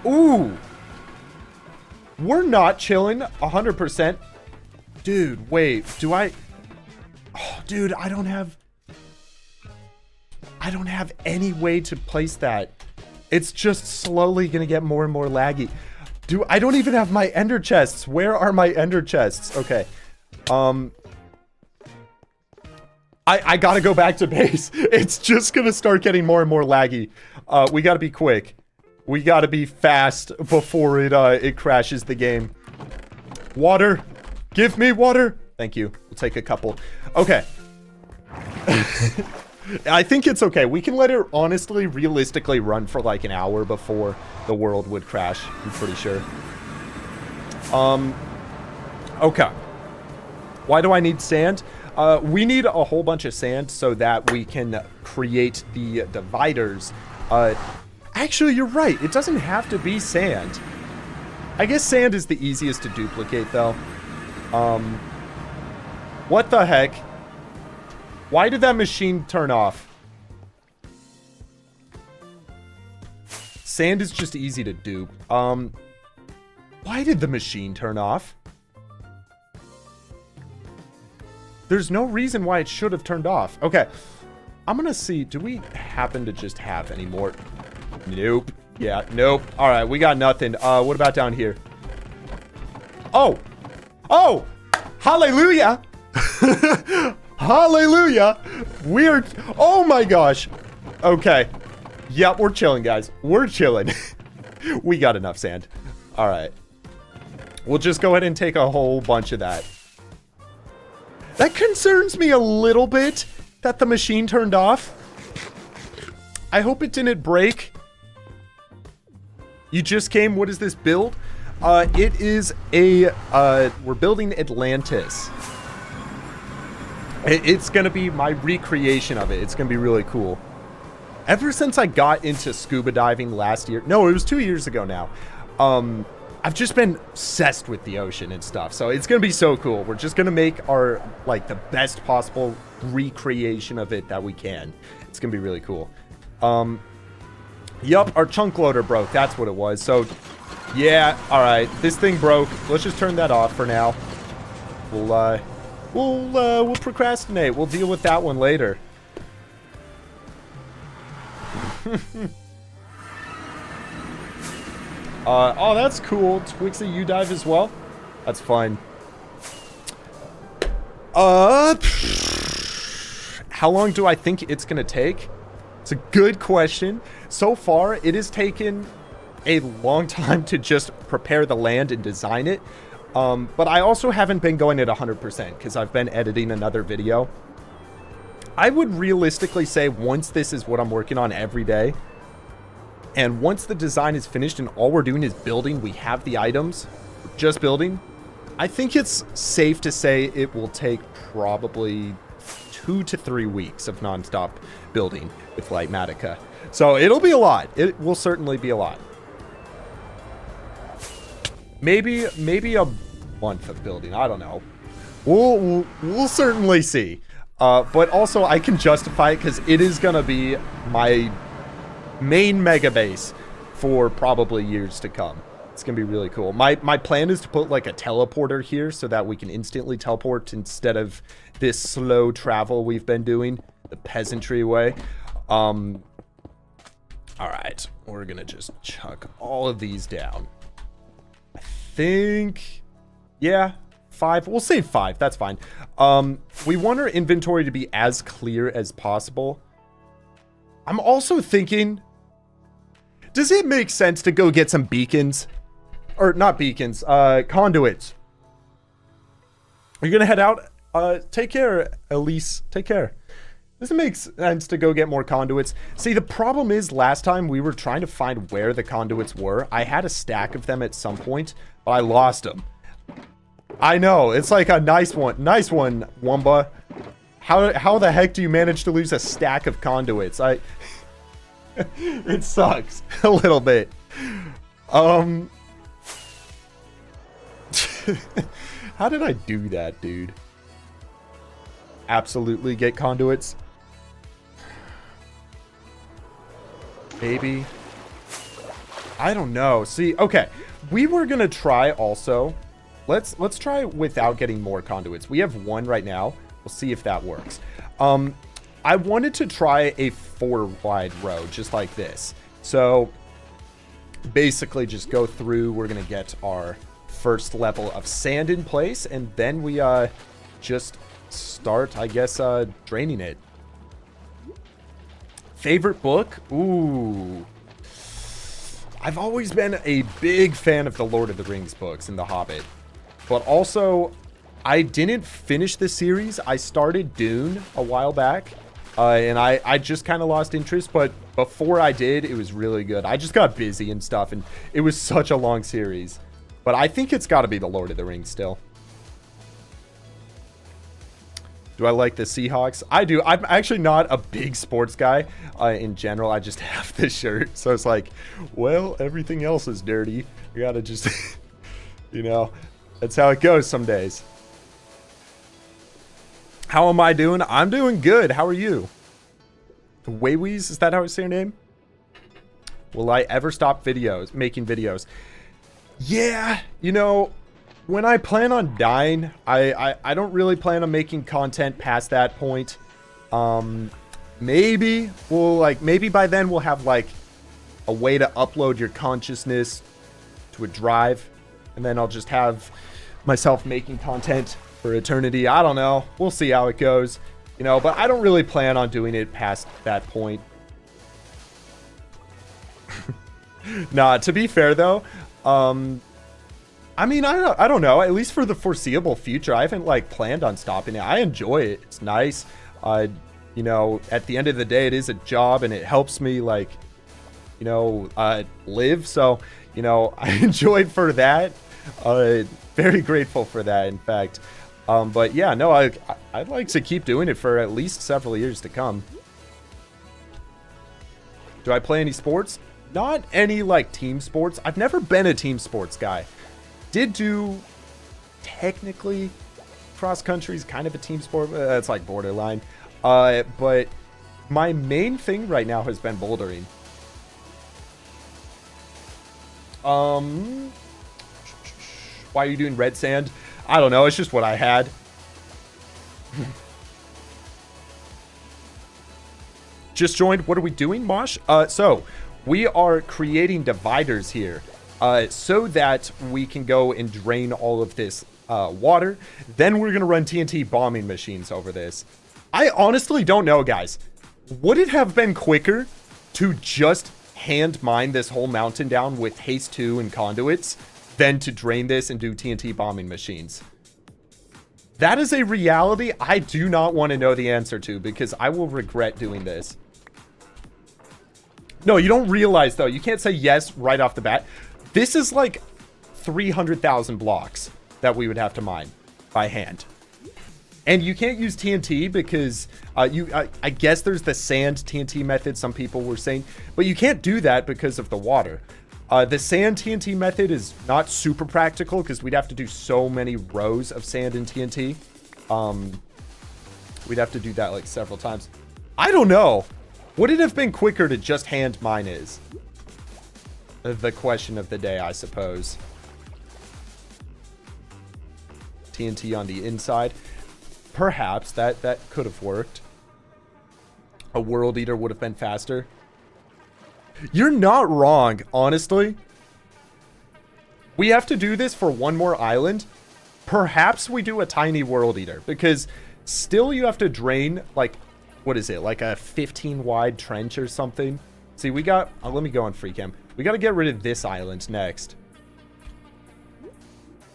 Ooh. We're not chilling 100%. Dude, wait, do I... Oh, dude, I don't have any way to place that. It's just slowly gonna get more and more laggy. I don't even have my ender chests. Where are my ender chests? Okay. I gotta go back to base. It's just gonna start getting more and more laggy. We gotta be quick. We gotta be fast before it crashes the game. Water. Give me water. Thank you. We'll take a couple. Okay. I think it's okay. We can let it honestly, realistically run for like an hour before the world would crash. I'm pretty sure. Okay. Why do I need sand? We need a whole bunch of sand so that we can create the dividers. Actually, you're right. It doesn't have to be sand. I guess sand is the easiest to duplicate, though. What the heck? Why did that machine turn off? Sand is just easy to dupe. Why did the machine turn off? There's no reason why it should have turned off. Okay. I'm gonna see. Do we happen to just have any more? Nope. Yeah, nope. All right, we got nothing. What about down here? Oh! Oh! Hallelujah! Hallelujah! We're... Oh my gosh! Okay. Yep, we're chilling, guys. We're chilling. We got enough sand. All right. We'll just go ahead and take a whole bunch of that. That concerns me a little bit that the machine turned off. I hope it didn't break. You just came. What is this build? It is a... we're building Atlantis. It's going to be my recreation of it. It's going to be really cool. Ever since I got into scuba diving last year... No, it was 2 years ago now. I've just been obsessed with the ocean and stuff. So it's going to be so cool. We're just going to make our, like, the best possible recreation of it that we can. It's going to be really cool. Yup, our chunk loader broke. That's what it was. So, yeah, all right. This thing broke. Let's just turn that off for now. We'll procrastinate. We'll deal with that one later. Oh, that's cool. Twixie, you dive as well? That's fine. How long do I think it's gonna take? It's a good question. So far, it has taken a long time to just prepare the land and design it. But I also haven't been going at 100% because I've been editing another video. I would realistically say once this is what I'm working on every day, and once the design is finished and all we're doing is building, we have the items, just building, I think it's safe to say it will take probably 2 to 3 weeks of nonstop building with Lightmatica. So it'll be a lot. It will certainly be a lot. Maybe a month of building. I don't know. We'll certainly see. But also I can justify it because it is gonna be my main mega base for probably years to come. It's gonna be really cool. My plan is to put like a teleporter here so that we can instantly teleport instead of this slow travel we've been doing the peasantry way. All right, we're gonna just chuck all of these down. I think, yeah, 5. We'll say 5. That's fine. We want our inventory to be as clear as possible. I'm also thinking, does it make sense to go get some beacons? Or not beacons, conduits. You're gonna head out? Take care, Elise. Take care. Does it make sense to go get more conduits? See, the problem is last time we were trying to find where the conduits were. I had a stack of them at some point, but I lost them. I know, it's like a nice one. Nice one, Wumba. How the heck do you manage to lose a stack of conduits? It sucks a little bit. How did I do that, dude? absolutely get conduits. Maybe. I don't know. See, okay. We were going to try also. Let's try without getting more conduits. We have one right now. We'll see if that works. I wanted to try a 4-wide row just like this. So basically just go through. We're going to get our first level of sand in place, and then we just start, I guess, draining it. Favorite book? Ooh. I've always been a big fan of the Lord of the Rings books and The Hobbit. But also, I didn't finish the series. I started Dune a while back, and I just kind of lost interest. But before I did, it was really good. I just got busy and stuff, and it was such a long series. But I think it's got to be the Lord of the Rings still. Do I like the Seahawks? I do. I'm actually not a big sports guy in general. I just have this shirt. So it's like, well, everything else is dirty. You got to just, you know, that's how it goes some days. How am I doing? I'm doing good. How are you? Wayweez, is that how I say your name? Will I ever stop making videos? Yeah, you know, when I plan on dying, I don't really plan on making content past that point. Maybe by then we'll have like a way to upload your consciousness to a drive, and then I'll just have myself making content for eternity. I don't know. We'll see how it goes, you know, but I don't really plan on doing it past that point. Nah, to be fair though, I mean, I don't know. At least for the foreseeable future, I haven't like planned on stopping it. I enjoy it. It's nice. You know, at the end of the day, it is a job, and it helps me like, you know, live. So, you know, I enjoy it for that. Very grateful for that, in fact. But yeah, no, I'd like to keep doing it for at least several years to come. Do I play any sports? Not any like team sports. I've never been a team sports guy. Did do technically cross country is kind of a team sport. That's like borderline. But my main thing right now has been bouldering. Why are you doing red sand? I don't know. It's just what I had. Just joined. What are we doing, Mosh? So we are creating dividers here. So that we can go and drain all of this water. Then we're going to run TNT bombing machines over this. I honestly don't know, guys. Would it have been quicker to just hand mine this whole mountain down with haste 2 and conduits than to drain this and do TNT bombing machines? That is a reality I do not want to know the answer to, because I will regret doing this. No, you don't realize, though. You can't say yes right off the bat. This is like 300,000 blocks that we would have to mine by hand. And you can't use TNT because I guess there's the sand TNT method, some people were saying. But you can't do that because of the water. The sand TNT method is not super practical because we'd have to do so many rows of sand in TNT. We'd have to do that like several times. I don't know. Would it have been quicker to just hand mine is? The question of the day, I suppose. TNT on the inside. Perhaps that could have worked. A world eater would have been faster. You're not wrong, honestly. We have to do this for one more island. Perhaps we do a tiny world eater, because still you have to drain, like, what is it? Like a 15 wide trench or something. See, we got, let me go on free cam. We got to get rid of this island next.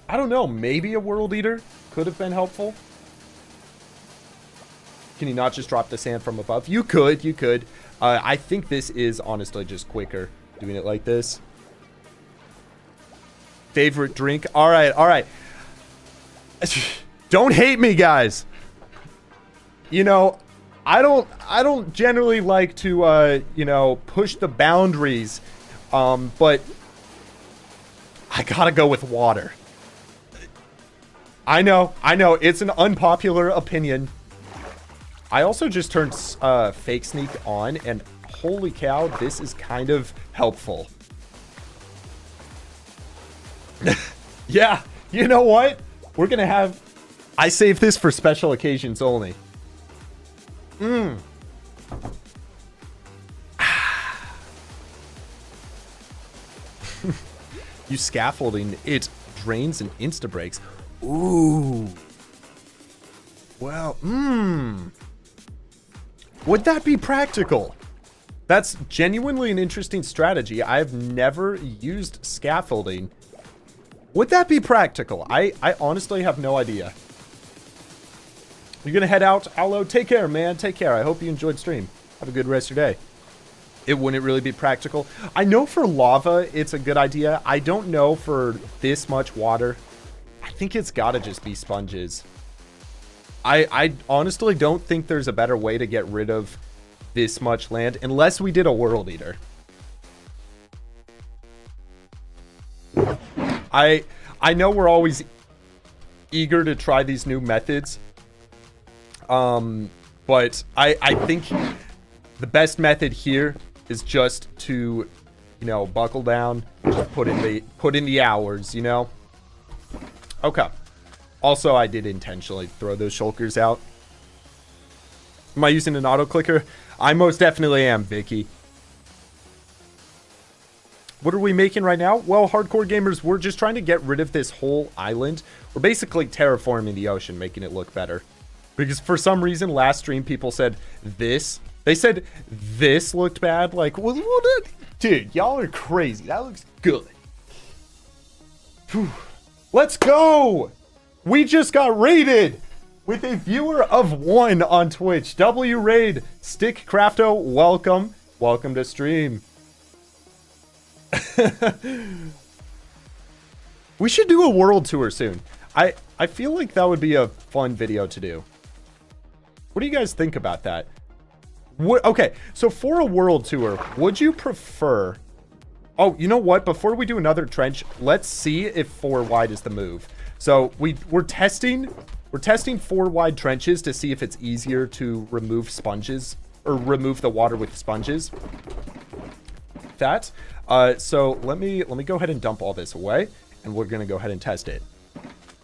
I don't know. Maybe a world eater could have been helpful. Can you not just drop the sand from above? You could. I think this is honestly just quicker doing it like this. Favorite drink? All right. Don't hate me, guys. You know, I don't generally like to, you know, push the boundaries. But I gotta go with water. I know. It's an unpopular opinion. I also just turned fake sneak on, and holy cow, this is kind of helpful. Yeah, you know what? We're gonna have... I save this for special occasions only. You scaffolding, it drains and insta-breaks. Ooh. Well, would that be practical? That's genuinely an interesting strategy. I've never used scaffolding. Would that be practical? I honestly have no idea. You're gonna head out, Allo? Take care, man. Take care. I hope you enjoyed stream. Have a good rest of your day. It wouldn't really be practical. I know for lava, it's a good idea. I don't know for this much water. I think it's gotta just be sponges. I honestly don't think there's a better way to get rid of this much land unless we did a world eater. I know we're always eager to try these new methods. But I think the best method here is just to, you know, buckle down, just put in the hours, you know? Okay. Also, I did intentionally throw those shulkers out. Am I using an auto clicker? I most definitely am, Vicky. What are we making right now? Well, hardcore gamers, we're just trying to get rid of this whole island. We're basically terraforming the ocean, making it look better. Because for some reason, last stream, people said this. They said this looked bad. Like, what? Dude, y'all are crazy. That looks good. Whew. Let's go. We just got raided with a viewer of 1 on Twitch. W raid. Stick Crafto, welcome. Welcome to stream. We should do a world tour soon. I feel like that would be a fun video to do. What do you guys think about that? Okay, so for a world tour, would you prefer... Oh, you know what? Before we do another trench, let's see if 4 wide is the move. So we're testing 4 wide trenches to see if it's easier to remove sponges or remove the water with sponges. That. So let me go ahead and dump all this away, and we're gonna go ahead and test it.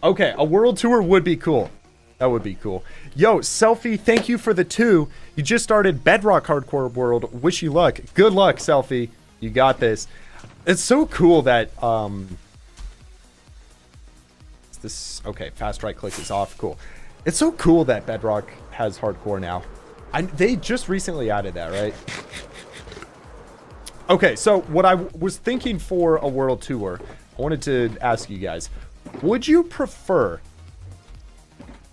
Okay, a world tour would be cool. That would be cool. Yo, Selfie, thank you for the 2. You just started Bedrock Hardcore World. Wish you luck. Good luck, Selfie. You got this. It's so cool that, is this, okay, fast right click is off. Cool. It's so cool that Bedrock has hardcore now. They just recently added that, right? Okay, so what I was thinking for a world tour, I wanted to ask you guys, would you prefer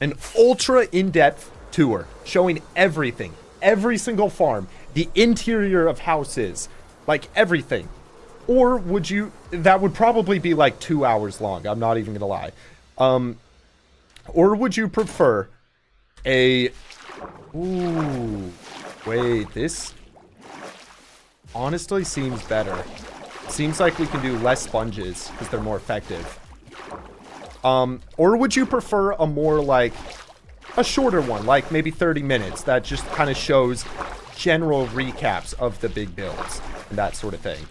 an ultra in-depth tour showing everything, every single farm, the interior of houses, like everything? Or would you, that would probably be like 2 hours long, I'm not even gonna lie. Or would you prefer a, ooh, wait, this honestly seems better. Seems like we can do less sponges because they're more effective. Or would you prefer a more like a shorter one, like maybe 30 minutes that just kind of shows general recaps of the big builds and that sort of thing?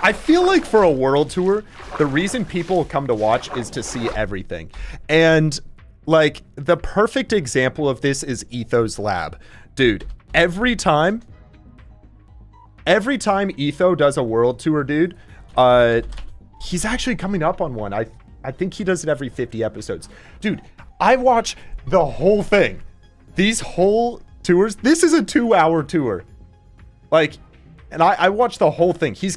I feel like for a world tour, the reason people come to watch is to see everything. And like the perfect example of this is Etho's lab. Dude, every time Etho does a world tour, dude, he's actually coming up on one. I think he does it every 50 episodes. Dude, I watch the whole thing. These whole tours, this is a 2-hour tour. Like, and I watch the whole thing. He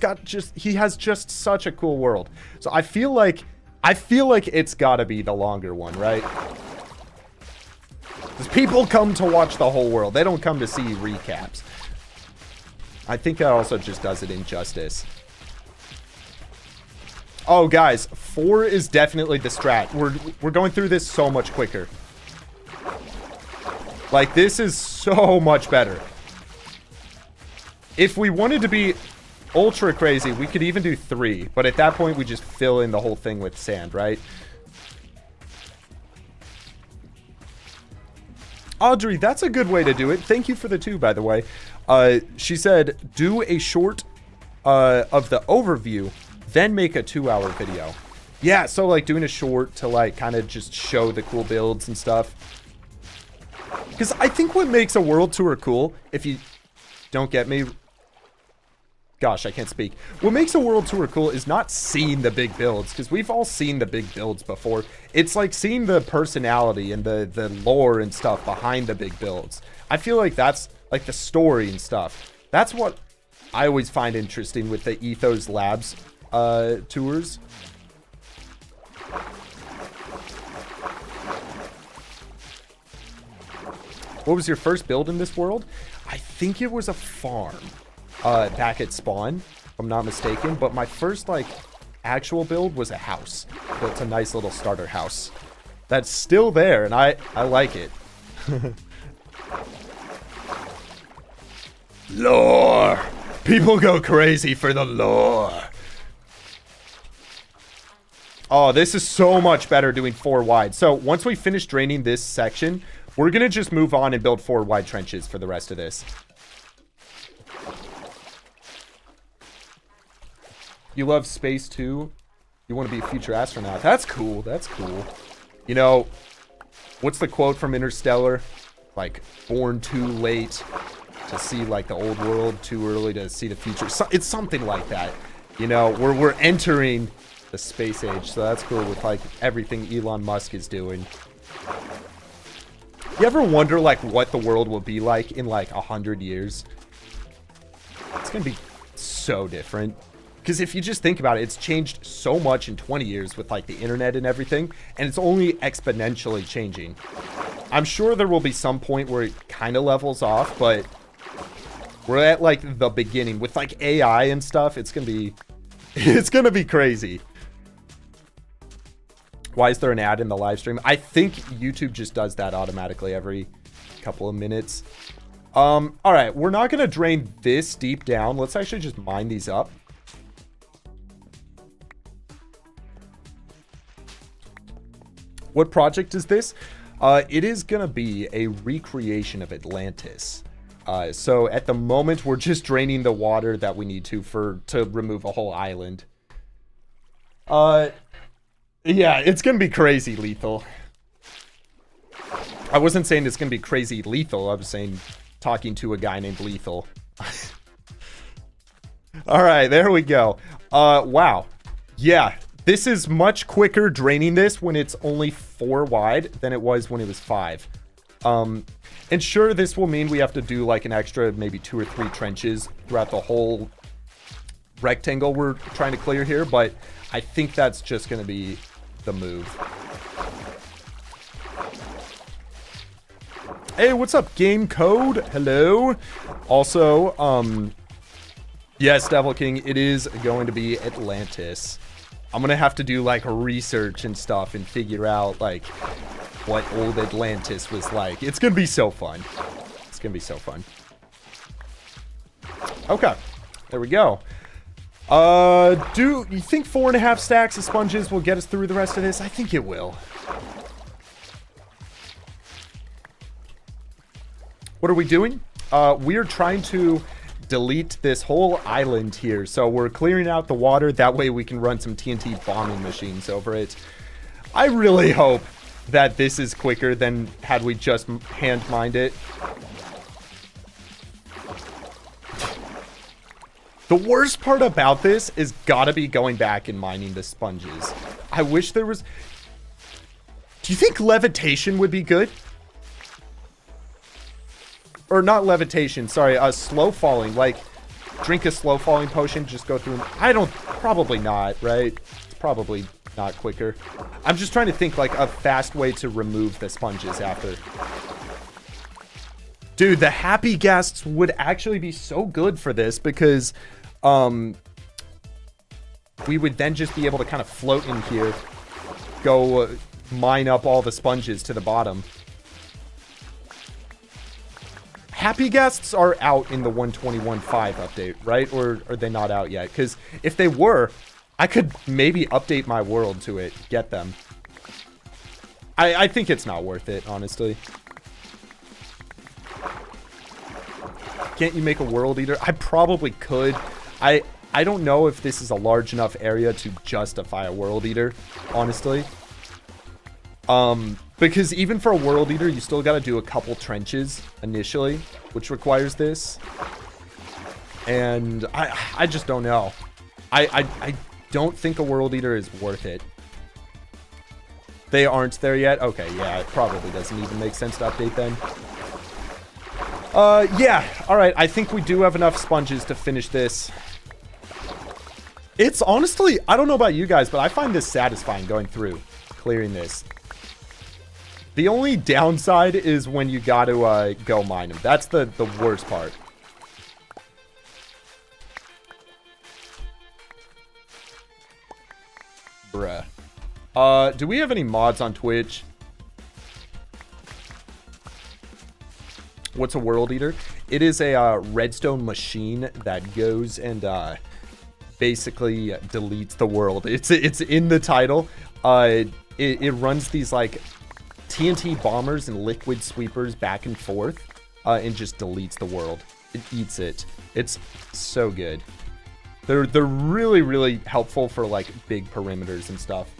has just such a cool world. So I feel like it's gotta be the longer one, right? Because people come to watch the whole world. They don't come to see recaps. I think that also just does it injustice. Oh, guys, 4 is definitely the strat. We're going through this so much quicker. Like, this is so much better. If we wanted to be ultra crazy, we could even do 3. But at that point, we just fill in the whole thing with sand, right? Audrey, that's a good way to do it. Thank you for the 2, by the way. She said, do a short of the overview, then make a 2-hour video. Yeah, so like doing a short to like kind of just show the cool builds and stuff. Because I think what makes a world tour cool, if you don't get me, gosh, I can't speak. What makes a world tour cool is not seeing the big builds, because we've all seen the big builds before. It's like seeing the personality and the lore and stuff behind the big builds. I feel like that's like the story and stuff. That's what I always find interesting with the Ethos Labs tours. What was your first build in this world? I think it was a farm back at spawn, if I'm not mistaken. But my first like actual build was a house. Built a nice little starter house. That's still there, and I like it. Lore! People go crazy for the lore. Oh, this is so much better doing 4 wide. So once we finish draining this section, we're going to just move on and build 4 wide trenches for the rest of this. You love space too? You want to be a future astronaut? That's cool. That's cool. You know, what's the quote from Interstellar? Like, born too late to see like the old world, too early to see the future. So, it's something like that. You know, we're entering the space age, so that's cool with like everything Elon Musk is doing. You ever wonder like what the world will be like in like 100 years? It's gonna be so different. Because if you just think about it, it's changed so much in 20 years with like the internet and everything, and it's only exponentially changing. I'm sure there will be some point where it kind of levels off, but we're at like the beginning with like AI and stuff. It's gonna be crazy. Why is there an ad in the live stream? I think YouTube just does that automatically every couple of minutes. All right, we're not gonna drain this deep down. Let's actually just mine these up. What project is this? It is gonna be a recreation of Atlantis. So at the moment, we're just draining the water that we need to remove a whole island. Yeah, it's gonna be crazy lethal. I wasn't saying it's gonna be crazy lethal. I was saying talking to a guy named Lethal. All right, there we go. Wow. Yeah, this is much quicker draining this when it's only 4 wide than it was when it was 5. And sure, this will mean we have to do like an extra maybe 2 or 3 trenches throughout the whole rectangle we're trying to clear here, but I think that's just gonna be the move. Hey, what's up, Game Code? Hello. Also, yes, Devil King, it is going to be Atlantis. I'm gonna have to do like research and stuff and figure out like what old Atlantis was like. It's gonna be so fun. It's gonna be so fun. Okay, there we go. Do you think 4.5 stacks of sponges will get us through the rest of this? I think it will. What are we doing? We are trying to delete this whole island here. So we're clearing out the water. That way we can run some TNT bombing machines over it. I really hope that this is quicker than had we just hand mined it. The worst part about this is gotta be going back and mining the sponges. I wish there was... Do you think levitation would be good? Or not levitation, sorry, slow falling. Like, drink a slow falling potion, just go through them. I don't... Probably not, right? It's probably not quicker. I'm just trying to think, like, a fast way to remove the sponges after. Dude, the happy guests would actually be so good for this because we would then just be able to kind of float in here, go mine up all the sponges to the bottom. Happy guests are out in the 121.5 update, right? Or are they not out yet? Because if they were, I could maybe update my world to it, get them. I think it's not worth it, honestly. Can't you make a world eater? I probably could. I don't know if this is a large enough area to justify a world eater, honestly. Because even for a world eater, you still got to do a couple trenches initially, which requires this. And I just don't know. I don't think a world eater is worth it. They aren't there yet? Okay, yeah, it probably doesn't even make sense to update then. Yeah, all right. I think we do have enough sponges to finish this. It's honestly, I don't know about you guys, but I find this satisfying going through, clearing this. The only downside is when you got to go mine them. That's the worst part. Bruh. Do we have any mods on Twitch? What's a world eater? It is a redstone machine that goes and basically deletes the world. It's in the title. It runs these like TNT bombers and liquid sweepers back and forth and just deletes the world. It eats it. It's so good. They're really, really helpful for like big perimeters and stuff.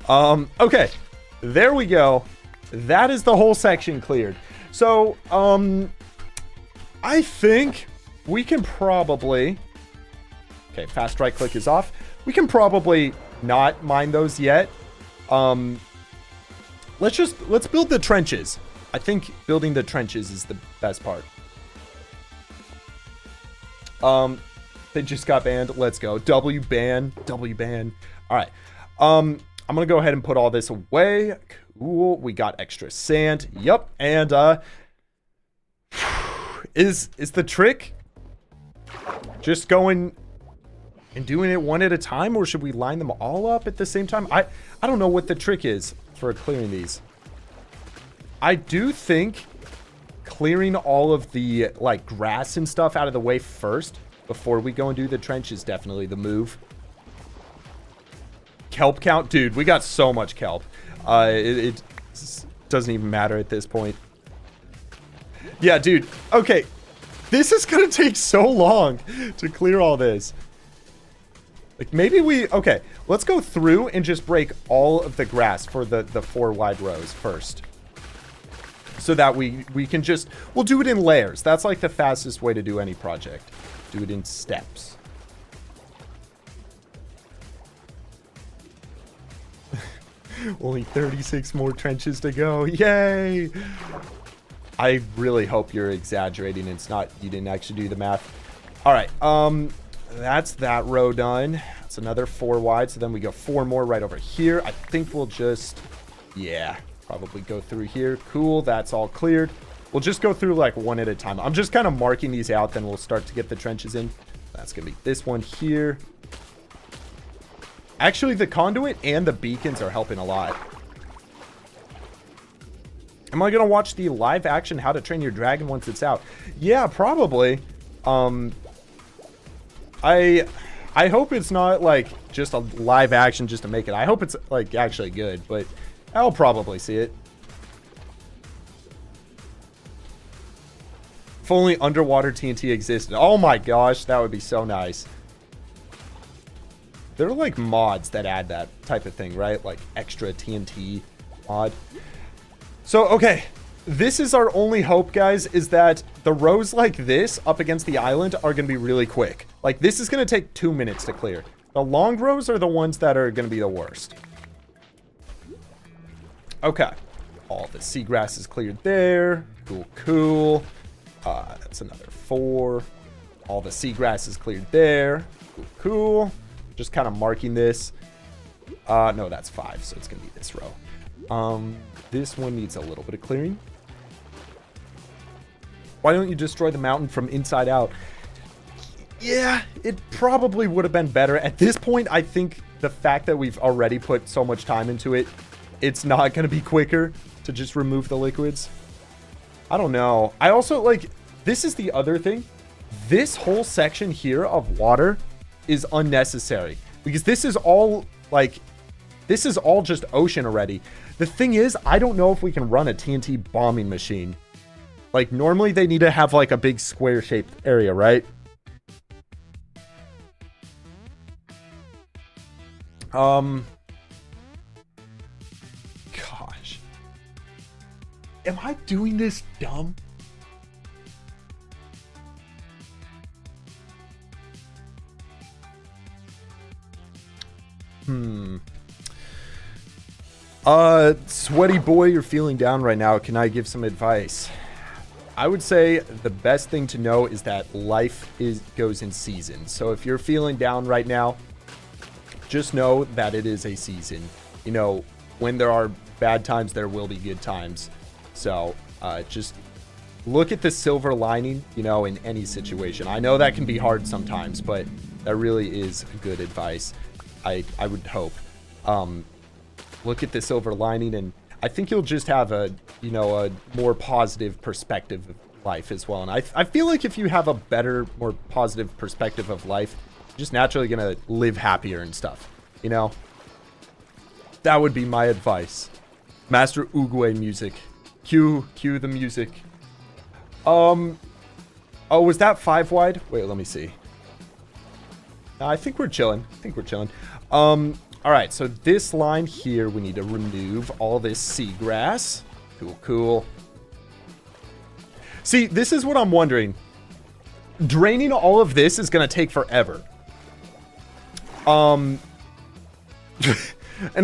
Okay, there we go. That is the whole section cleared. So, I think we can probably... Okay, fast right click is off. We can probably not mine those yet. Let's build the trenches. I think building the trenches is the best part. They just got banned. Let's go. W ban. All right. I'm gonna go ahead and put all this away. Cool. We got extra sand. Yep. And is the trick just going and doing it one at a time, or should we line them all up at the same time? I don't know what the trick is for clearing these. I do think clearing all of the like grass and stuff out of the way first before we go and do the trench is definitely the move. Kelp count, dude, we got so much kelp. It doesn't even matter at this point. Yeah, dude. Okay, this is gonna take so long to clear all this. Like maybe okay, let's go through and just break all of the grass for the 4 wide rows first. So that we can just, we'll do it in layers. That's like the fastest way to do any project. Do it in steps. Only 36 more trenches to go. Yay! I really hope you're exaggerating. It's not, you didn't actually do the math. All right, that's that row done. That's another 4 wide. So then we go 4 more right over here. I think we'll just, yeah, probably go through here. Cool, that's all cleared. We'll just go through like one at a time. I'm just kind of marking these out, then we'll start to get the trenches in. That's gonna be this one here. Actually, the conduit and the beacons are helping a lot. Am I gonna watch the live action How to Train Your Dragon once it's out? Yeah, probably. I hope it's not like just a live action just to make it. I hope it's like actually good, but I'll probably see it. If only underwater TNT existed. Oh my gosh, that would be so nice. There are like mods that add that type of thing, right? Like extra TNT mod. So, okay. This is our only hope, guys, is that the rows like this up against the island are going to be really quick. Like, this is going to take 2 minutes to clear. The long rows are the ones that are going to be the worst. Okay. All the seagrass is cleared there. Cool, cool. That's another 4. All the seagrass is cleared there. Cool, cool. Just kind of marking this. No, that's 5, so it's going to be this row. This one needs a little bit of clearing. Why don't you destroy the mountain from inside out? Yeah, it probably would have been better. At this point, I think the fact that we've already put so much time into it, it's not going to be quicker to just remove the liquids. I don't know. I also, like, this is the other thing. This whole section here of water is unnecessary. Because this is all, like, This is all just ocean already. The thing is, I don't know if we can run a TNT bombing machine. Like, normally they need to have, like, a big square-shaped area, right? Gosh. Am I doing this dumb? Sweaty boy, you're feeling down right now. Can I give some advice? I would say the best thing to know is that life goes in seasons. So if you're feeling down right now, just know that it is a season. You know, when there are bad times, there will be good times. So just look at the silver lining, you know, in any situation. I know that can be hard sometimes, but that really is good advice. I would hope. Look at the silver lining, and I think you'll just have a more positive perspective of life as well. And I feel like if you have a better, more positive perspective of life, you're just naturally gonna live happier and stuff, you know? That would be my advice. Master Uguay music. Cue the music. Oh, was that 5 wide? Wait, let me see. I think we're chilling. All right, so this line here, we need to remove all this seagrass. Cool. See, this is what I'm wondering. Draining all of this is going to take forever. And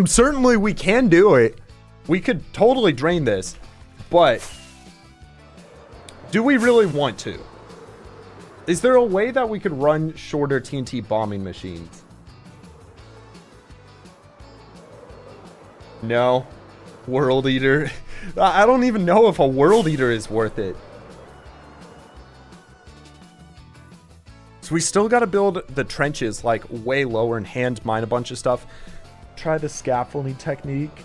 certainly we can do it. We could totally drain this. But do we really want to? Is there a way that we could run shorter TNT bombing machines? No. World Eater. I don't even know if a World Eater is worth it. So we still got to build the trenches like way lower and hand mine a bunch of stuff. Try the scaffolding technique.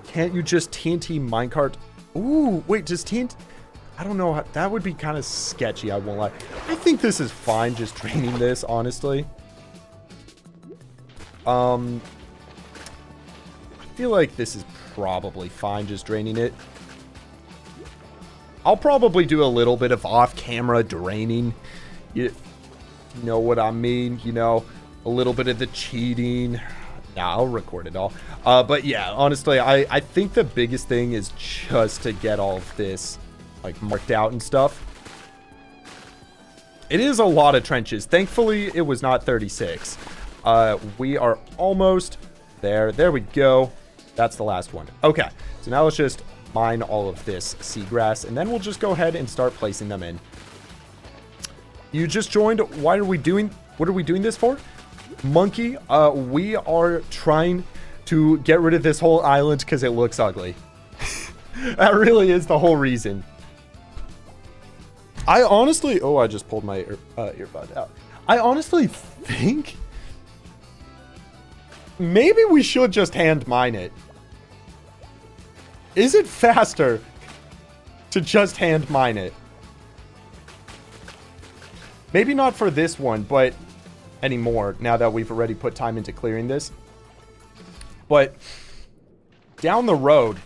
Can't you just TNT minecart? Ooh, wait, does TNT... I don't know. That would be kind of sketchy, I won't lie. I think this is fine just draining this, honestly. I feel like this is probably fine just draining it. I'll probably do a little bit of off-camera draining. You know what I mean? You know, a little bit of the cheating. Nah, I'll record it all. But yeah, honestly, I think the biggest thing is just to get all of this like marked out and stuff. It is a lot of trenches. Thankfully, it was not 36. We are almost there. There we go. That's the last one. Okay, so now let's just mine all of this seagrass, and then we'll just go ahead and start placing them in. You just joined. What are we doing this for? Monkey, we are trying to get rid of this whole island because it looks ugly. That really is the whole reason. I honestly... Oh, I just pulled my earbud out. I honestly think maybe we should just hand mine it. Is it faster to just hand mine it? Maybe not for this one, but anymore, now that we've already put time into clearing this. But down the road,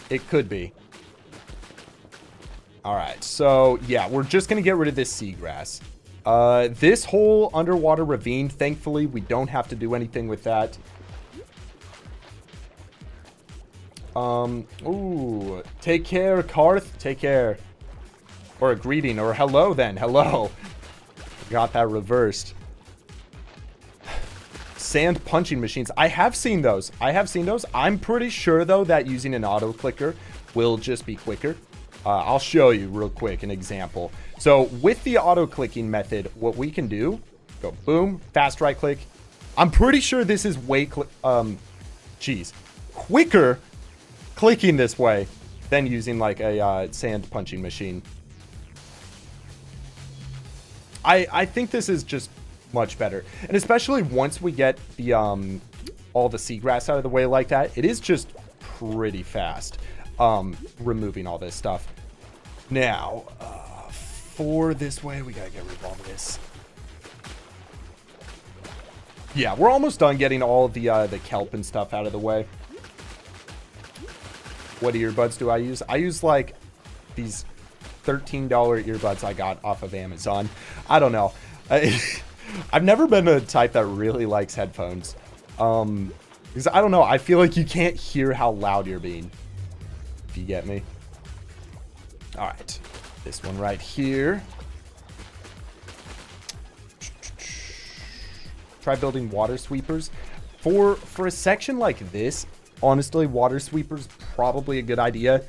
it could be. Alright, so yeah, we're just going to get rid of this seagrass. This whole underwater ravine, thankfully, we don't have to do anything with that. Ooh, take care, Karth, take care. Or a greeting, or hello then, hello. Got that reversed. Sand punching machines. I have seen those. I'm pretty sure, though, that using an auto clicker will just be quicker. I'll show you real quick an example. So with the auto clicking method, what we can do, go boom, fast right click. I'm pretty sure this is way quicker clicking this way than using like a sand punching machine. I think this is just much better, and especially once we get the all the seagrass out of the way like that, it is just pretty fast removing all this stuff. Now for this way, we gotta get rid of all this. Yeah, we're almost done getting all of the kelp and stuff out of the way. What earbuds do I use? I use like these $13 earbuds I got off of Amazon. I don't know. I've never been a type that really likes headphones. Because I don't know. I feel like you can't hear how loud you're being. If you get me. All right. This one right here. Try building water sweepers. For a section like this, honestly, water sweepers probably a good idea.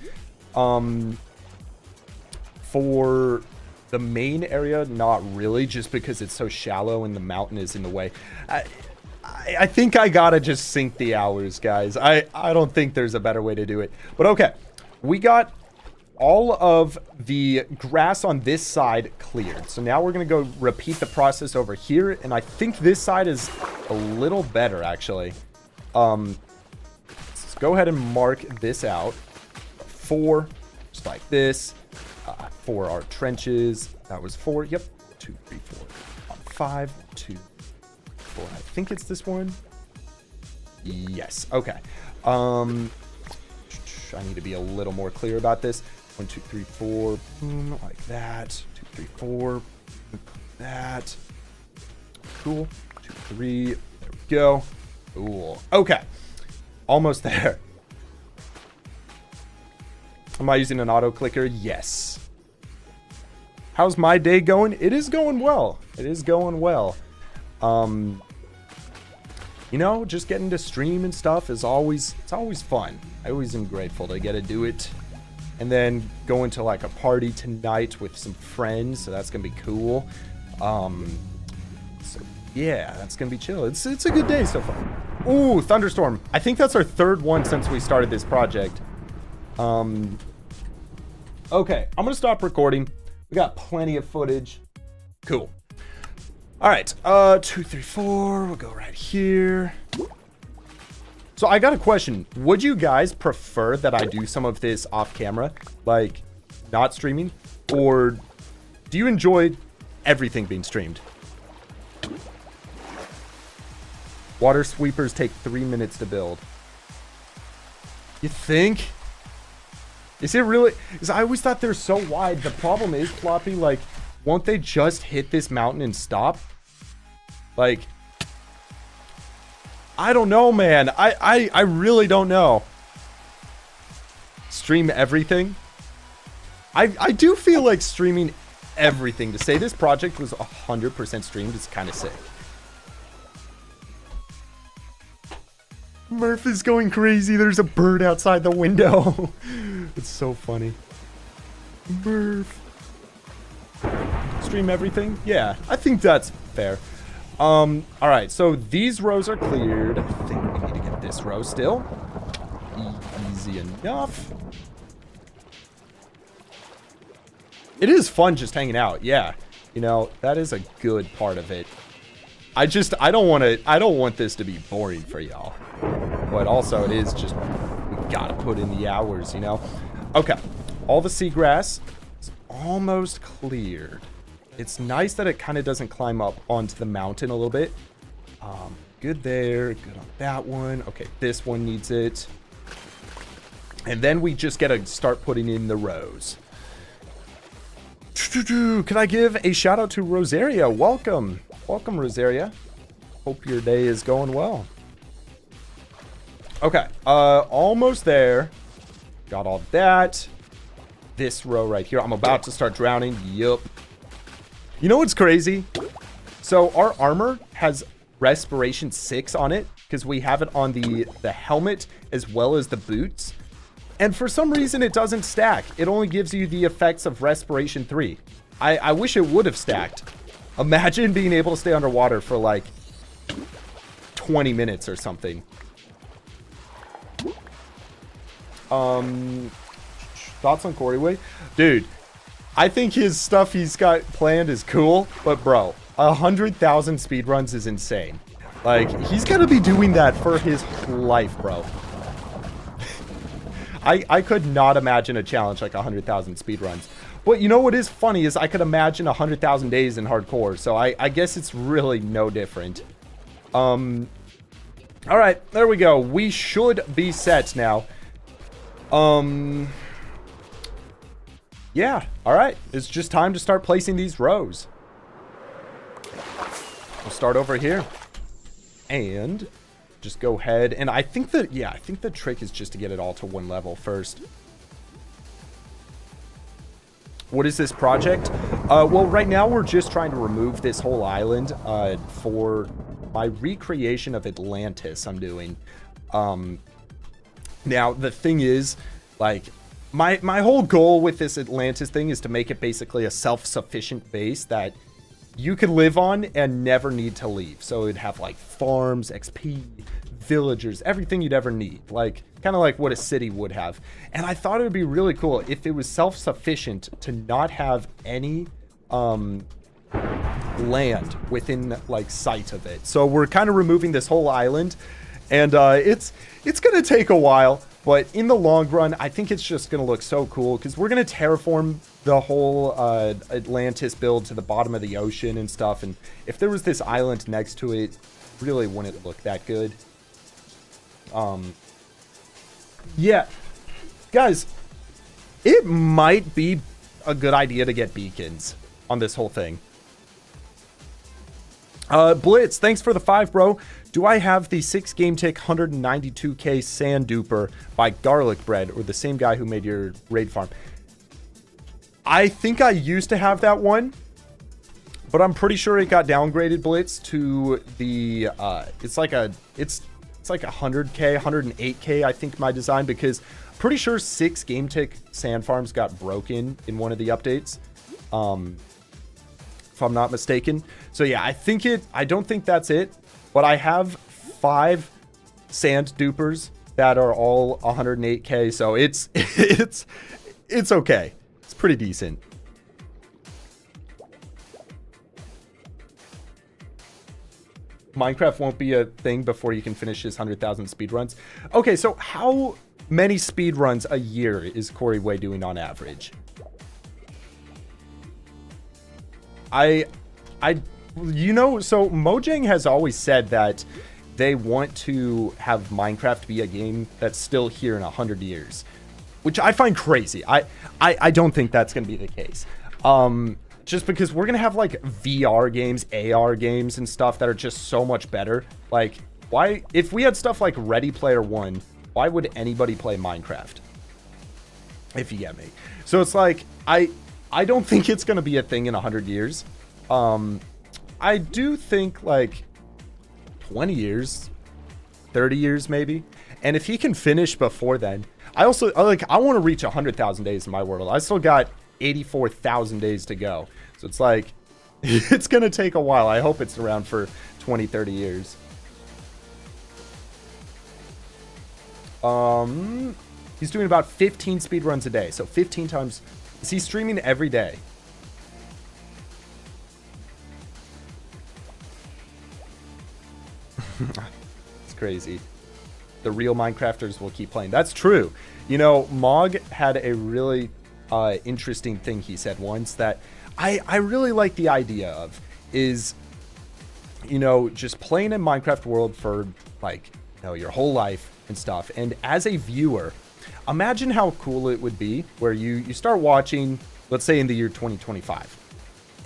For the main area, not really, just because it's so shallow and the mountain is in the way. I think I gotta just sink the hours, guys. I don't think there's a better way to do it. But okay, we got all of the grass on this side cleared. So now we're gonna go repeat the process over here, and I think this side is a little better, actually. Let's go ahead and mark this out. 4, just like this. For our trenches, that was 4. Yep, 2, 3, 4, 5, 2, 4. I think it's this one. Yes. Okay. I need to be a little more clear about this. 1, 2, 3, 4. Boom, like that. 2, 3, 4. That. Cool. 2, 3. There we go. Cool. Okay. Almost there. Am I using an auto clicker? Yes. How's my day going? It is going well. It is going well. You know, just getting to stream and stuff is always, it's always fun. I always am grateful to get to do it. And then going to like a party tonight with some friends, so that's gonna be cool. So yeah, that's gonna be chill. It's a good day so far. Ooh, thunderstorm. I think that's our 3rd one since we started this project. Okay, I'm gonna stop recording. We got plenty of footage. Cool. All right, 2, 3, 4. We'll go right here. So I got a question. Would you guys prefer that I do some of this off camera, like not streaming, or do you enjoy everything being streamed? Water sweepers take 3 minutes to build. You think? Is it really? Because I always thought they're so wide. The problem is, Floppy, like, won't they just hit this mountain and stop? Like, I don't know, man. I really don't know. Stream everything? I do feel like streaming everything. To say this project was 100% streamed is kind of sick. Murph is going crazy. There's a bird outside the window. It's so funny. Murph. Stream everything? Yeah, I think that's fair. All right, so these rows are cleared. I think we need to get this row still. Easy enough. It is fun just hanging out. Yeah, you know, that is a good part of it. I don't want this to be boring for y'all. But also it is just, we gotta put in the hours, you know? Okay, all the seagrass is almost cleared. It's nice that it kind of doesn't climb up onto the mountain a little bit. Good there, good on that one. Okay, this one needs it. And then we just gotta start putting in the rows. Can I give a shout out to Rosaria? Welcome. Welcome, Rosaria. Hope your day is going well. Okay, almost there. Got all that. This row right here. I'm about to start drowning. Yup. You know what's crazy? So our armor has respiration 6 on it because we have it on the helmet as well as the boots. And for some reason it doesn't stack. It only gives you the effects of respiration 3. I wish it would have stacked. Imagine being able to stay underwater for like 20 minutes or something. Thoughts on Corey Way? Dude, I think his stuff he's got planned is cool, but bro, 100,000 speedruns is insane. Like, he's gonna be doing that for his life, bro. I could not imagine a challenge like 100,000 speedruns. But you know what is funny is I could imagine 100,000 days in hardcore, so I guess it's really no different. All right, there we go. We should be set now. Yeah, all right. It's just time to start placing these rows. We'll start over here. And just go ahead. And I think that, yeah, I think the trick is just to get it all to one level first. What is this project? Well, right now we're just trying to remove this whole island for my recreation of Atlantis I'm doing. Now, the thing is, like, my whole goal with this Atlantis thing is to make it basically a self-sufficient base that you could live on and never need to leave. So it'd have, like, farms, XP, villagers, everything you'd ever need. Like, kind of like what a city would have. And I thought it would be really cool if it was self-sufficient to not have any land within, like, sight of it. So we're kind of removing this whole island. And it's going to take a while. But in the long run, I think it's just going to look so cool because we're going to terraform the whole Atlantis build to the bottom of the ocean and stuff. And if there was this island next to it, really wouldn't look that good. Yeah. Guys, it might be a good idea to get beacons on this whole thing. Blitz, thanks for the 5, bro. Do I have the 6 game tick 192k sand duper by Garlic Bread or the same guy who made your raid farm? I think I used to have that one, but I'm pretty sure it got downgraded, Blitz, to the it's like 100k, 108k, I think, my design, because pretty sure 6 game tick sand farms got broken in one of the updates. If I'm not mistaken. So yeah, I don't think that's it, but I have 5 sand dupers that are all 108k, so it's okay. It's pretty decent. Minecraft won't be a thing before you can finish his 100,000 speedruns. Okay, so how many speedruns a year is Corey Way doing on average? You know, so Mojang has always said that they want to have Minecraft be a game that's still here in 100 years, which I find crazy. I don't think that's going to be the case. Just because we're going to have, like, VR games, AR games and stuff that are just so much better. Like, why, if we had stuff like Ready Player One, why would anybody play Minecraft? If you get me. So it's like, I don't think it's going to be a thing in 100 years. I do think, like, 20 years, 30 years maybe. And if he can finish before then, I want to reach 100,000 days in my world. I still got 84,000 days to go. So it's like, it's going to take a while. I hope it's around for 20, 30 years. He's doing about 15 speedruns a day. So 15 times. Is he streaming every day? It's crazy. The real Minecrafters will keep playing. That's true. You know, Mog had a really interesting thing he said once that I really like the idea of is, you know, just playing in Minecraft world for, like, you know, your whole life and stuff. And as a viewer, imagine how cool it would be where you start watching, let's say in the year 2025.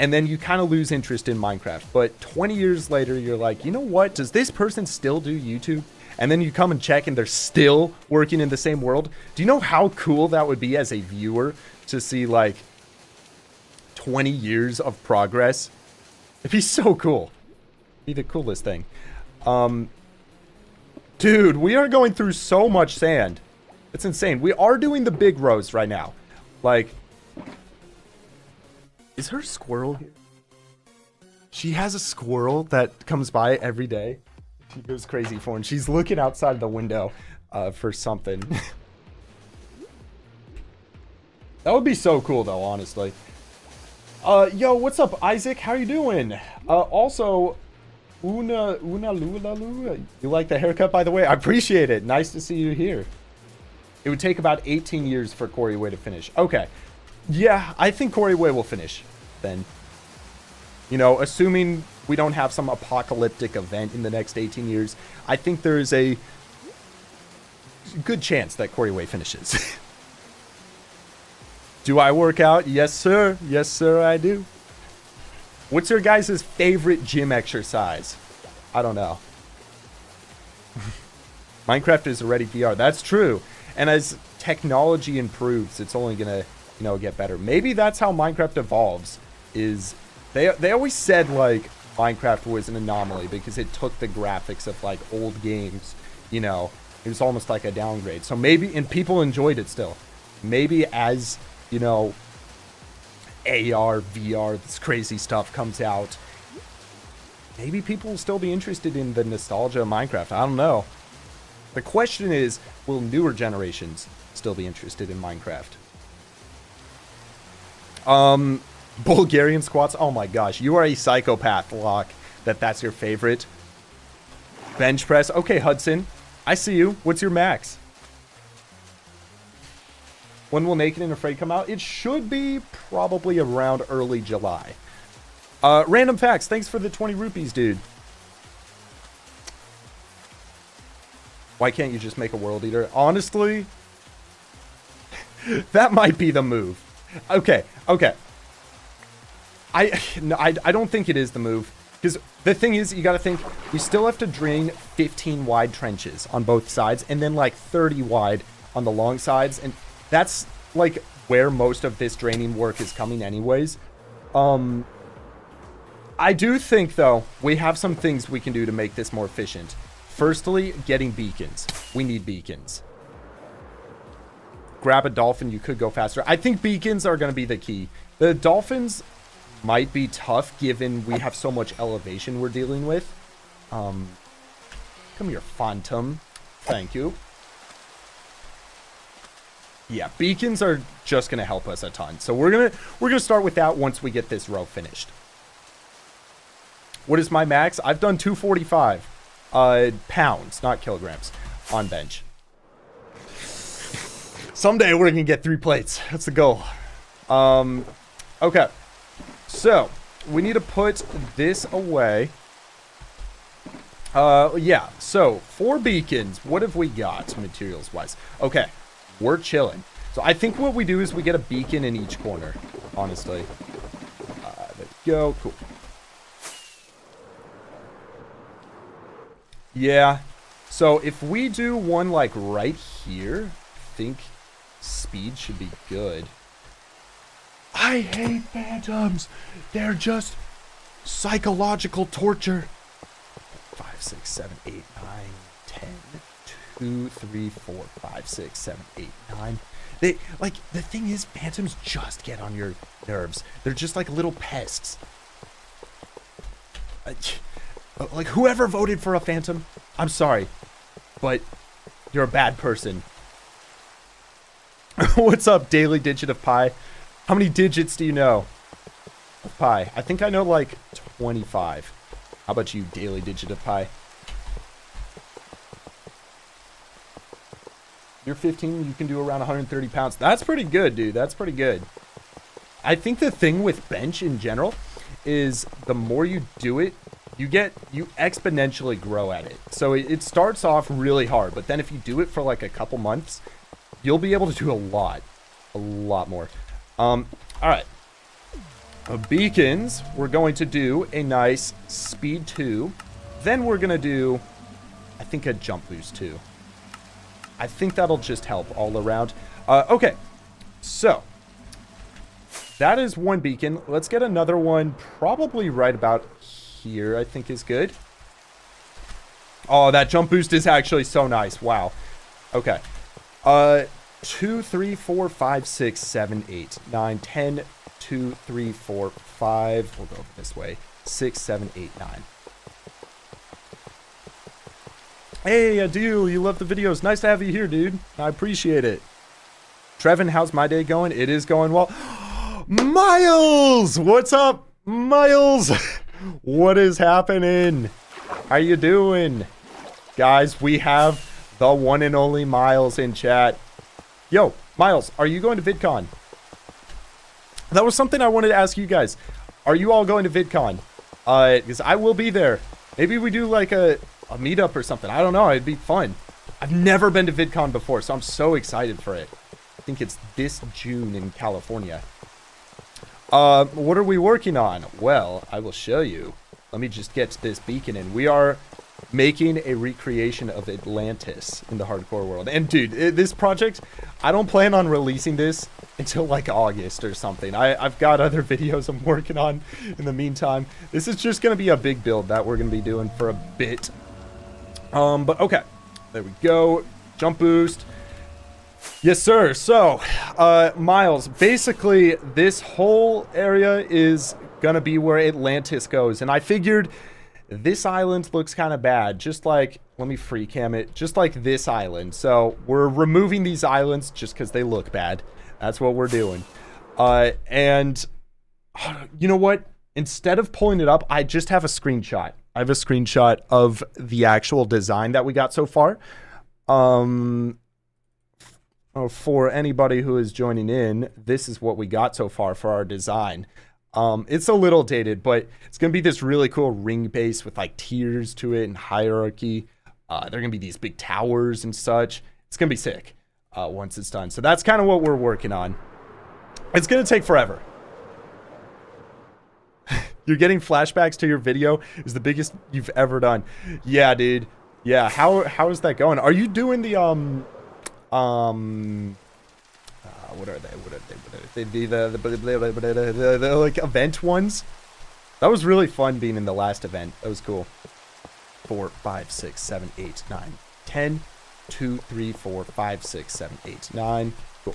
And then you kind of lose interest in Minecraft. But 20 years later, you're like, you know what? Does this person still do YouTube? And then you come and check and they're still working in the same world. Do you know how cool that would be as a viewer to see, like, 20 years of progress? It'd be so cool. It'd be the coolest thing. Dude, we are going through so much sand. It's insane. We are doing the big rows right now. Like, is her squirrel here? She has a squirrel that comes by every day. She goes crazy for him. She's looking outside the window for something. That would be so cool, though, honestly. Yo, what's up, Isaac? How you doing? Also, Una Lula. You like the haircut, by the way? I appreciate it. Nice to see you here. It would take about 18 years for Corey Way to finish. Okay. Yeah, I think Corey Way will finish then. You know, assuming we don't have some apocalyptic event in the next 18 years, I think there's a good chance that Corey Way finishes. Do I work out? Yes, sir. Yes, sir, I do. What's your guys' favorite gym exercise? I don't know. Minecraft is already VR. That's true. And as technology improves, it's only going to, you know, get better. Maybe that's how Minecraft evolves. Is they always said, like, Minecraft was an anomaly because it took the graphics of, like, old games, you know. It was almost like a downgrade. So maybe, and people enjoyed it still. Maybe as, you know, AR, VR, this crazy stuff comes out, maybe people will still be interested in the nostalgia of Minecraft. I don't know. The question is, will newer generations still be interested in Minecraft? Bulgarian squats. Oh my gosh, you are a psychopath, Locke. That's your favorite. Bench press. Okay, Hudson, I see you. What's your max? When will Naked and Afraid come out? It should be probably around early July. Random facts. Thanks for the 20 rupees, dude. Why can't you just make a world eater? Honestly, that might be the move. Okay. I don't think it is the move. Because the thing is, you got to think, we still have to drain 15 wide trenches on both sides. And then like 30 wide on the long sides. And that's like where most of this draining work is coming anyways. I do think, though, we have some things we can do to make this more efficient. Firstly, getting beacons. We need beacons. Grab a dolphin, you could go faster. I think beacons are going to be the key. The dolphins might be tough given we have so much elevation we're dealing with. Come here, Phantom. Thank you. Yeah, beacons are just going to help us a ton. So we're gonna start with that once we get this row finished. What is my max? I've done 245 pounds, not kilograms, on bench. Someday we're gonna get 3 plates. That's the goal. Okay, so we need to put this away. Yeah, so 4 beacons. What have we got materials wise? Okay, we're chilling. So I think what we do is we get a beacon in each corner, honestly. There we go. Cool. Yeah, so if we do one like right here, I think speed should be good. I hate phantoms. They're just psychological torture. 5, 6, 7, 8, 9, 10, 2, 3, 4, 5, 6, 7, 8, 9. They, like, the thing is, phantoms just get on your nerves. They're just like little pests. Like, whoever voted for a phantom, I'm sorry, but you're a bad person. What's up, daily digit of pi? How many digits do you know of pi? I think I know like 25. How about you, daily digit of pi? You're 15, you can do around 130 pounds. That's pretty good, dude. That's pretty good. I think the thing with bench in general is the more you do it, you exponentially grow at it. So it starts off really hard, but then if you do it for like a couple months, you'll be able to do a lot more. All right. Beacons, we're going to do a nice speed 2. Then we're going to do, I think, a jump boost 2. I think that'll just help all around. Okay, so that is one beacon. Let's get another one probably right about here, I think is good. Oh, that jump boost is actually so nice. Wow. Okay. 2, 3, 4, 5, 6, 7, 8, 9, 10, 2, 3, 4, 5. We'll go this way. 6, 7, 8, 9. Hey, Adil, you love the videos. Nice to have you here, dude. I appreciate it. Trevin, how's my day going? It is going well. Miles! What's up, Miles? What is happening? How you doing? Guys, we have the one and only Miles in chat. Yo, Miles, are you going to VidCon? That was something I wanted to ask you guys. Are you all going to VidCon? Because I will be there. Maybe we do like a meetup or something. I don't know. It'd be fun. I've never been to VidCon before, so I'm so excited for it. I think it's this June in California. What are we working on? Well, I will show you. Let me just get this beacon in. We are making a recreation of Atlantis in the hardcore world. And dude, this project, I don't plan on releasing this until like August or something. I've got other videos I'm working on in the meantime. This is just going to be a big build that we're going to be doing for a bit. But okay, there we go. Jump boost. Yes, sir. So, Miles, basically this whole area is going to be where Atlantis goes. And I figured this island looks kind of bad, just like, let me free cam it, just like this island. So we're removing these islands just because they look bad. That's what we're doing. And you know what? Instead of pulling it up, I just have a screenshot. I have a screenshot of the actual design that we got so far. For anybody who is joining in, this is what we got so far for our design. It's a little dated, but it's going to be this really cool ring base with like tiers to it and hierarchy. There are going to be these big towers and such. It's going to be sick once it's done. So that's kind of what we're working on. It's going to take forever. You're getting flashbacks to your video is the biggest you've ever done. Yeah, dude. Yeah, how is that going? Are you doing the what are they? The like event ones? That was really fun being in the last event. That was cool. 4, 5, 6, 7, 8, 9, 10, 2, 3, 4, 5, 6, 7, 8, 9. Cool.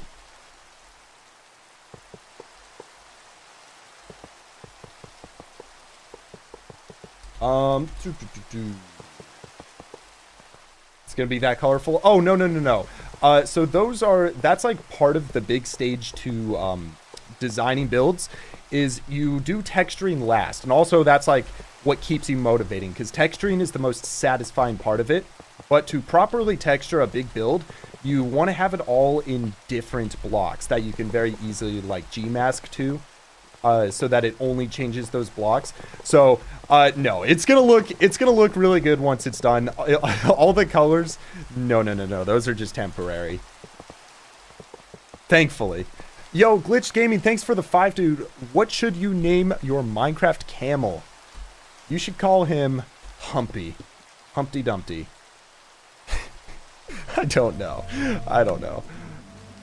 It's gonna be that colorful. Oh, no. So that's like part of the big stage to designing builds is you do texturing last. And also that's like what keeps you motivating, because texturing is the most satisfying part of it. But to properly texture a big build, you want to have it all in different blocks that you can very easily like Gmask to. So that it only changes those blocks. So no, it's gonna look really good once it's done. All the colors, no, those are just temporary. Thankfully. Yo, Glitched Gaming, thanks for the 5, dude. What should you name your Minecraft camel? You should call him Humpty Dumpty. I don't know.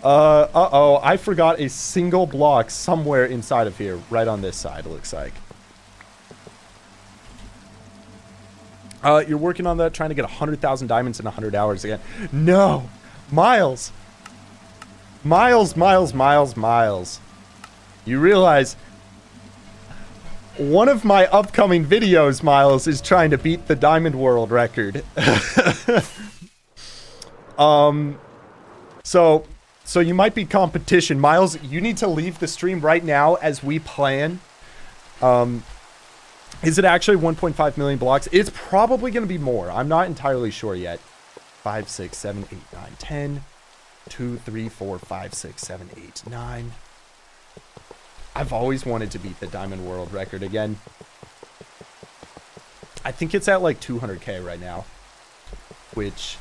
Uh-oh, I forgot a single block somewhere inside of here, right on this side, it looks like. You're working on that, trying to get 100,000 diamonds in 100 hours again. No! Miles! Miles. You realize one of my upcoming videos, Miles, is trying to beat the Diamond World record. So you might be competition. Miles, you need to leave the stream right now as we plan. Is it actually 1.5 million blocks? It's probably going to be more. I'm not entirely sure yet. 5, 6, 7, 8, 9, 10. 2, 3, 4, 5, 6, 7, 8, 9. I've always wanted to beat the Diamond World record again. I think it's at like 200k right now. Which...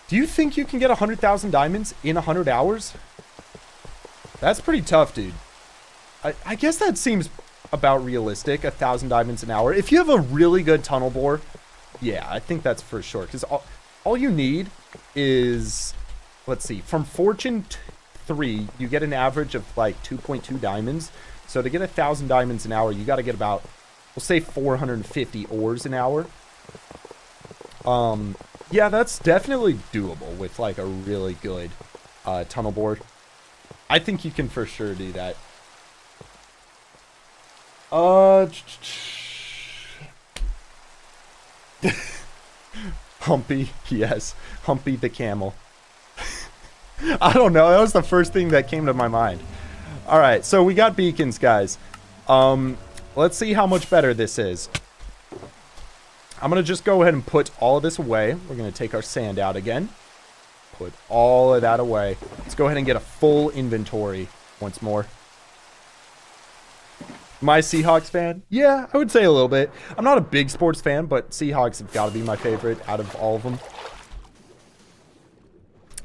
do you think you can get 100,000 diamonds in 100 hours? That's pretty tough, dude. I guess that seems about realistic, 1,000 diamonds an hour. If you have a really good tunnel bore, yeah, I think that's for sure. Because all you need is, let's see, from Fortune 3, you get an average of like 2.2 diamonds. So to get 1,000 diamonds an hour, you got to get about, we'll say 450 ores an hour. Yeah, that's definitely doable with like a really good tunnel board. I think you can for sure do that. Humpy, yes. Humpy the camel. I don't know. That was the first thing that came to my mind. All right, so we got beacons, guys. Let's see how much better this is. I'm going to just go ahead and put all of this away. We're going to take our sand out again. Put all of that away. Let's go ahead and get a full inventory once more. My Seahawks fan? Yeah, I would say a little bit. I'm not a big sports fan, but Seahawks have got to be my favorite out of all of them.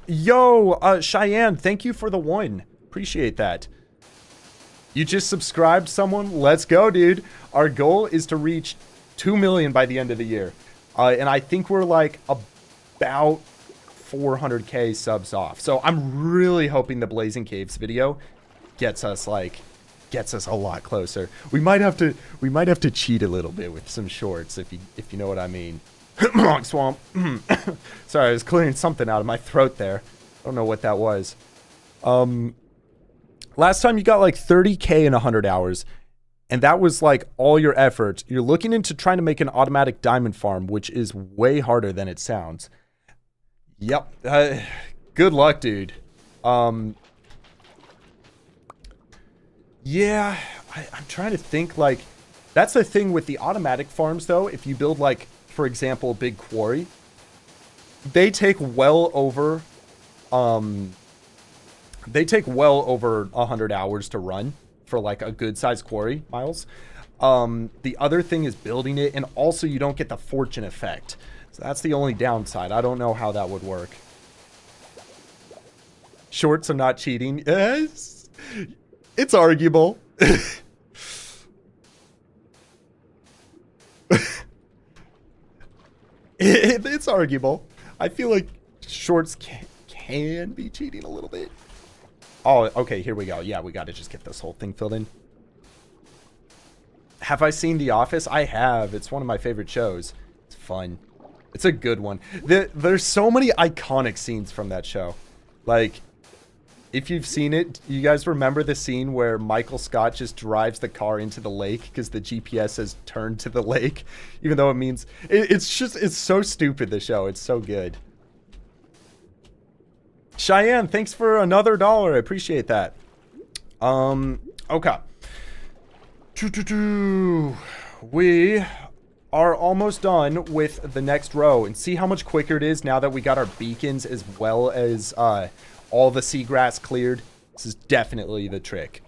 Yo, Cheyenne, thank you for the 1. Appreciate that. You just subscribed someone? Let's go, dude. Our goal is to reach 2 million by the end of the year. And I think we're like about 400k subs off. So I'm really hoping the Blazing Caves video gets us a lot closer. We might have to cheat a little bit with some shorts if you know what I mean. Swamp. Sorry, I was clearing something out of my throat there. I don't know what that was. Last time you got like 30k in 100 hours, and that was like all your effort. You're looking into trying to make an automatic diamond farm, which is way harder than it sounds. Yep. Good luck, dude. Yeah, I'm trying to think, like, that's the thing with the automatic farms, though. If you build, like, for example, a big quarry, they take well over 100 hours to run for, like, a good-sized quarry, Miles. The other thing is building it, and also you don't get the fortune effect. So that's the only downside. I don't know how that would work. Shorts are not cheating. Yes. It's arguable. It's arguable. I feel like shorts can be cheating a little bit. Oh, okay, here we go. Yeah, we got to just get this whole thing filled in. Have I seen The Office? I have. It's one of my favorite shows. It's fun. It's a good one. There's so many iconic scenes from that show. Like, if you've seen it, you guys remember the scene where Michael Scott just drives the car into the lake because the GPS has turned to the lake, even though it means it's so stupid, the show. It's so good. Cheyenne, thanks for another $1. I appreciate that. Okay. We are almost done with the next row, and see how much quicker it is now that we got our beacons as well as all the seagrass cleared. This is definitely the trick.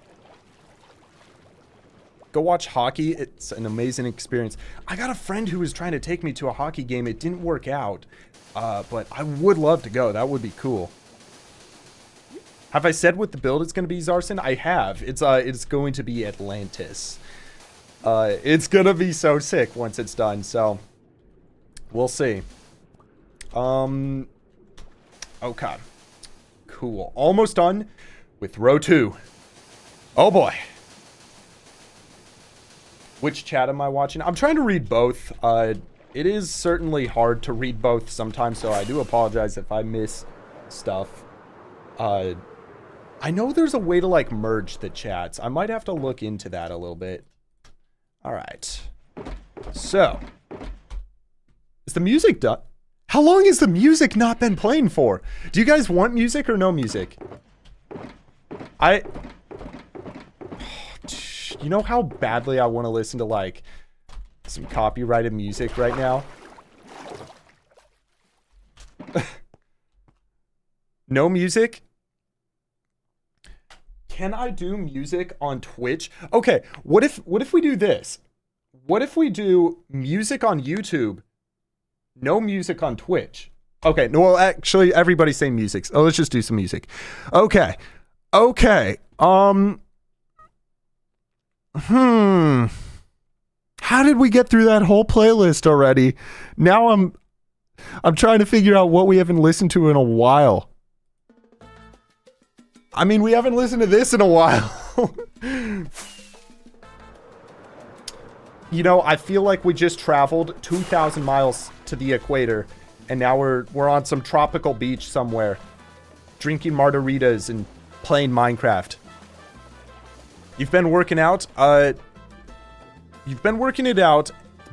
Go watch hockey. It's an amazing experience. I got a friend who was trying to take me to a hockey game. It didn't work out, but I would love to go. That would be cool. Have I said what the build is going to be, Zarson? I have. It's going to be Atlantis. It's going to be so sick once it's done, so we'll see. Okay. Cool. Almost done with row 2. Oh boy. Which chat am I watching? I'm trying to read both. It is certainly hard to read both sometimes, so I do apologize if I miss stuff. I know there's a way to, like, merge the chats. I might have to look into that a little bit. All right. So, is the music done? How long has the music not been playing for? Do you guys want music or no music? You know how badly I want to listen to, like, some copyrighted music right now? No music? Can I do music on Twitch? Okay, what if we do this? What if we do music on YouTube, no music on Twitch? Okay, no, well, actually, everybody's saying music. So let's just do some music. Okay. Okay. How did we get through that whole playlist already? Now I'm trying to figure out what we haven't listened to in a while. I mean, we haven't listened to this in a while. You know, I feel like we just traveled 2,000 miles to the equator, and now we're on some tropical beach somewhere, drinking margaritas and playing Minecraft. You've been working out? You've been working it out.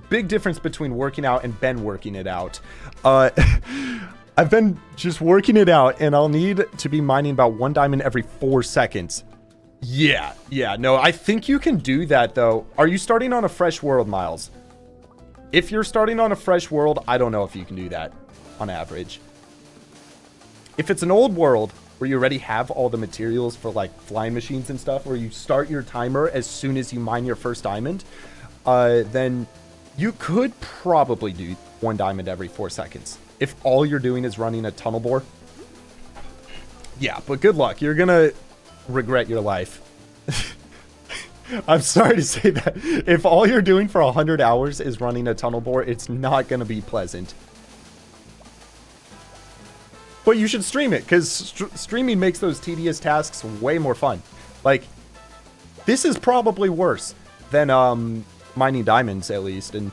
Big difference between working out and been working it out. I've been just working it out, and I'll need to be mining about 1 diamond every 4 seconds. Yeah, no, I think you can do that, though. Are you starting on a fresh world, Miles? If you're starting on a fresh world, I don't know if you can do that on average. If it's an old world, where you already have all the materials for like flying machines and stuff, where you start your timer as soon as you mine your first diamond, then you could probably do 1 diamond every 4 seconds. If all you're doing is running a tunnel bore. Yeah, but good luck. You're gonna regret your life. I'm sorry to say that. If all you're doing for 100 hours is running a tunnel bore, it's not gonna be pleasant. But you should stream it, because streaming makes those tedious tasks way more fun. Like, this is probably worse than mining diamonds, at least. And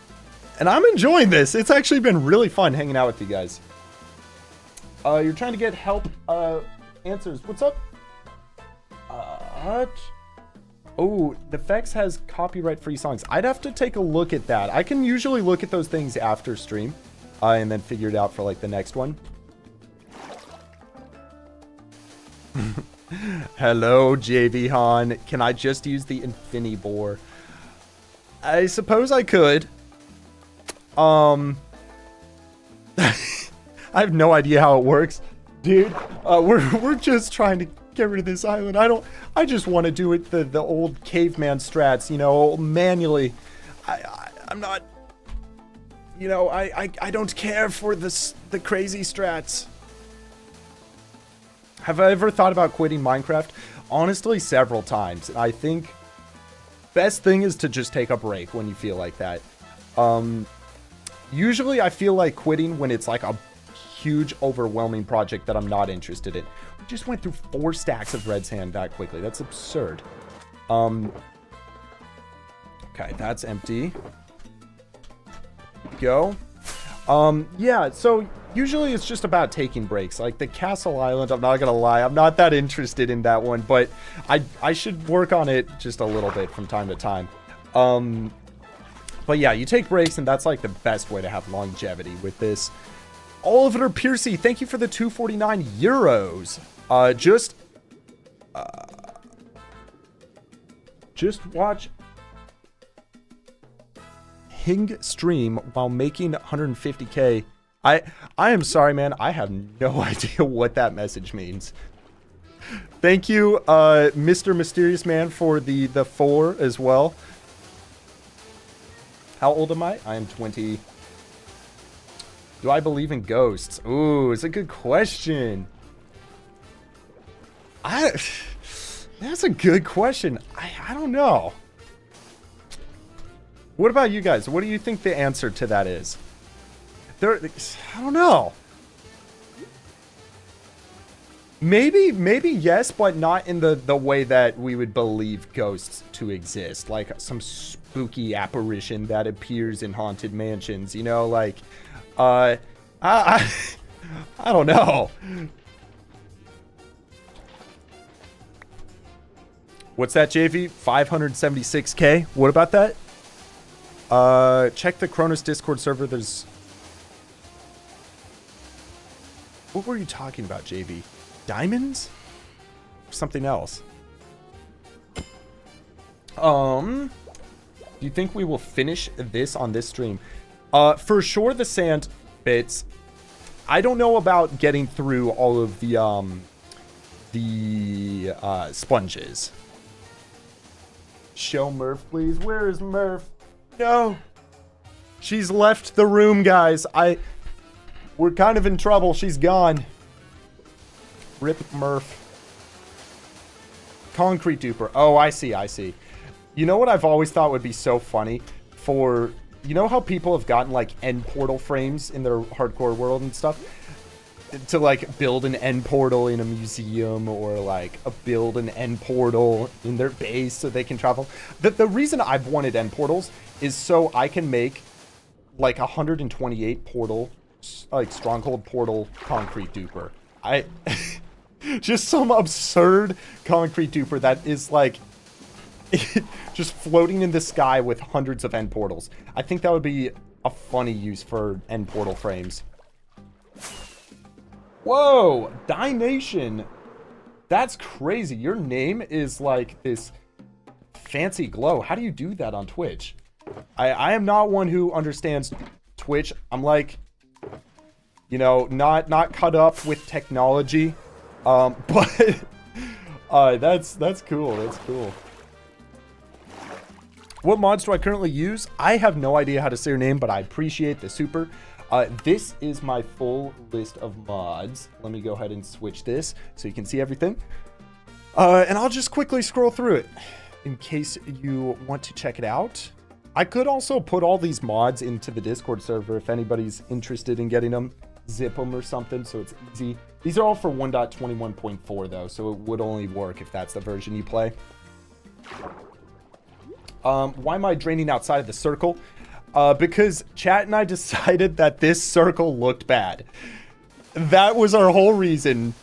I'm enjoying this. It's actually been really fun hanging out with you guys. You're trying to get help answers. What's up? Oh, the Fex has copyright-free songs. I'd have to take a look at that. I can usually look at those things after stream, and then figure it out for, like, the next one. Hello, JV Han. Can I just use the Infini Bore? I suppose I could. I have no idea how it works. Dude, we're just trying to get rid of this island. I just want to do it the old caveman strats, you know, manually. I'm not, you know, I don't care for the crazy strats. Have I ever thought about quitting Minecraft? Honestly, several times. I think best thing is to just take a break when you feel like that. Usually I feel like quitting when it's like a huge, overwhelming project that I'm not interested in. We just went through 4 stacks of red sand that quickly. That's absurd. Okay, that's empty. Go. Yeah, so usually it's just about taking breaks. Like the Castle Island, I'm not gonna lie, I'm not that interested in that one, but I should work on it just a little bit from time to time. But yeah, you take breaks, and that's like the best way to have longevity with this. Oliver Piercy, thank you for the 249 euros. Just watch Hing stream while making 150k. I am sorry, man. I have no idea what that message means. Thank you, Mr. Mysterious Man, for the 4 as well. How old am I? I am 20. Do I believe in ghosts? Ooh, it's a good question. That's a good question. I don't know. What about you guys? What do you think the answer to that is? I don't know. Maybe yes, but not in the way that we would believe ghosts to exist. Like some spooky apparition that appears in haunted mansions, you know, like, I don't know. What's that, JV? 576k? What about that? Check the Cronus Discord server. There's... What were you talking about, JV? Diamonds? Or something else? Do you think we will finish this on this stream? For sure the sand bits. I don't know about getting through all of the sponges. Show Murph, please. Where is Murph? No. She's left the room, guys. We're kind of in trouble. She's gone. Rip Murph. Concrete duper. Oh, I see. You know what I've always thought would be so funny? For, you know how people have gotten like end portal frames in their hardcore world and stuff? To like build an end portal in a museum, or like build an end portal in their base so they can travel. The reason I've wanted end portals is so I can make like 128 portal, like stronghold portal concrete duper. Just some absurd concrete duper that is like just floating in the sky with hundreds of end portals. I think that would be a funny use for end portal frames. Whoa, Dination. That's crazy. Your name is like this fancy glow. How do you do that on Twitch? I am not one who understands Twitch. I'm like, you know, not cut up with technology. But that's cool. That's cool. What mods do I currently use? I have no idea how to say your name, but I appreciate the super. This is my full list of mods. Let me go ahead and switch this so you can see everything. And I'll just quickly scroll through it in case you want to check it out. I could also put all these mods into the Discord server if anybody's interested in getting them. Zip them or something so it's easy. These are all for 1.21.4 though, so it would only work if that's the version you play. Why am I draining outside of the circle? Because chat and I decided that this circle looked bad. That was our whole reason.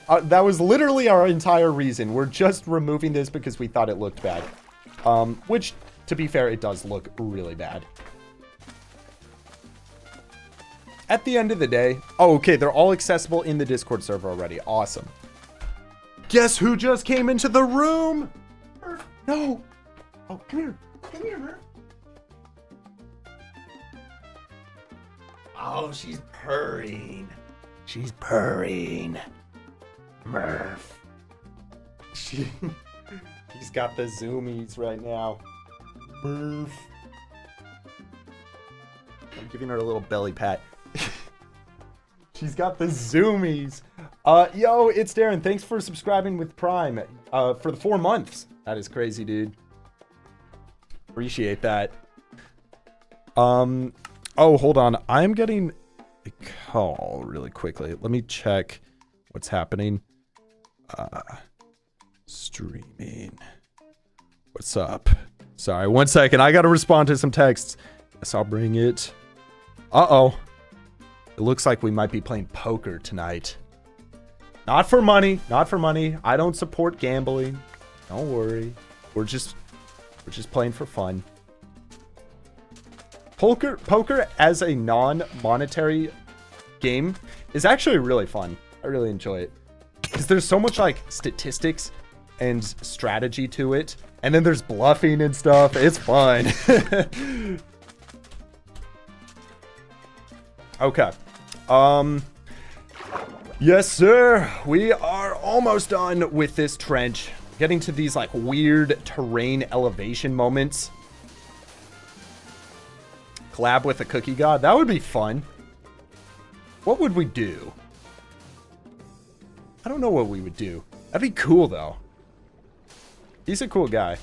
That was literally our entire reason. We're just removing this because we thought it looked bad. Which, to be fair, it does look really bad. At the end of the day... Oh, okay, they're all accessible in the Discord server already. Awesome. Guess who just came into the room? No. Oh, come here. Come here, Murph. Oh, she's purring. She's purring. Murph. She's got the zoomies right now. Murph. I'm giving her a little belly pat. She's got the zoomies. Yo, it's Darren. Thanks for subscribing with Prime for the 4 months. That is crazy, dude. Appreciate that. Oh, hold on. I'm getting a call really quickly. Let me check what's happening. Streaming. What's up? Sorry, 1 second. I gotta respond to some texts. Guess I'll bring it. Uh-oh. It looks like we might be playing poker tonight. Not for money. Not for money. I don't support gambling. Don't worry. We're just playing for fun. Poker as a non-monetary game is actually really fun. I really enjoy it. Because there's so much like statistics and strategy to it. And then there's bluffing and stuff. It's fun. Okay. Yes, sir. We are almost done with this trench. Getting to these like weird terrain elevation moments. Collab with a cookie god. That would be fun. What would we do? I don't know what we would do. That'd be cool though. He's a cool guy.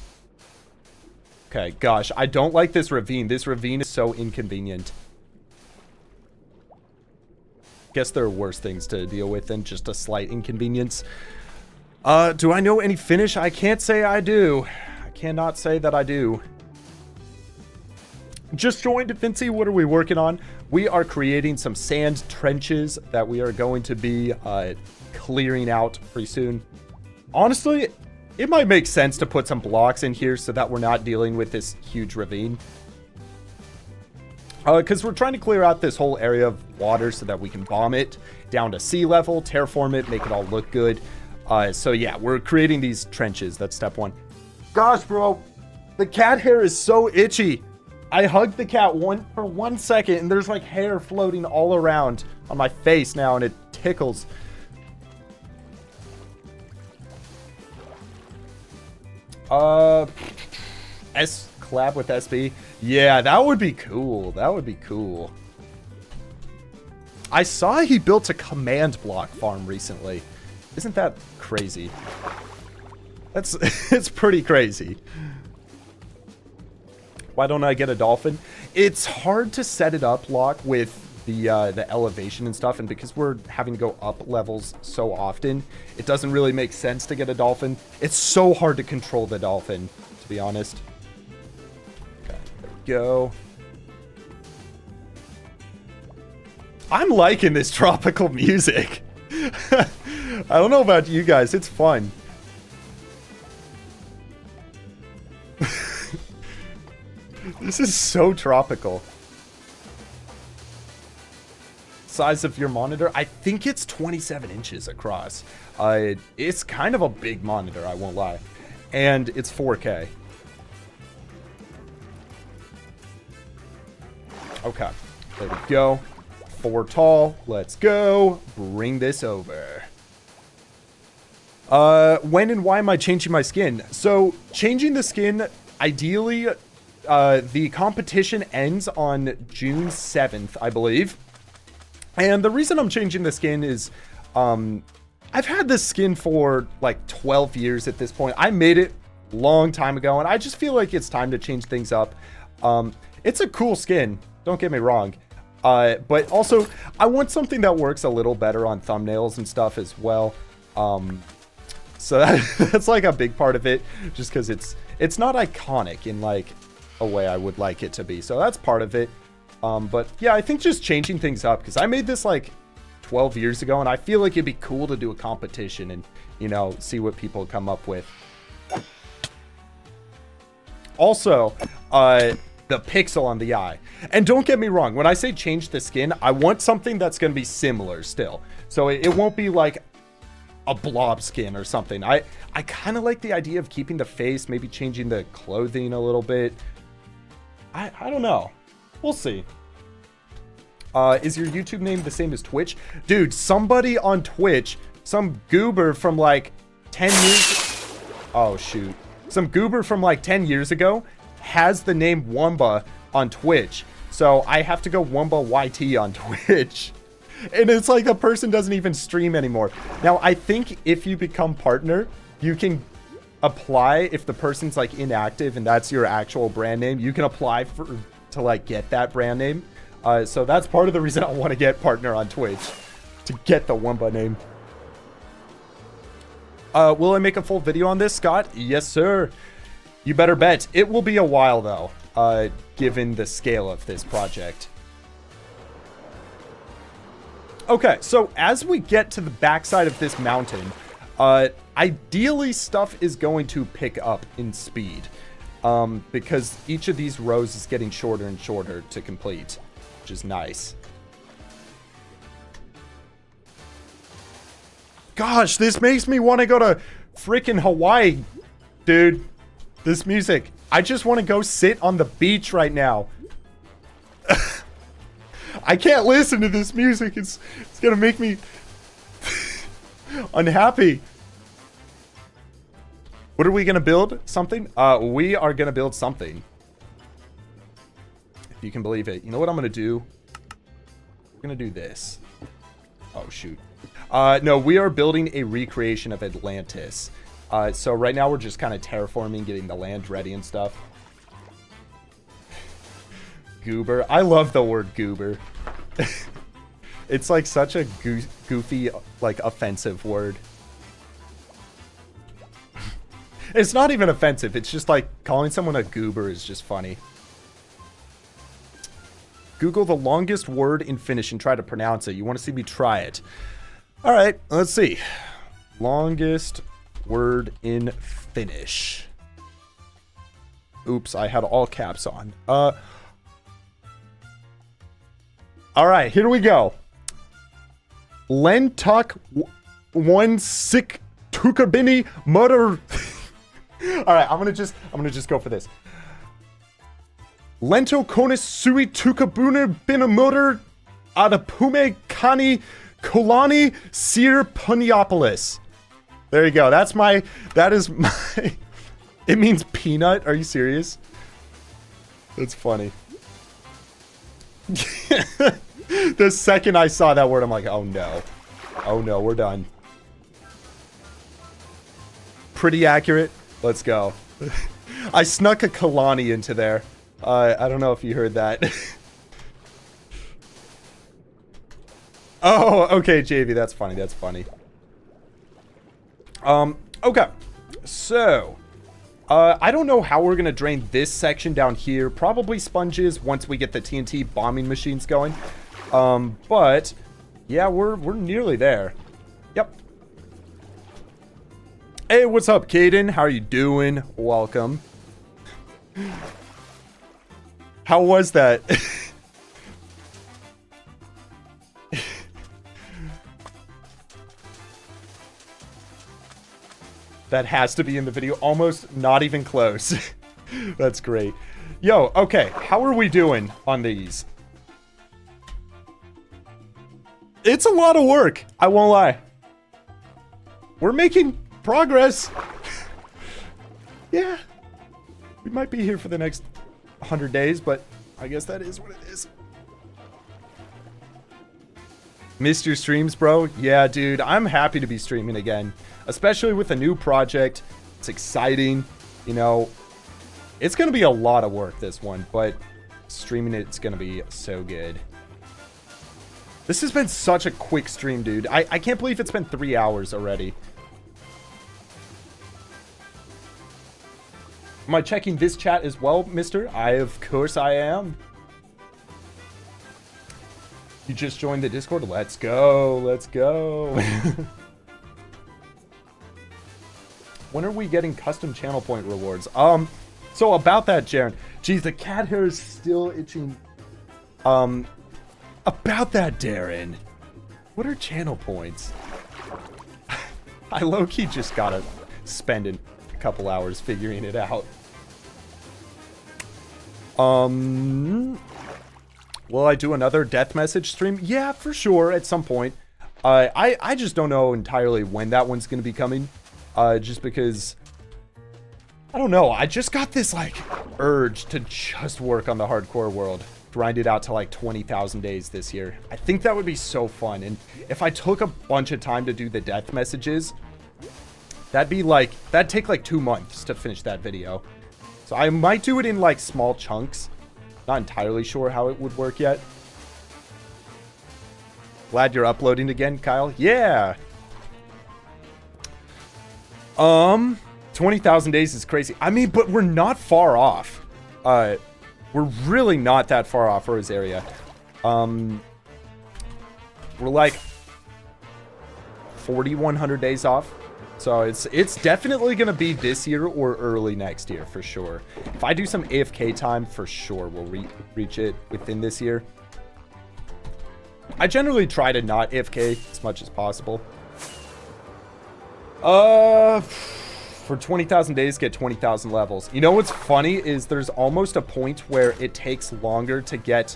Okay, gosh, I don't like this ravine. This ravine is so inconvenient. Guess there are worse things to deal with than just a slight inconvenience. Do I know any Finnish? I can't say I do. I cannot say that I do. Just joined Fincy. What are we working on? We are creating some sand trenches that we are going to be clearing out pretty soon. Honestly, it might make sense to put some blocks in here so that we're not dealing with this huge ravine. Because we're trying to clear out this whole area of water so that we can bomb it down to sea level, terraform it, make it all look good. So yeah, we're creating these trenches. That's step one. Gosh, bro, the cat hair is so itchy. I hugged the cat for 1 second and there's like hair floating all around on my face now and it tickles. Collab with SB. Yeah, that would be cool. That would be cool. I saw he built a command block farm recently. Isn't that crazy? That's it's pretty crazy. Why don't I get a dolphin? It's hard to set it up, Locke, with the elevation and stuff, and because we're having to go up levels so often, it doesn't really make sense to get a dolphin. It's so hard to control the dolphin, to be honest. Okay, there we go. I'm liking this tropical music. I don't know about you guys, it's fun. This is so tropical. Size of your monitor? I think it's 27 inches across. It's kind of a big monitor, I won't lie. And it's 4K. Okay, there we go. 4 tall. Let's go. Bring this over. When and why am I changing my skin? So, changing the skin, ideally, the competition ends on June 7th, I believe. And the reason I'm changing the skin is, I've had this skin for like 12 years at this point. I made it a long time ago, and I just feel like it's time to change things up. It's a cool skin, don't get me wrong. But also, I want something that works a little better on thumbnails and stuff as well. So that's like a big part of it, just because it's not iconic in like a way I would like it to be. So that's part of it. But yeah, I think just changing things up, because I made this like 12 years ago, and I feel like it'd be cool to do a competition and, you know, see what people come up with. Also, the pixel on the eye. And don't get me wrong, when I say change the skin, I want something that's going to be similar still. So it won't be like a blob skin or something. I kind of like the idea of keeping the face, maybe changing the clothing a little bit. I don't know. We'll see. Is your YouTube name the same as Twitch? Dude, somebody on Twitch, some goober from like 10 years... Oh, shoot. Some goober from like 10 years ago has the name Wunba on Twitch. So I have to go Wunba YT on Twitch. And it's like the person doesn't even stream anymore. Now, I think if you become partner, you can apply if the person's like inactive and that's your actual brand name. You can apply to like get that brand name. So that's part of the reason I want to get partner on Twitch, to get the Wumba name. Will I make a full video on this, Scott? Yes, sir. You better bet. It will be a while, though, given the scale of this project. Okay, so as we get to the backside of this mountain, ideally stuff is going to pick up in speed, because each of these rows is getting shorter and shorter to complete, which is nice. Gosh, this makes me want to go to freaking Hawaii, dude. This music. I just want to go sit on the beach right now. I can't listen to this music. It's going to make me unhappy. What are we going to build? Something? We are going to build something. If you can believe it. You know what I'm going to do? We're going to do this. Oh, shoot. No, we are building a recreation of Atlantis. So right now we're just kind of terraforming, getting the land ready and stuff. Goober. I love the word goober. It's like such a goofy, like offensive word. It's not even offensive. It's just like calling someone a goober is just funny. Google the longest word in Finnish and try to pronounce it. You want to see me try it? All right, let's see. Longest word in Finnish. Oops, I had all caps on. All right, here we go. Lentuk one sick tukabini murder. All right, I'm gonna just go for this. Lento konis sui tukabuna binamotor adapume kani kolani sir puniopolis. There you go. That is my, it means peanut. Are you serious? That's funny. The second I saw that word, I'm like, oh no. Oh no, we're done. Pretty accurate. Let's go. I snuck a Kalani into there. I don't know if you heard that. Oh, okay, JV, that's funny. That's funny. Okay. So, I don't know how we're gonna drain this section down here. Probably sponges once we get the TNT bombing machines going. But yeah, we're nearly there. Yep. Hey, what's up, Caden? How are you doing? Welcome. How was that? That has to be in the video. Almost not even close. That's great. Yo, okay. How are we doing on these? It's a lot of work. I won't lie. We're making progress. Yeah. We might be here for the next 100 days, but I guess that is what it is. Missed your streams, bro? Yeah, dude. I'm happy to be streaming again, especially with a new project. It's exciting. You know, it's going to be a lot of work, this one, but streaming it's going to be so good. This has been such a quick stream, dude. I can't believe it's been 3 hours already. Am I checking this chat as well, mister? Of course I am. You just joined the Discord? Let's go. Let's go. When are we getting custom channel point rewards? So about that, Jaren. Geez, the cat hair is still itching. About that, Darren. What are channel points? I low-key just gotta spend a couple hours figuring it out. Will I do another death message stream? Yeah, for sure, at some point. I just don't know entirely when that one's gonna be coming. Just because, I don't know, I just got this, like, urge to just work on the hardcore world. Grind it out to, like, 20,000 days this year. I think that would be so fun, and if I took a bunch of time to do the death messages, that'd be, like, that'd take, like, 2 months to finish that video. So I might do it in, like, small chunks. Not entirely sure how it would work yet. Glad you're uploading again, Kyle. Yeah! 20,000 days is crazy. I mean, but we're not far off. We're really not that far off Rosaria. We're like 4,100 days off. So it's definitely going to be this year or early next year for sure. If I do some AFK time, for sure we'll reach it within this year. I generally try to not AFK as much as possible. For 20,000 days, get 20,000 levels. You know what's funny is there's almost a point where it takes longer to get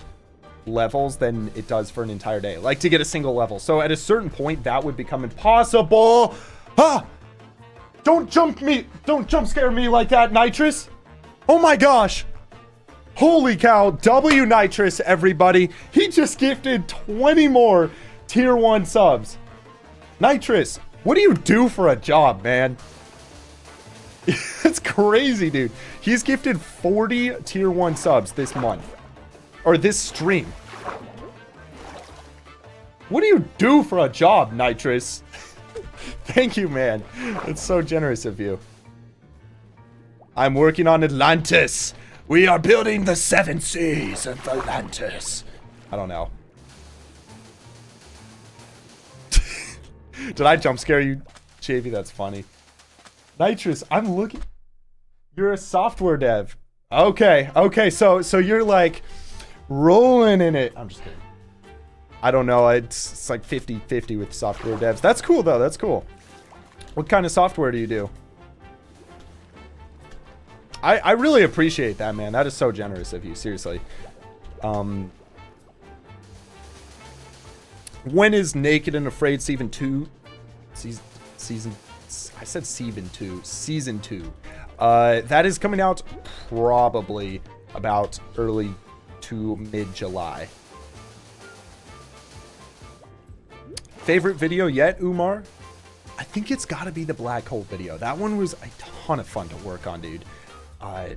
levels than it does for an entire day. Like to get a single level. So at a certain point, that would become impossible. Ah! Don't jump scare me like that, Nitrous. Oh my gosh. Holy cow. W Nitrous, everybody. He just gifted 20 more tier 1 subs. Nitrous, what do you do for a job, man? It's crazy, dude. He's gifted 40 tier 1 subs this month. Or this stream. What do you do for a job, Nitrous? Thank you, man. It's so generous of you. I'm working on Atlantis. We are building the 7 seas of Atlantis. I don't know. Did I jump scare you, JV? That's funny. Nitrous, I'm looking. You're a software dev. Okay, so you're like rolling in it. I'm just kidding. I don't know. It's like 50-50 with software devs. That's cool though. That's cool. What kind of software do you do? I really appreciate that, man. That is so generous of you. Seriously. When is Naked and Afraid Season 2? I said Season 2. Season 2. That is coming out probably about early to mid-July. Favorite video yet, Umar? I think it's got to be the black hole video. That one was a ton of fun to work on, dude. I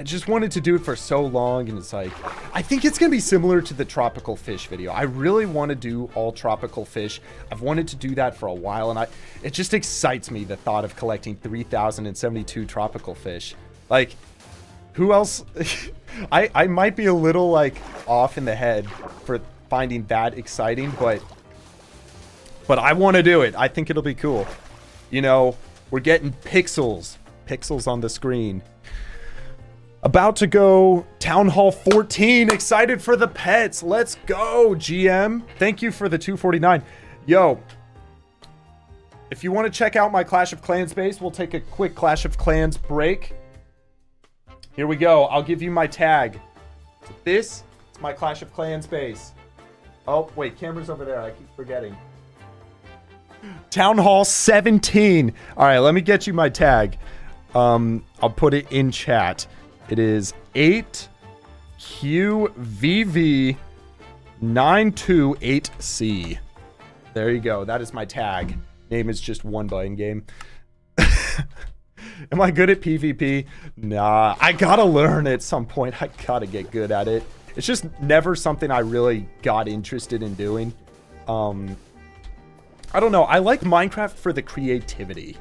just wanted to do it for so long, and it's like, I think it's gonna be similar to the tropical fish video. I really want to do all tropical fish. I've wanted to do that for a while, and it just excites me, the thought of collecting 3,072 tropical fish. Like, who else? I might be a little like off in the head for finding that exciting, but I want to do it. I think it'll be cool. You know, we're getting pixels on the screen. About to go Town Hall 14. Excited for the pets. Let's go, GM. Thank you for the 249. Yo, if you want to check out my Clash of Clans base, we'll take a quick Clash of Clans break. Here we go. I'll give you my tag. This is my Clash of Clans base. Oh, wait, camera's over there. I keep forgetting. Town Hall 17. All right, let me get you my tag. I'll put it in chat. It is 8QVV928C. There you go. That is my tag. Name is just Wunba in game. Am I good at PvP? Nah, I gotta learn at some point. I gotta get good at it. It's just never something I really got interested in doing. I don't know. I like Minecraft for the creativity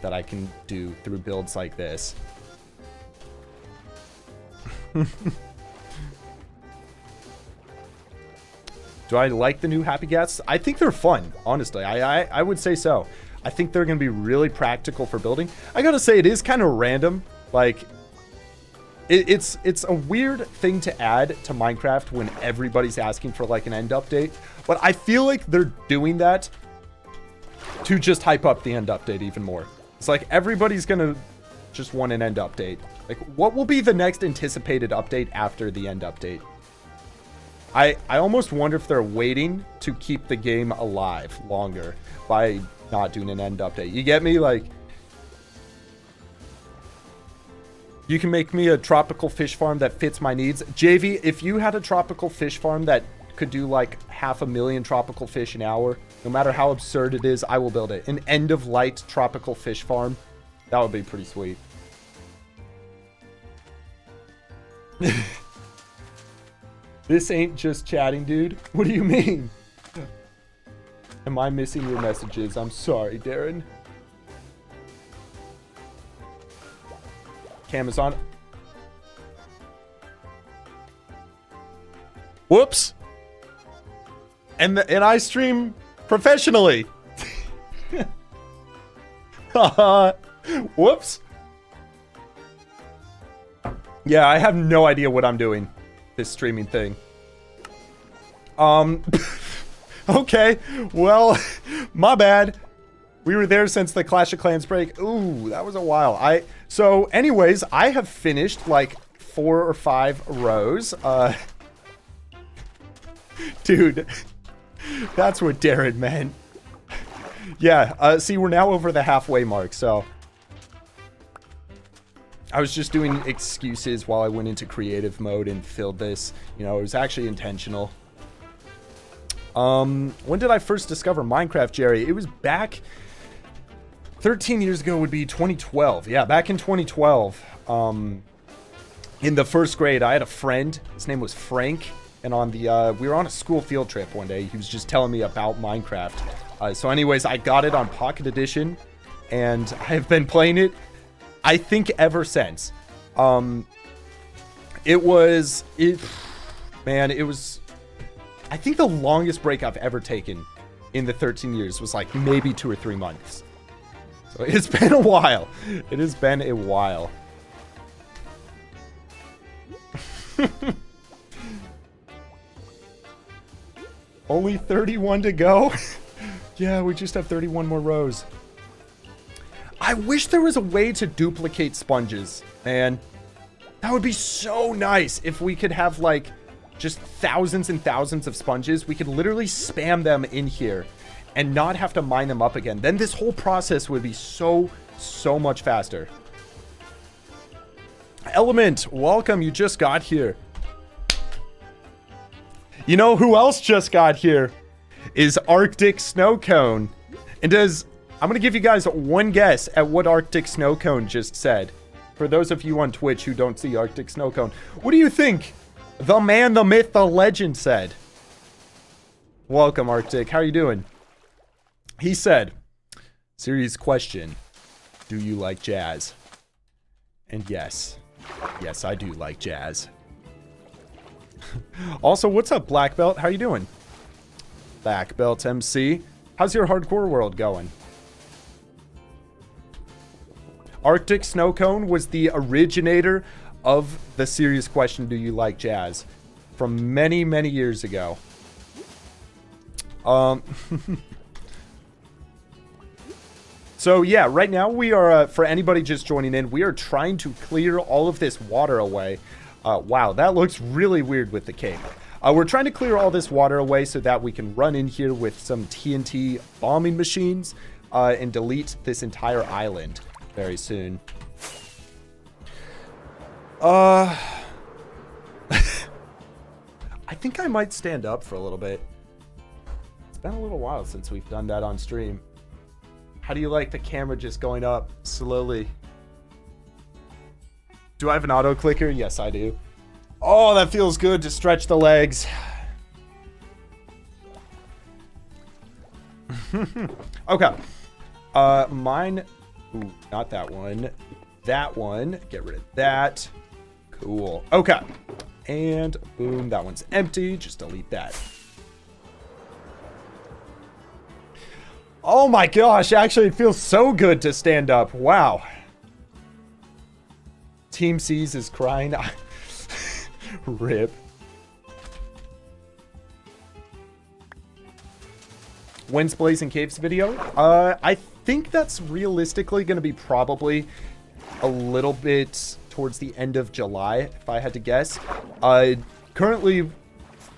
that I can do through builds like this. Do I like the new Happy Gats? I think they're fun, honestly. I would say so. I think they're going to be really practical for building. I gotta say, it is kind of random. Like, it's a weird thing to add to Minecraft when everybody's asking for, like, an end update. But I feel like they're doing that to just hype up the end update even more. It's like everybody's going to just want an end update. Like, what will be the next anticipated update after the end update? I almost wonder if they're waiting to keep the game alive longer by not doing an end update. You get me? Like, you can make me a tropical fish farm that fits my needs. JV, if you had a tropical fish farm that could do like 500,000 tropical fish an hour, no matter how absurd it is, I will build it. An end of light tropical fish farm. That would be pretty sweet. This ain't just chatting, dude. What do you mean? Am I missing your messages? I'm sorry, Darren. Cam is on. Whoops. And I stream professionally. Whoops. Yeah, I have no idea what I'm doing. This streaming thing. Okay. Well, my bad. We were there since the Clash of Clans break. Ooh, that was a while. So anyways, I have finished like 4 or 5 rows. Dude, that's what Darren meant. Yeah, see, we're now over the halfway mark, so I was just doing excuses while I went into creative mode and filled this. You know, it was actually intentional. When did I first discover Minecraft, Jerry? It was back 13 years ago would be 2012. Yeah, back in 2012. In the first grade, I had a friend. His name was Frank. And on the, we were on a school field trip one day. He was just telling me about Minecraft. So anyways, I got it on Pocket Edition. And I've been playing it, I think, ever since. Man, it was, I think the longest break I've ever taken in the 13 years was like maybe 2 or 3 months. So it's been a while. It has been a while. Only 31 to go? Yeah, we just have 31 more rows. I wish there was a way to duplicate sponges, man. That would be so nice if we could have like just thousands and thousands of sponges. We could literally spam them in here and not have to mine them up again. Then this whole process would be so much faster. Element, welcome. You just got here. You know who else just got here? Is Arctic Snow Cone. And I'm going to give you guys one guess at what Arctic Snow Cone just said. For those of you on Twitch who don't see Arctic Snow Cone, what do you think the man, the myth, the legend said? Welcome, Arctic. How are you doing? He said, serious question, do you like jazz? And yes, I do like jazz. Also, what's up, Black Belt? How you doing? Black Belt MC. How's your hardcore world going? Arctic Snow Cone was the originator of the serious question, do you like jazz? From many, many years ago. So yeah, right now we are, for anybody just joining in, we are trying to clear all of this water away. Wow, that looks really weird with the cape. We're trying to clear all this water away so that we can run in here with some TNT bombing machines and delete this entire island very soon. I think I might stand up for a little bit. It's been a little while since we've done that on stream. How do you like the camera just going up slowly? Do I have an auto clicker? Yes, I do. Oh, that feels good to stretch the legs. Okay. Mine. Ooh, not that one. That one. Get rid of that. Cool. Okay. And boom, that one's empty. Just delete that. Oh my gosh, actually it feels so good to stand up. Wow. Team C's is crying. Rip. When's Blazing Caves video? I think that's realistically going to be probably a little bit towards the end of July, if I had to guess. Currently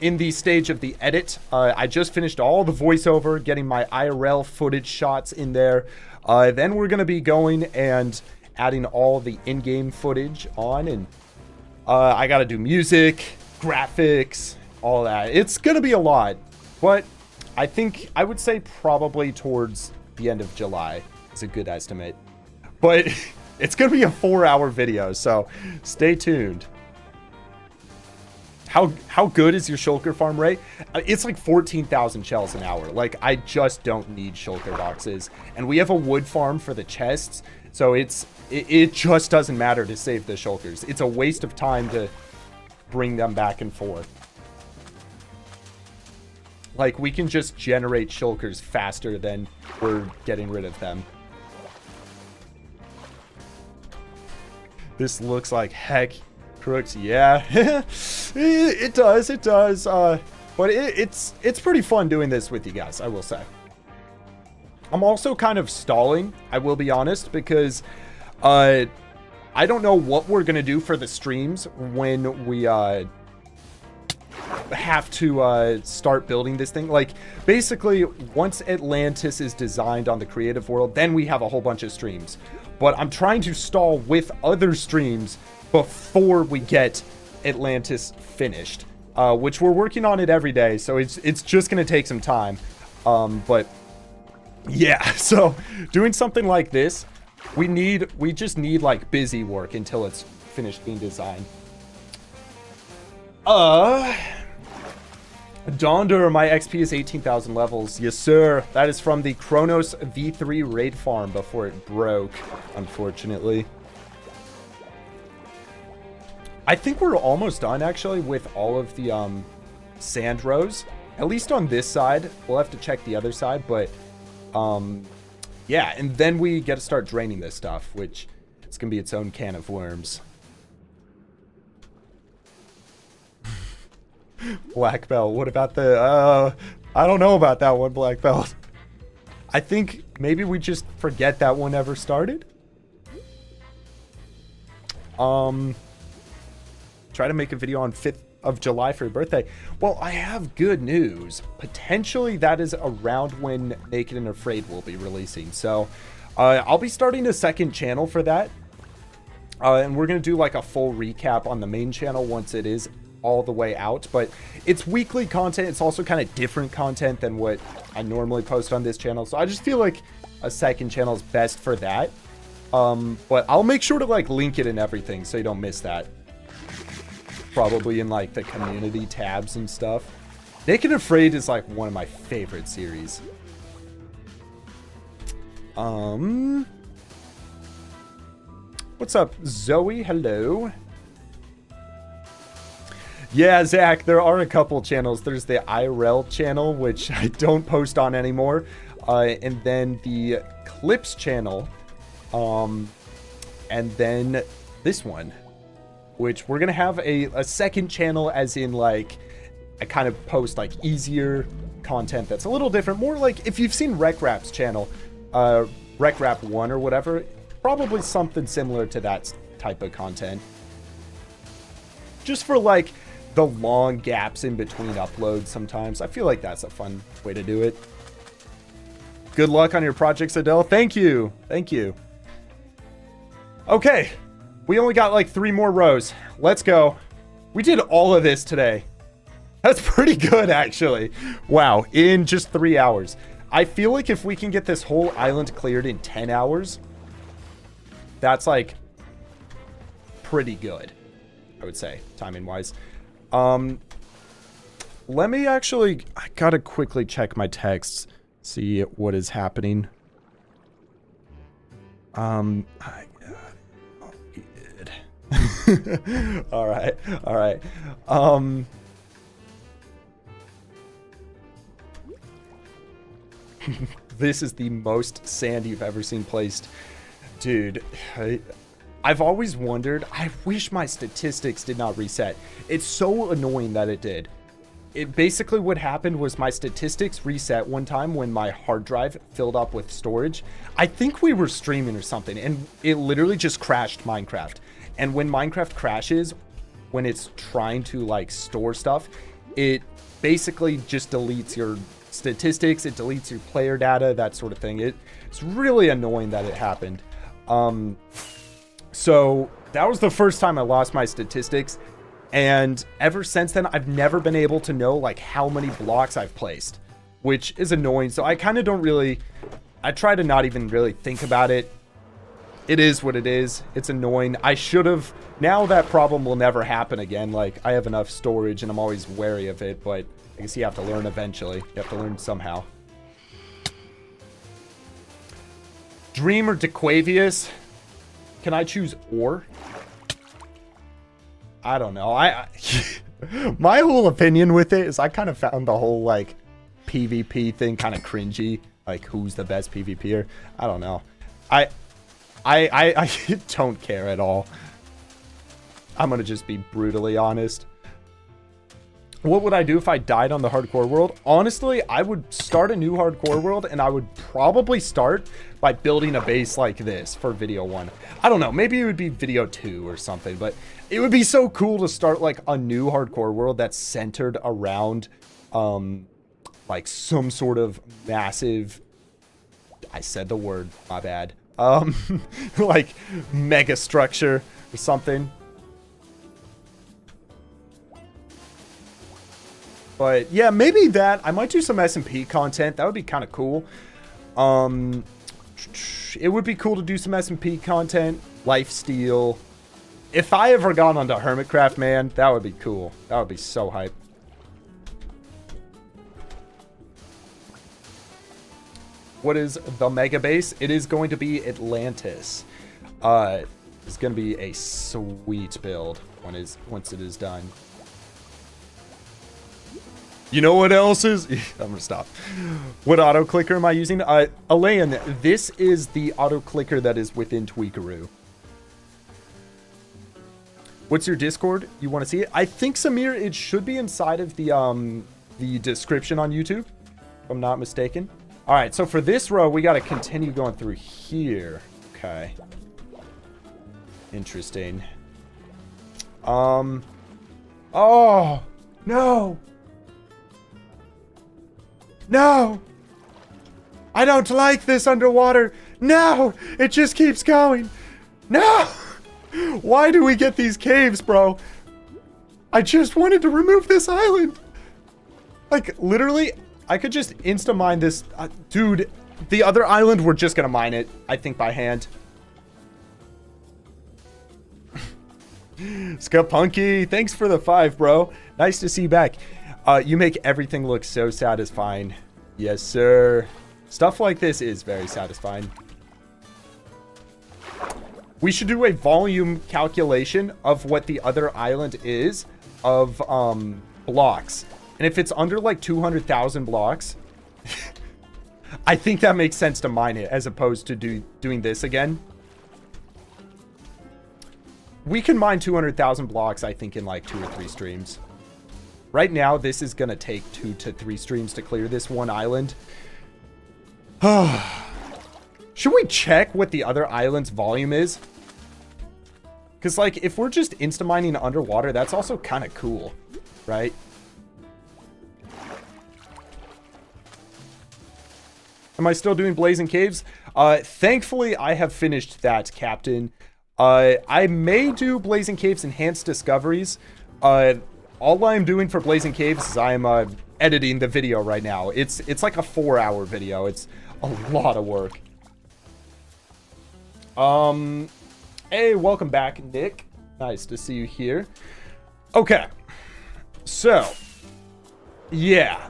in the stage of the edit. I just finished all the voiceover, getting my IRL footage shots in there. Then we're going to be going and adding all the in-game footage on, and I got to do music, graphics, all that. It's going to be a lot, but I think I would say probably towards the end of July is a good estimate. But it's going to be a 4-hour video, so stay tuned. How good is your shulker farm rate? It's like 14,000 shells an hour. Like, I just don't need shulker boxes. And we have a wood farm for the chests, so it just doesn't matter to save the shulkers. It's a waste of time to bring them back and forth. Like, we can just generate shulkers faster than we're getting rid of them. This looks like heck. Crooks, yeah. It does. But it's pretty fun doing this with you guys, I will say. I'm also kind of stalling, I will be honest, because I don't know what we're going to do for the streams when we have to start building this thing. Like, basically, once Atlantis is designed on the creative world, then we have a whole bunch of streams. But I'm trying to stall with other streams before we get Atlantis finished, which we're working on it every day, so it's just gonna take some time. But yeah, so doing something like this, we just need like busy work until it's finished being designed. Donder, my XP is 18,000 levels. Yes, sir. That is from the Kronos V3 raid farm before it broke, unfortunately. I think we're almost done, actually, with all of the sand rows. At least on this side. We'll have to check the other side, but yeah, and then we get to start draining this stuff, which it's going to be its own can of worms. Black belt. What about the... I don't know about that one, black belt. I think maybe we just forget that one ever started. Try to make a video on 5th of July for your birthday. Well, I have good news. Potentially that is around when Naked and Afraid will be releasing. So I'll be starting a second channel for that. And we're going to do like a full recap on the main channel once it is all the way out. But it's weekly content. It's also kind of different content than what I normally post on this channel. So I just feel like a second channel is best for that. But I'll make sure to like link it and everything so you don't miss that. Probably in like the community tabs and stuff. Naked and Afraid is like one of my favorite series. What's up, Zoe? Hello. Yeah, Zach, there are a couple channels. There's the IRL channel, which I don't post on anymore. And then the Clips channel. And then this one, which we're going to have a second channel, as in like I kind of post like easier content that's a little different. More like if you've seen Rec Rap's channel, Rec Rap 1 or whatever, probably something similar to that type of content. Just for like the long gaps in between uploads sometimes. I feel like that's a fun way to do it. Good luck on your projects, Adele. Thank you. Thank you. Okay. We only got like 3 more rows. Let's go. We did all of this today. That's pretty good, actually. Wow. In just 3 hours. I feel like if we can get this whole island cleared in 10 hours, that's like pretty good, I would say, timing wise. Let me actually, I gotta quickly check my texts, see what is happening. All right, all right. This is the most sand you've ever seen placed. Dude, I've always wondered, I wish my statistics did not reset. It's so annoying that it did. It basically what happened was my statistics reset one time when my hard drive filled up with storage. I think we were streaming or something, and it literally just crashed Minecraft. And when Minecraft crashes, when it's trying to like store stuff, it basically just deletes your statistics, it deletes your player data, that sort of thing. It's really annoying that it happened. So that was the first time I lost my statistics, and ever since then I've never been able to know like how many blocks I've placed, which is annoying. So I kind of don't really, I try to not even really think about it. It is what it is. It's annoying. I should have, now that problem will never happen again. Like, I have enough storage and I'm always wary of it, but I guess you have to learn eventually. You have to learn somehow. Dream or Dequavius? Can I choose or? I don't know. My whole opinion with it is I kind of found the whole like PvP thing kind of cringy. Like, who's the best PvPer? I don't know. I don't care at all. I'm gonna just be brutally honest. What would I do if I died on the hardcore world? Honestly, I would start a new hardcore world, and I would probably start by building a base like this for video 1. I don't know, maybe it would be video 2 or something, but it would be so cool to start like a new hardcore world that's centered around like some sort of massive, I said the word, my bad, like mega structure or something. But yeah, maybe that. I might do some SMP content. That would be kind of cool. It would be cool to do some SMP content. Lifesteal. If I ever got onto Hermitcraft, man, that would be cool. That would be so hype. What is the mega base? It is going to be Atlantis. It's going to be a sweet build once it is done. You know what else is? I'm gonna stop. What auto clicker am I using? Elaine, this is the auto clicker that is within Tweakaroo. What's your Discord? You want to see it? I think, Samir, it should be inside of the description on YouTube, if I'm not mistaken. All right, so for this row, we got to continue going through here. Okay. Interesting. Oh, no. No! I don't like this underwater! No! It just keeps going! No! Why do we get these caves, bro? I just wanted to remove this island! Like, literally, I could just insta-mine this. Dude, the other island, we're just gonna mine it, I think, by hand. Skapunky, thanks for the 5, bro. Nice to see you back. You make everything look so satisfying. Yes, sir. Stuff like this is very satisfying. We should do a volume calculation of what the other island is of blocks. And if it's under like 200,000 blocks, I think that makes sense to mine it as opposed to doing this again. We can mine 200,000 blocks, I think, in like 2 or 3 streams. Right now, this is going to take 2 to 3 streams to clear this one island. Should we check what the other island's volume is? Because, like, if we're just insta-mining underwater, that's also kind of cool. right? Am I still doing Blazing Caves? Thankfully, I have finished that, Captain. I may do Blazing Caves Enhanced Discoveries. All I'm doing for Blazing Caves is I'm editing the video right now. It's like a 4-hour video. It's a lot of work. Hey, welcome back, Nick. Nice to see you here. Okay. So, yeah.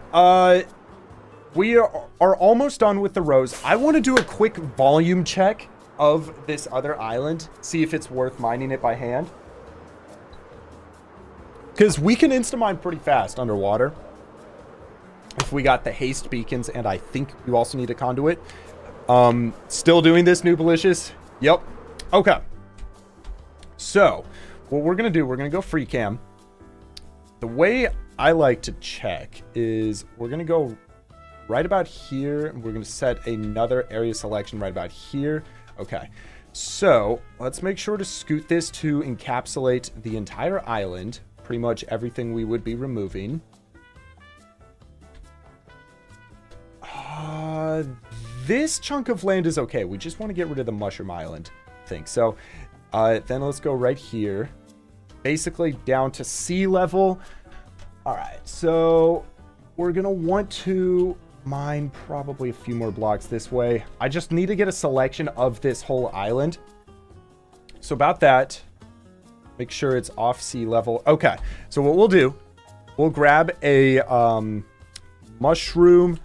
We are almost done with the rows. I want to do a quick volume check of this other island. See if it's worth mining it by hand. Because we can insta-mine pretty fast underwater. If we got the haste beacons, and I think you also need a conduit. Still doing this, Noobalicious? Yep. Okay. So, what we're going to do, we're going to go free cam. The way I like to check is we're going to go right about here, and we're going to set another area selection right about here. Okay, so let's make sure to scoot this to encapsulate the entire island, pretty much everything we would be removing. This chunk of land is okay. We just want to get rid of the Mushroom Island thing. So then let's go right here, basically down to sea level. All right, so we're going to want to mine probably a few more blocks this way. I just need to get a selection of this whole island. So about that, make sure it's off sea level. Okay, so what we'll do, we'll grab a mushroom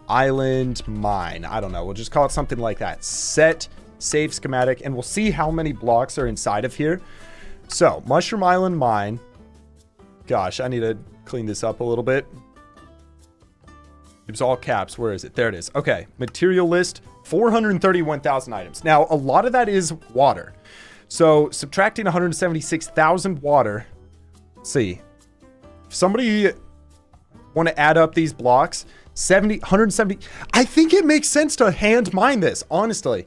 island mine. I don't know, we'll just call it something like that. Set, save schematic, and we'll see how many blocks are inside of here. So mushroom island mine. Gosh, I need to clean this up a little bit. It's all caps. Where is it? There it is. Okay. Material list, 431,000 items. Now, a lot of that is water. So, subtracting 176,000 water. Let's see. If somebody want to add up these blocks, 170. I think it makes sense to hand mine this, honestly.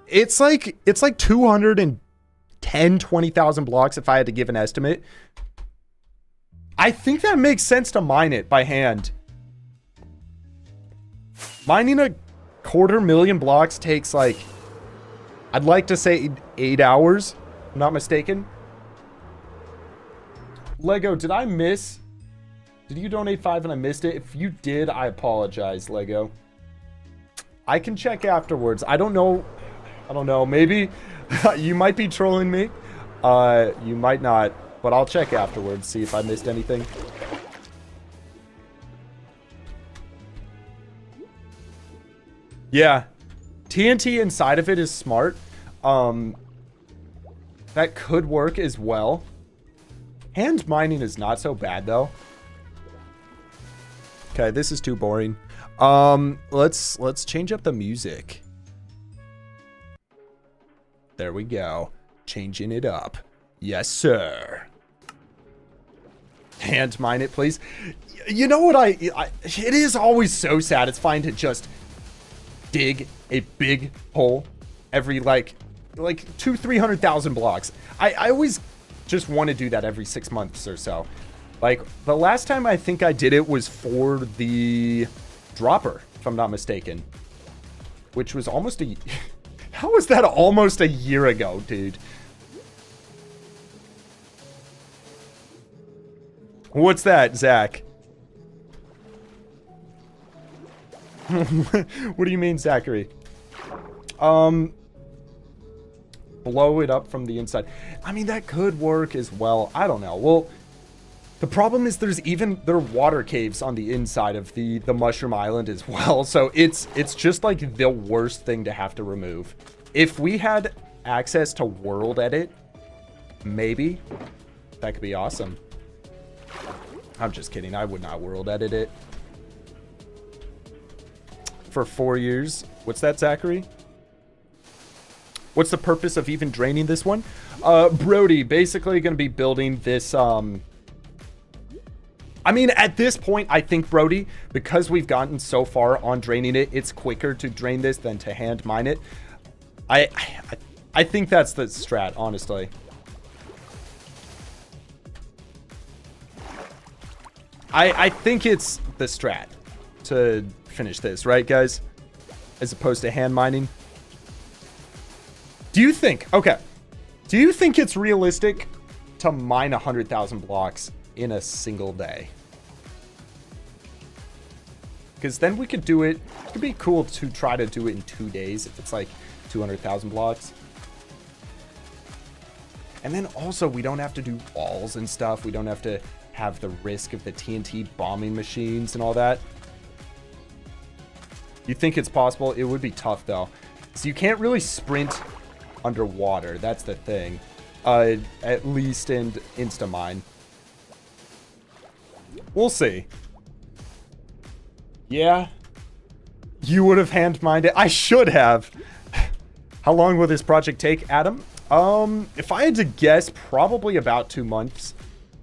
It's like 210, 20,000 blocks if I had to give an estimate. I think that makes sense to mine it by hand. Mining a 250,000 blocks takes like, I'd like to say 8 hours, if I'm not mistaken. Lego, did I miss? Did you donate 5 and I missed it? If you did, I apologize, Lego. I can check afterwards. I don't know. Maybe you might be trolling me. You might not, but I'll check afterwards, see if I missed anything. Yeah, TNT inside of it is smart. That could work as well. Hand mining is not so bad though. Okay, this is too boring. Let's change up the music. There we go. Changing it up. Yes, sir. Hand mine it, please. You know what it is always so satisfying to just dig a big hole every like 200,000-300,000 blocks. I always just want to do that every 6 months or so. Like the last time I think I did it was for the dropper, if I'm not mistaken, which was almost a how was that almost a year ago, dude? What's that, Zach? What do you mean, Zachary? Blow it up from the inside. I mean, that could work as well. I don't know. Well, the problem is there are water caves on the inside of the Mushroom Island as well. So it's just like the worst thing to have to remove. If we had access to world edit, maybe that could be awesome. I'm just kidding. I would not world edit it. For 4 years. What's that, Zachary? What's the purpose of even draining this one? Brody, basically going to be building this, I mean, at this point, I think, Brody, because we've gotten so far on draining it, it's quicker to drain this than to hand mine it. I think that's the strat, honestly. I think it's the strat to finish this, right, guys? As opposed to hand mining. Do you think, okay, do you think it's realistic to mine 100,000 blocks in a single day? Because then we could do it. It could be cool to try to do it in 2 days if it's like 200,000 blocks. And then also we don't have to do walls and stuff. We don't have to have the risk of the TNT bombing machines and all that. You think it's possible? It would be tough though. So you can't really sprint underwater. That's the thing. At least in Instamine. We'll see. Yeah. You would have hand mined it. I should have. How long will this project take, Adam? If I had to guess, probably about 2 months.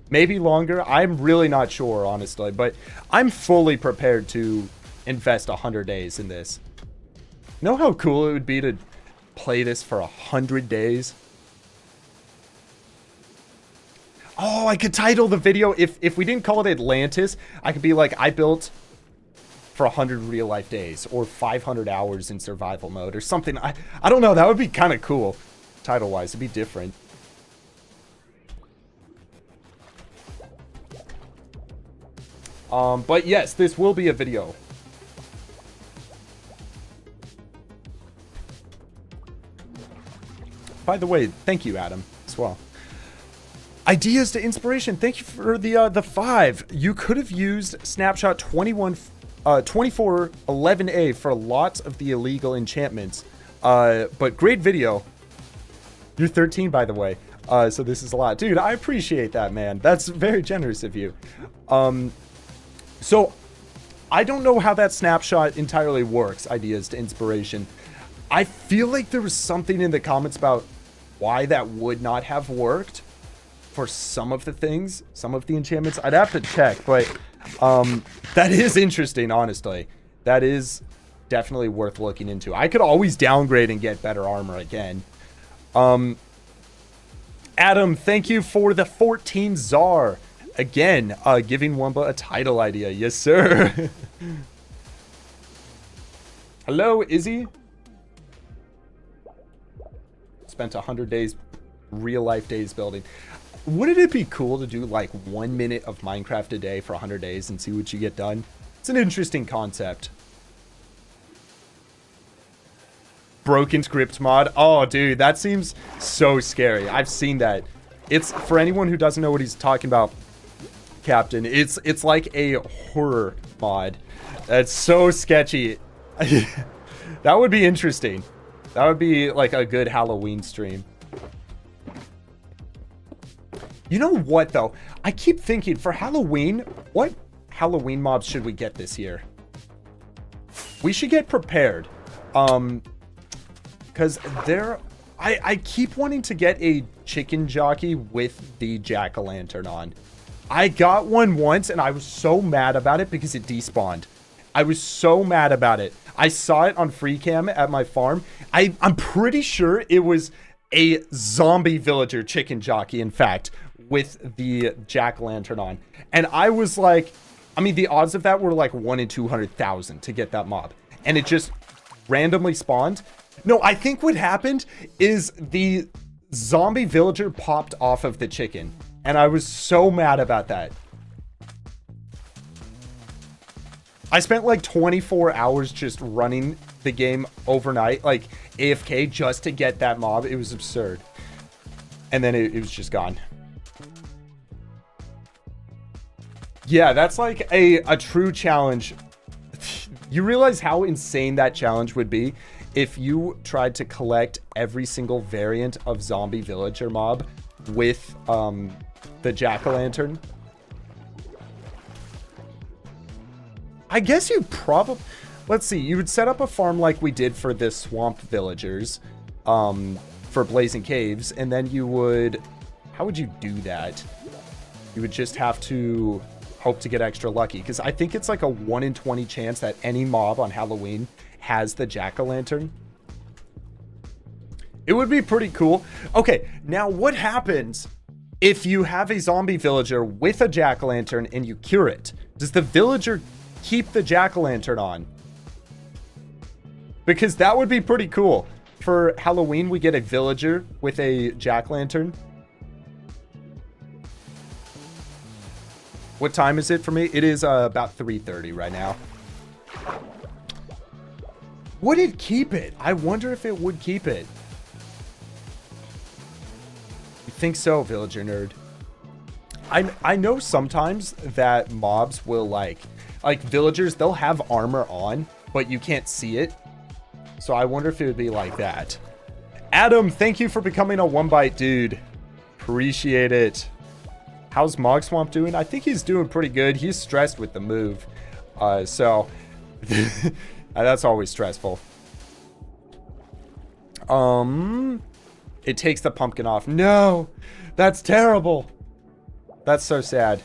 Maybe longer. I'm really not sure, honestly. But I'm fully prepared to invest 100 days in this. Know how cool it would be to play this for 100 days? Oh, I could title the video, if we didn't call it Atlantis, I could be like, I built for 100 real life days, or 500 hours in survival mode, or something. I don't know, that would be kind of cool. Title-wise, it'd be different. But yes, this will be a video. By the way, thank you, Adam, as well. Ideas to inspiration. Thank you for the 5. You could have used snapshot 2411A for lots of the illegal enchantments. But great video. You're 13, by the way. So this is a lot. Dude, I appreciate that, man. That's very generous of you. So I don't know how that snapshot entirely works. Ideas to inspiration. I feel like there was something in the comments about why that would not have worked for some of the things, some of the enchantments. I'd have to check, but that is interesting, honestly. That is definitely worth looking into. I could always downgrade and get better armor again. Adam, thank you for the 14 Czar. Again, giving Wumba a title idea. Yes, sir. Hello, Izzy. Spent 100 days, real life days building. Wouldn't it be cool to do like 1 minute of Minecraft a day for 100 days and see what you get done? It's an interesting concept. Broken script mod. Oh, dude, that seems so scary. I've seen that. It's, for anyone who doesn't know what he's talking about, Captain, it's like a horror mod. That's so sketchy. That would be interesting. That would be like a good Halloween stream. You know what, though? I keep thinking, for Halloween, what Halloween mobs should we get this year? We should get prepared. Because I keep wanting to get a chicken jockey with the jack-o'-lantern on. I got one once, and I was so mad about it because it despawned. I was so mad about it. I saw it on free cam at my farm. I'm pretty sure it was a zombie villager chicken jockey, in fact, with the jack-o'-lantern on. And I was like, I mean, the odds of that were like 1 in 200,000 to get that mob. And it just randomly spawned. No, I think what happened is the zombie villager popped off of the chicken. And I was so mad about that. I spent like 24 hours just running the game overnight, like AFK, just to get that mob. It was absurd. And then it was just gone. Yeah, that's like a true challenge. You realize how insane that challenge would be if you tried to collect every single variant of zombie villager mob with the jack-o'-lantern? I guess you probably... Let's see, you would set up a farm like we did for the swamp villagers for Blazing Caves, and then you would... How would you do that? You would just have to hope to get extra lucky, because I think it's like a 1 in 20 chance that any mob on Halloween has the jack-o'-lantern. It would be pretty cool. Okay, now what happens If you have a zombie villager with a jack-o'-lantern and you cure it, does the villager keep the jack-o'-lantern on? Because that would be pretty cool. For Halloween, we get a villager with a jack-o'-lantern. What time is it for me? It is about 3:30 right now. Would it keep it? I wonder if it would keep it. You think so, villager nerd? I know sometimes that mobs will like villagers, they'll have armor on, but you can't see it. So I wonder if it would be like that. Adam, thank you for becoming a one bite dude. Appreciate it. How's Mog Swamp doing? I think he's doing pretty good. He's stressed with the move. So that's always stressful. It takes the pumpkin off. No, that's terrible. That's so sad.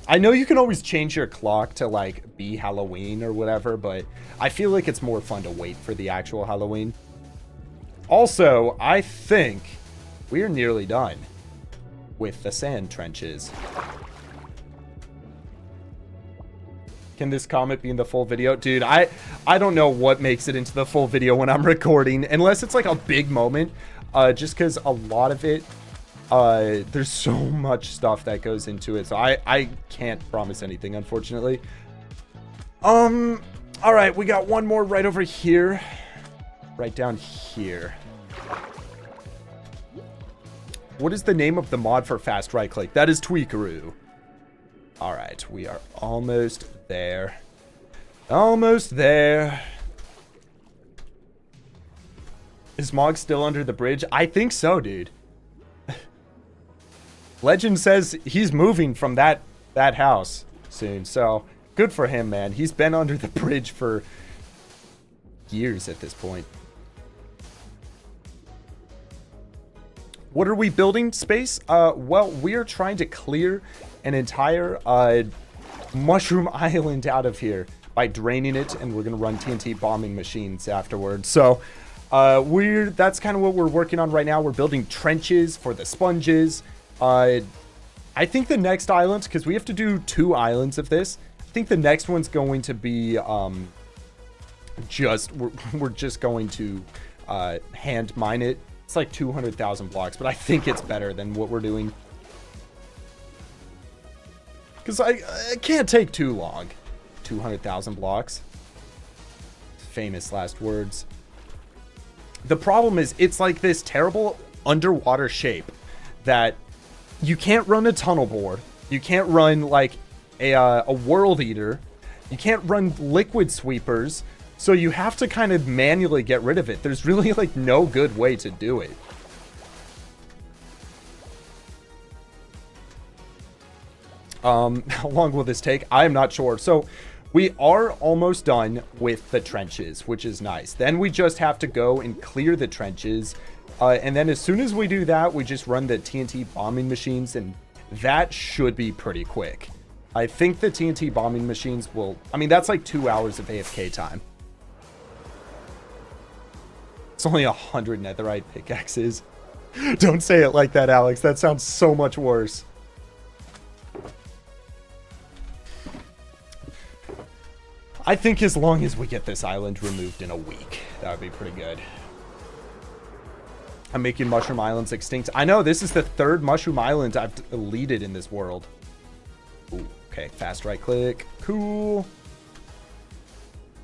I know you can always change your clock to like be Halloween or whatever, but I feel like it's more fun to wait for the actual Halloween. Also, I think we're nearly done with the sand trenches. Can this comment be in the full video? Dude, I don't know what makes it into the full video when I'm recording, unless it's like a big moment, just because a lot of it, there's so much stuff that goes into it, so I can't promise anything, unfortunately. All right, we got one more right over here, right down here. What is the name of the mod for fast right click? That is Tweakaroo. All right, we are almost there. Almost there. Is Mog still under the bridge? I think so, dude. Legend says he's moving from that house soon, so good for him, man. He's been under the bridge for years at this point. What are we building, Space? Well, we are trying to clear an entire mushroom island out of here by draining it, and we're gonna run TNT bombing machines afterwards. So that's kind of what we're working on right now. We're building trenches for the sponges. I think the next island, because we have to do 2 islands of this, I think the next one's going to be we're just going to hand mine it. It's like 200,000 blocks, but I think it's better than what we're doing. Because it can't take too long. 200,000 blocks. Famous last words. The problem is it's like this terrible underwater shape that you can't run a tunnel board. You can't run like a world eater. You can't run liquid sweepers. So you have to kind of manually get rid of it. There's really like no good way to do it. How long will this take? I am not sure. So we are almost done with the trenches, which is nice. Then we just have to go and clear the trenches. And then as soon as we do that, we just run the TNT bombing machines, and that should be pretty quick. I think the TNT bombing machines will... I mean, that's like 2 hours of AFK time. It's only 100 netherite pickaxes. Don't say it like that, Alex. That sounds so much worse. I think as long as we get this island removed in a week, that would be pretty good. I'm making mushroom islands extinct. I know, this is the 3rd mushroom island I've deleted in this world. Ooh, okay, fast right click. Cool.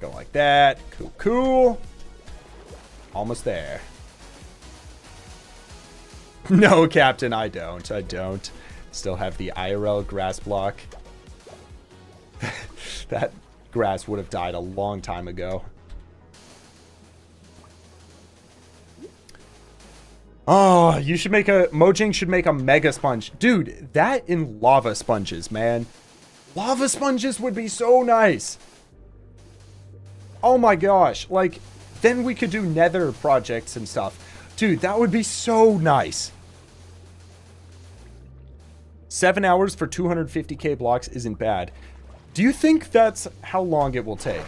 Go like that. Cool, cool. Almost there. No, Captain, I don't. I don't. Still have the IRL grass block. That grass would have died a long time ago. Oh, you should make Mojang should make a mega sponge. Dude, that in lava sponges, man. Lava sponges would be so nice. Oh my gosh. Like, then we could do nether projects and stuff. Dude, that would be so nice. 7 hours for 250k blocks isn't bad. Do you think that's how long it will take?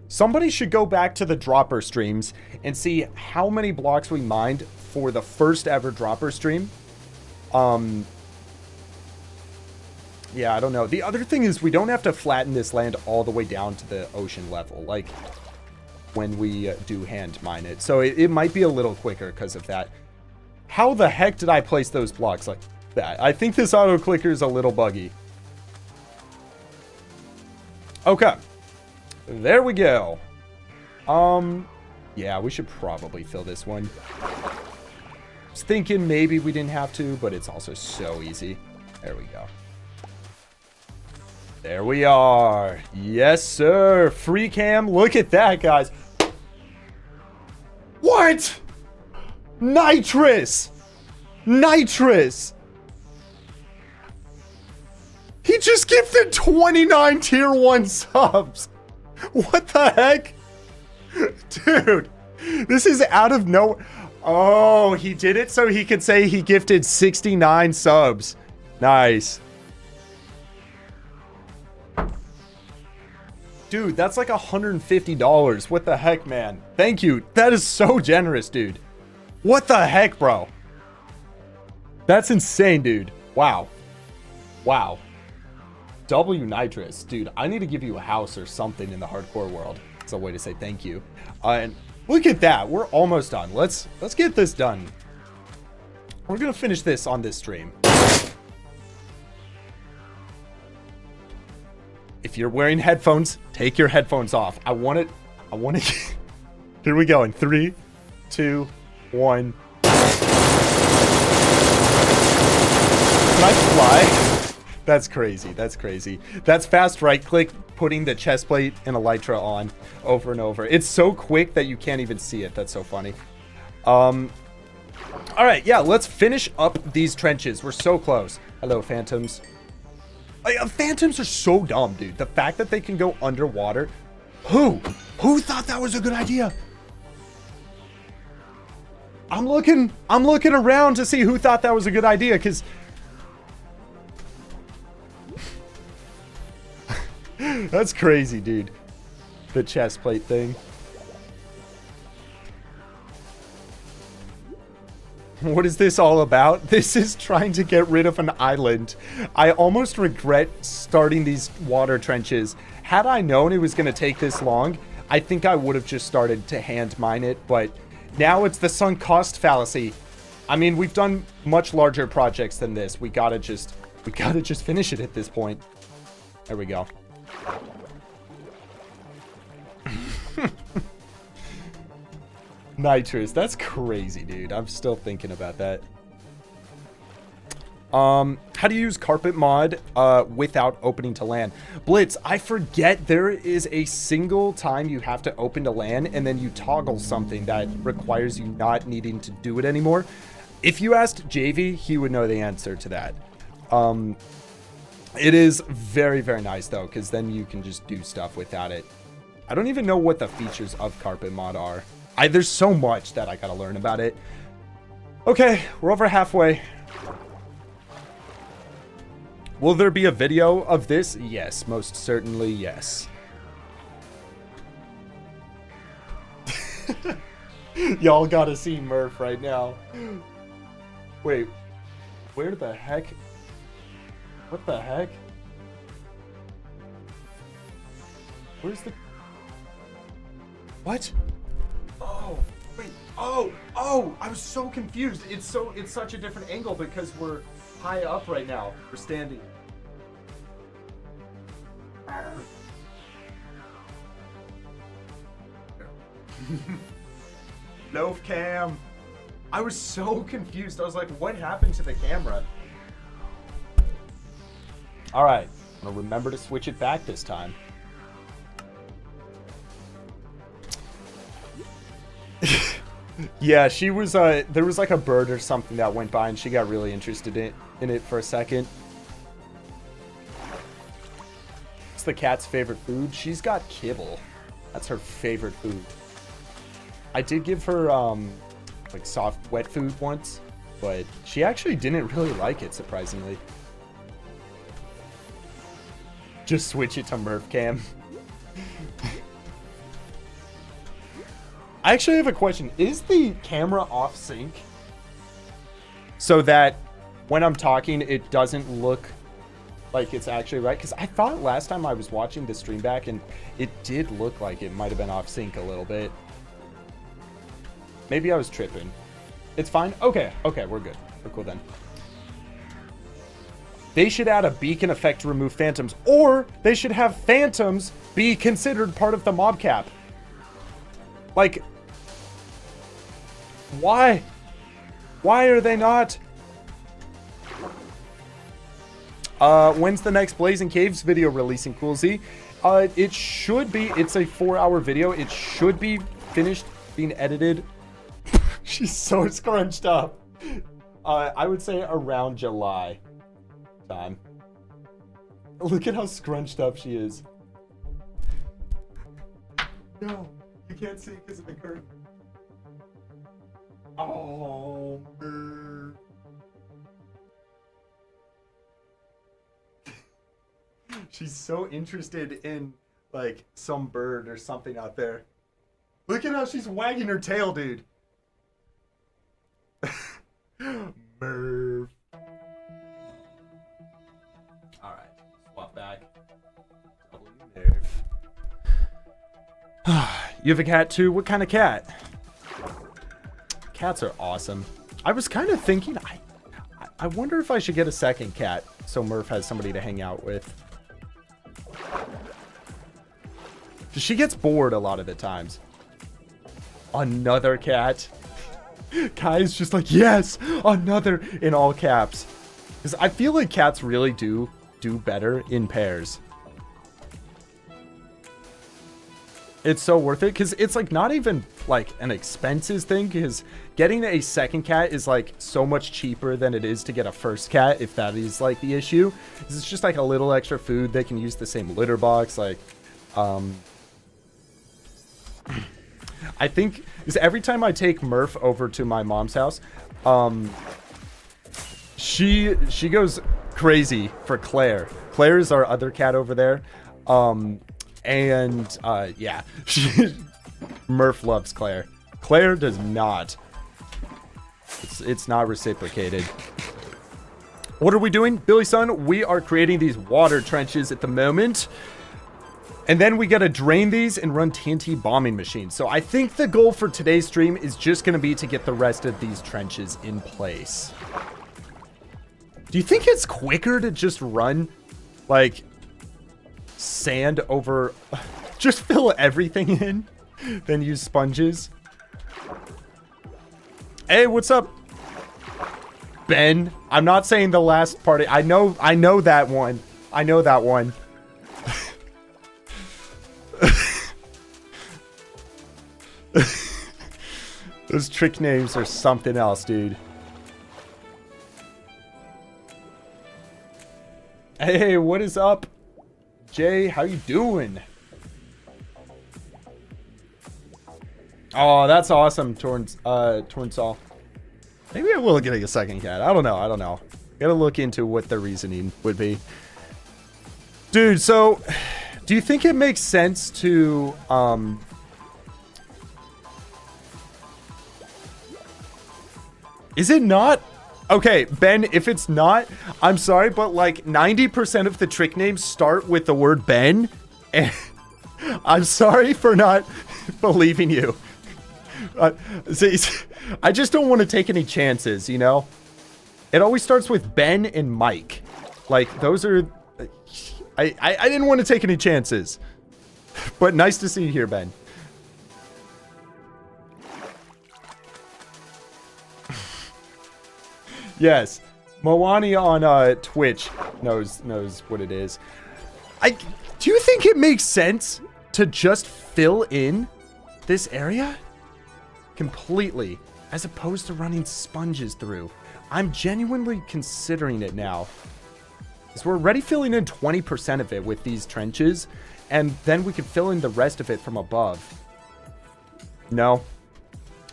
Somebody should go back to the dropper streams and see how many blocks we mined for the first ever dropper stream. Yeah, I don't know. The other thing is we don't have to flatten this land all the way down to the ocean level, like when we do hand mine it. So it might be a little quicker because of that. How the heck did I place those blocks like that? I think this auto clicker is a little buggy. Okay. There we go. Yeah, we should probably fill this one. I was thinking maybe we didn't have to, but it's also so easy. There we go. There we are. Yes, sir. Free cam. Look at that, guys. What? Nitrous. Nitrous. He just gifted 29 tier 1 subs. What the heck? Dude, this is out of no... Oh, he did it so he could say he gifted 69 subs. Nice. Dude, that's like $150. What the heck, man? Thank you. That is so generous, dude. What the heck, bro? That's insane, dude. Wow. Wow. W Nitrous. Dude, I need to give you a house or something in the hardcore world. It's a way to say thank you. And look at that. We're almost done. Let's get this done. We're going to finish this on this stream. If you're wearing headphones, take your headphones off. I want it. Here we go in 3, 2, 1. Can I fly? That's crazy. That's crazy. That's fast right click, putting the chest plate and elytra on over and over. It's so quick that you can't even see it. That's so funny. All right. Yeah, let's finish up these trenches. We're so close. Hello, phantoms. Phantoms are so dumb, dude. The fact that they can go underwater. Who thought that was a good idea? I'm looking around to see who thought that was a good idea, because that's crazy, dude. The chest plate thing. What is this all about? This is trying to get rid of an island. I almost regret starting these water trenches. Had I known it was going to take this long, I think I would have just started to hand mine it, but now it's the sunk cost fallacy. I mean, we've done much larger projects than this. We gotta just finish it at this point. There we go. Nitrous, that's crazy, dude. I'm still thinking about that. How do you use carpet mod without opening to LAN? Blitz, I forget there is a single time you have to open to LAN and then you toggle something that requires you not needing to do it anymore. If you asked JV, he would know the answer to that. It is very, very nice though, because then you can just do stuff without it. I don't even know what the features of carpet mod are. There's so much that I gotta learn about it. Okay, we're over halfway. Will there be a video of this? Yes, most certainly yes. Y'all gotta see Murph right now. Wait, where the heck? What the heck? Where's the... What? Oh, wait. Oh, I was so confused. It's such a different angle because we're high up right now. We're standing. Loaf cam. I was so confused. I was like, what happened to the camera? All right. I'm gonna remember to switch it back this time. Yeah, she was, there was like a bird or something that went by and she got really interested in it for a second. What's the cat's favorite food? She's got kibble. That's her favorite food. I did give her, like soft wet food once, but she actually didn't really like it, surprisingly. Just switch it to Murph cam. I actually have a question. Is the camera off sync so that when I'm talking, it doesn't look like it's actually right. Because I thought last time I was watching the stream back, and it did look like it might have been off sync a little bit. Maybe I was tripping. It's fine. Okay, we're good. We're cool then. They should add a beacon effect to remove phantoms, or they should have phantoms be considered part of the mob cap. Like, why? Why are they not? When's the next Blazing Caves video releasing, Cool Z? It should be. It's a 4-hour video. It should be finished being edited. She's so scrunched up. I would say around July time. Look at how scrunched up she is. No, you can't see because of the curtain. Oh, she's so interested in, like, some bird or something out there. Look at how she's wagging her tail, dude. Merv. Alright, swap back. You have a cat too? What kind of cat? Cats are awesome. I was kind of thinking, I wonder if I should get a second cat so Murph has somebody to hang out with. She gets bored a lot of the times. Another cat. Kai's just like, yes, another, in all caps. Because I feel like cats really do better in pairs. It's so worth it because it's like not even like an expenses thing, because getting a second cat is like so much cheaper than it is to get a first cat, if that is like the issue. It's just like a little extra food. They can use the same litter box. Like, I think is every time I take Murph over to my mom's house, she goes crazy for Claire. Claire's our other cat over there. Yeah, Murph loves Claire. Claire does not. It's not reciprocated. What are we doing, Billy Son? We are creating these water trenches at the moment. And then we gotta drain these and run TNT bombing machines. So I think the goal for today's stream is just gonna be to get the rest of these trenches in place. Do you think it's quicker to just run, like, sand over, just fill everything in, than use sponges? Hey, what's up, Ben? I'm not saying the last party. I know that one. I know that one. Those trick names are something else, dude. Hey, what is up, Jay? How you doing? Oh, that's awesome, Tornsall. Maybe I will get a second cat. I don't know. Gotta look into what the reasoning would be. Dude, so do you think it makes sense to is it not? Okay, Ben, if it's not, I'm sorry, but like 90% of the trick names start with the word Ben, and I'm sorry for not believing you. See, I just don't want to take any chances, you know? It always starts with Ben and Mike. Like, those are... I didn't want to take any chances. But nice to see you here, Ben. Yes, Moani on Twitch knows what it is. Do you think it makes sense to just fill in this area completely, as opposed to running sponges through? I'm genuinely considering it now. Because we're already filling in 20% of it with these trenches, and then we could fill in the rest of it from above. No.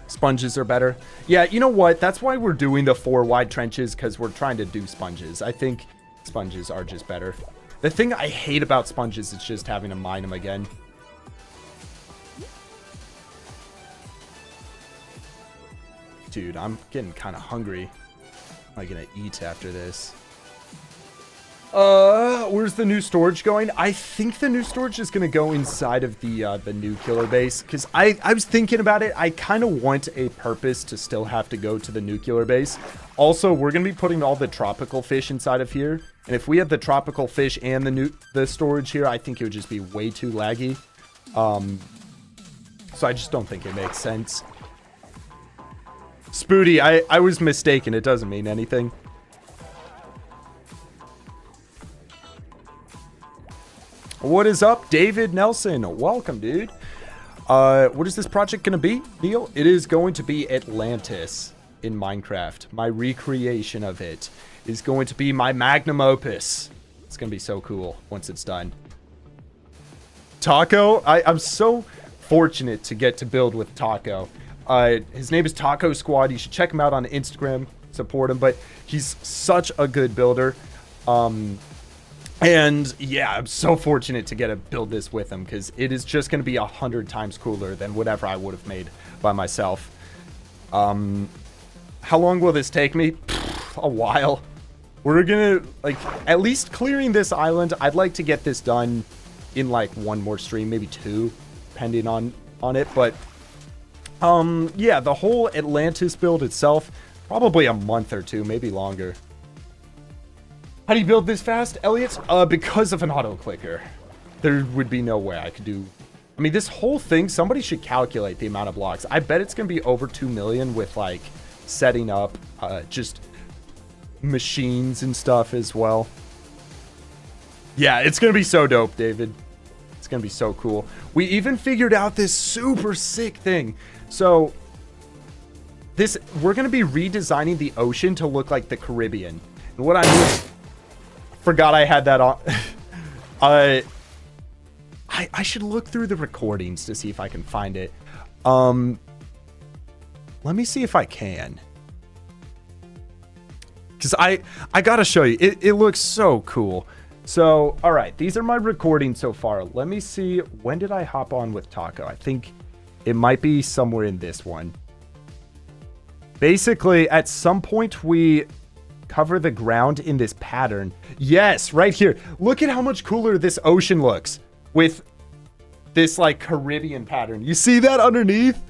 Sponges are better. Yeah, you know what? That's why we're doing the 4 wide trenches, because we're trying to do sponges. I think sponges are just better. The thing I hate about sponges is just having to mine them again. Dude, I'm getting kind of hungry. am I gonna eat after this? Where's the new storage going? I think the new storage is gonna go inside of the nuclear base, because I was thinking about it. I kind of want a purpose to still have to go to the nuclear base. Also, we're gonna be putting all the tropical fish inside of here, and if we had the tropical fish and the storage here, I think it would just be way too laggy. So I just don't think it makes sense. Spooty, I was mistaken. It doesn't mean anything. What is up, David Nelson? Welcome, dude. What is this project going to be, Neil? It is going to be Atlantis in Minecraft. My recreation of it is going to be my magnum opus. It's going to be so cool once it's done. Taco, I'm so fortunate to get to build with Taco. His name is Taco Squad. You should check him out on Instagram, support him, but he's such a good builder. And yeah, I'm so fortunate to get to build this with him, because it is just going to be 100 times cooler than whatever I would have made by myself. How long will this take me? A while. We're gonna, like, at least clearing this island. I'd like to get this done in like one more stream, maybe two, depending on it. But yeah, the whole Atlantis build itself, probably a month or two, maybe longer. How do you build this fast, Elliot? Because of an auto clicker. There would be no way I could do. I mean, this whole thing, somebody should calculate the amount of blocks. I bet it's gonna be over 2 million with like setting up just machines and stuff as well. Yeah, it's gonna be so dope, David. It's gonna be so cool. We even figured out this super sick thing. So we're gonna be redesigning the ocean to look like the Caribbean. And what I mean, forgot I had that on. I should look through the recordings to see if I can find it. Let me see if I can. Because I gotta show you. It looks so cool. So, all right, these are my recordings so far. Let me see, when did I hop on with Taco? I think it might be somewhere in this one. Basically, at some point we cover the ground in this pattern. Yes, right here. Look at how much cooler this ocean looks with this like Caribbean pattern. You see that underneath?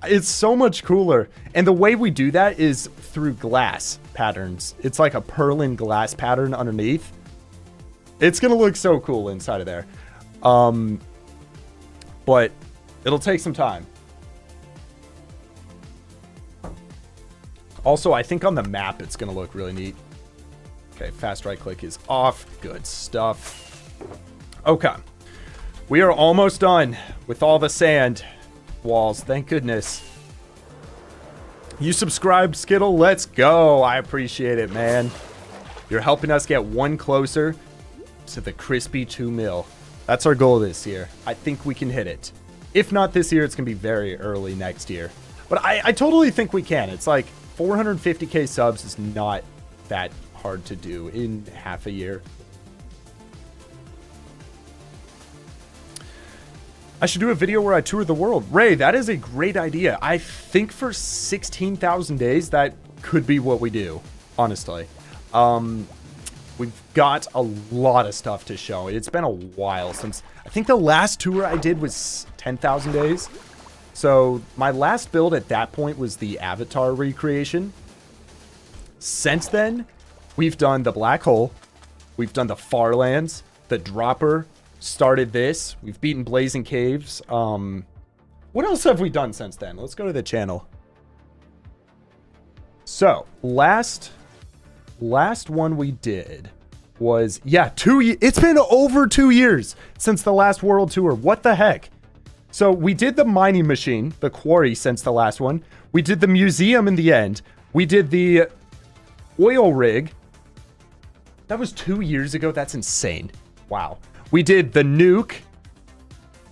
It's so much cooler. And the way we do that is through glass patterns. It's like a purlin glass pattern underneath. It's gonna look so cool inside of there. But it'll take some time. Also, I think on the map it's gonna look really neat. Okay, fast right click is off. Good stuff. Okay. We are almost done with all the sand walls. Thank goodness. You subscribed, Skittle? Let's go. I appreciate it, man. You're helping us get one closer to the crispy 2 mil. That's our goal this year. I think we can hit it. If not this year, it's going to be very early next year. But I totally think we can. It's like 450k subs is not that hard to do in half a year. I should do a video where I tour the world. Ray, that is a great idea. I think for 16,000 days, that could be what we do, honestly. We've got a lot of stuff to show. It's been a while since... I think the last tour I did was 10,000 days. So my last build at that point was the Avatar recreation. Since then, we've done the Black Hole. We've done the Farlands, the Dropper, started this. We've beaten Blazing Caves. What else have we done since then? Let's go to the channel. So, last one we did was, yeah, it's been over 2 years since the last world tour. What the heck? So we did the mining machine, the quarry, since the last one. We did the museum in the end. We did the oil rig. That was 2 years ago. That's insane. Wow. We did the nuke,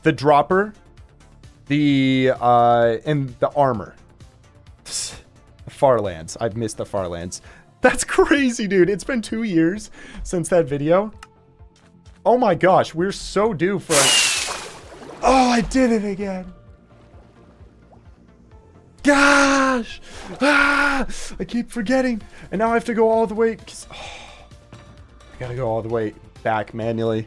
the dropper, and the armor. The Farlands. I've missed the Farlands. That's crazy, dude. It's been 2 years since that video. Oh my gosh, we're so due for... Oh, I did it again. Gosh! Ah! I keep forgetting. And now I have to go all the way. I gotta go all the way back manually.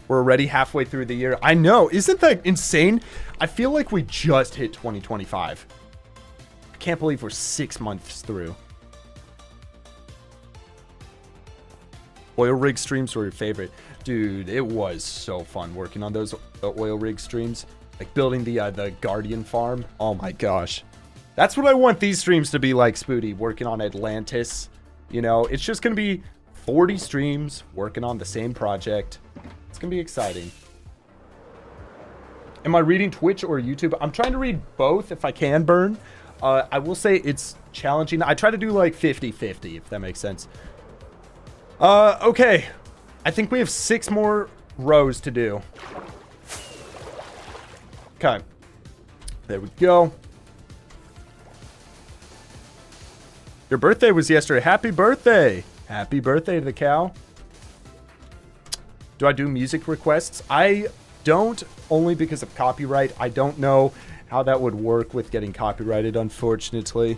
We're already halfway through the year. I know. Isn't that insane? I feel like we just hit 2025. I can't believe we're 6 months through. Oil rig streams were your favorite. Dude, it was so fun working on those oil rig streams. Like building the Guardian farm. Oh my gosh. That's what I want these streams to be like, Spooty. Working on Atlantis. You know, it's just going to be 40 streams working on the same project. It's going to be exciting. Am I reading Twitch or YouTube? I'm trying to read both if I can, Burn. I will say it's challenging. I try to do like 50-50, if that makes sense. Okay. I think we have 6 more rows to do. Okay. There we go. Your birthday was yesterday. Happy birthday. Happy birthday to the cow. Do I do music requests? I don't, only because of copyright. I don't know how that would work with getting copyrighted, unfortunately.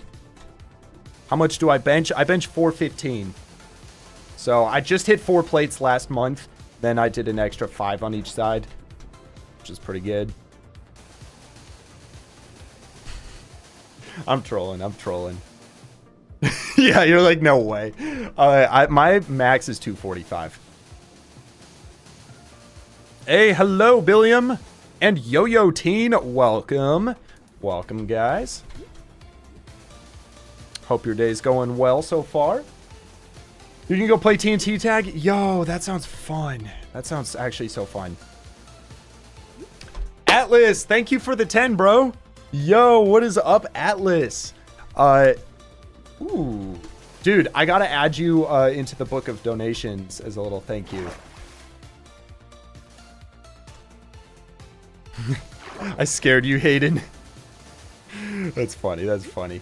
How much do I bench? I bench 415. So I just hit 4 plates last month. Then I did an extra 5 on each side, which is pretty good. I'm trolling. I'm trolling. Yeah, you're like, no way. My max is 245. Hey, hello, Billiam. And Yo-Yo Teen, welcome. Welcome, guys. Hope your day's going well so far. You can go play TNT tag? Yo, that sounds fun. That sounds actually so fun. Atlas, thank you for the 10, bro. Yo, what is up, Atlas? Ooh. Dude, I gotta add you into the book of donations as a little thank you. I scared you, Hayden. That's funny. That's funny.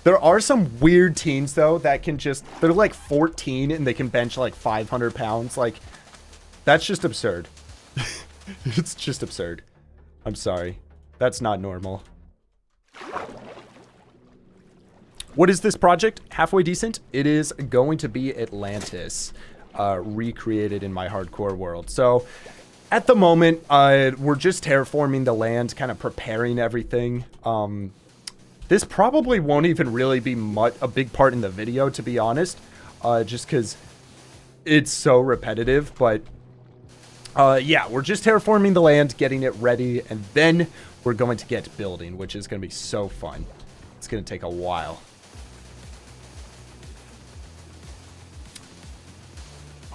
There are some weird teens, though, that can just... They're like 14 and they can bench like 500 pounds. Like, that's just absurd. It's just absurd. I'm sorry. That's not normal. What is this project? Halfway decent? It is going to be Atlantis, recreated in my hardcore world. So... At the moment, we're just terraforming the land, kind of preparing everything. This probably won't even really be a big part in the video, to be honest, just because it's so repetitive. But yeah, we're just terraforming the land, getting it ready, and then we're going to get building, which is going to be so fun. It's going to take a while.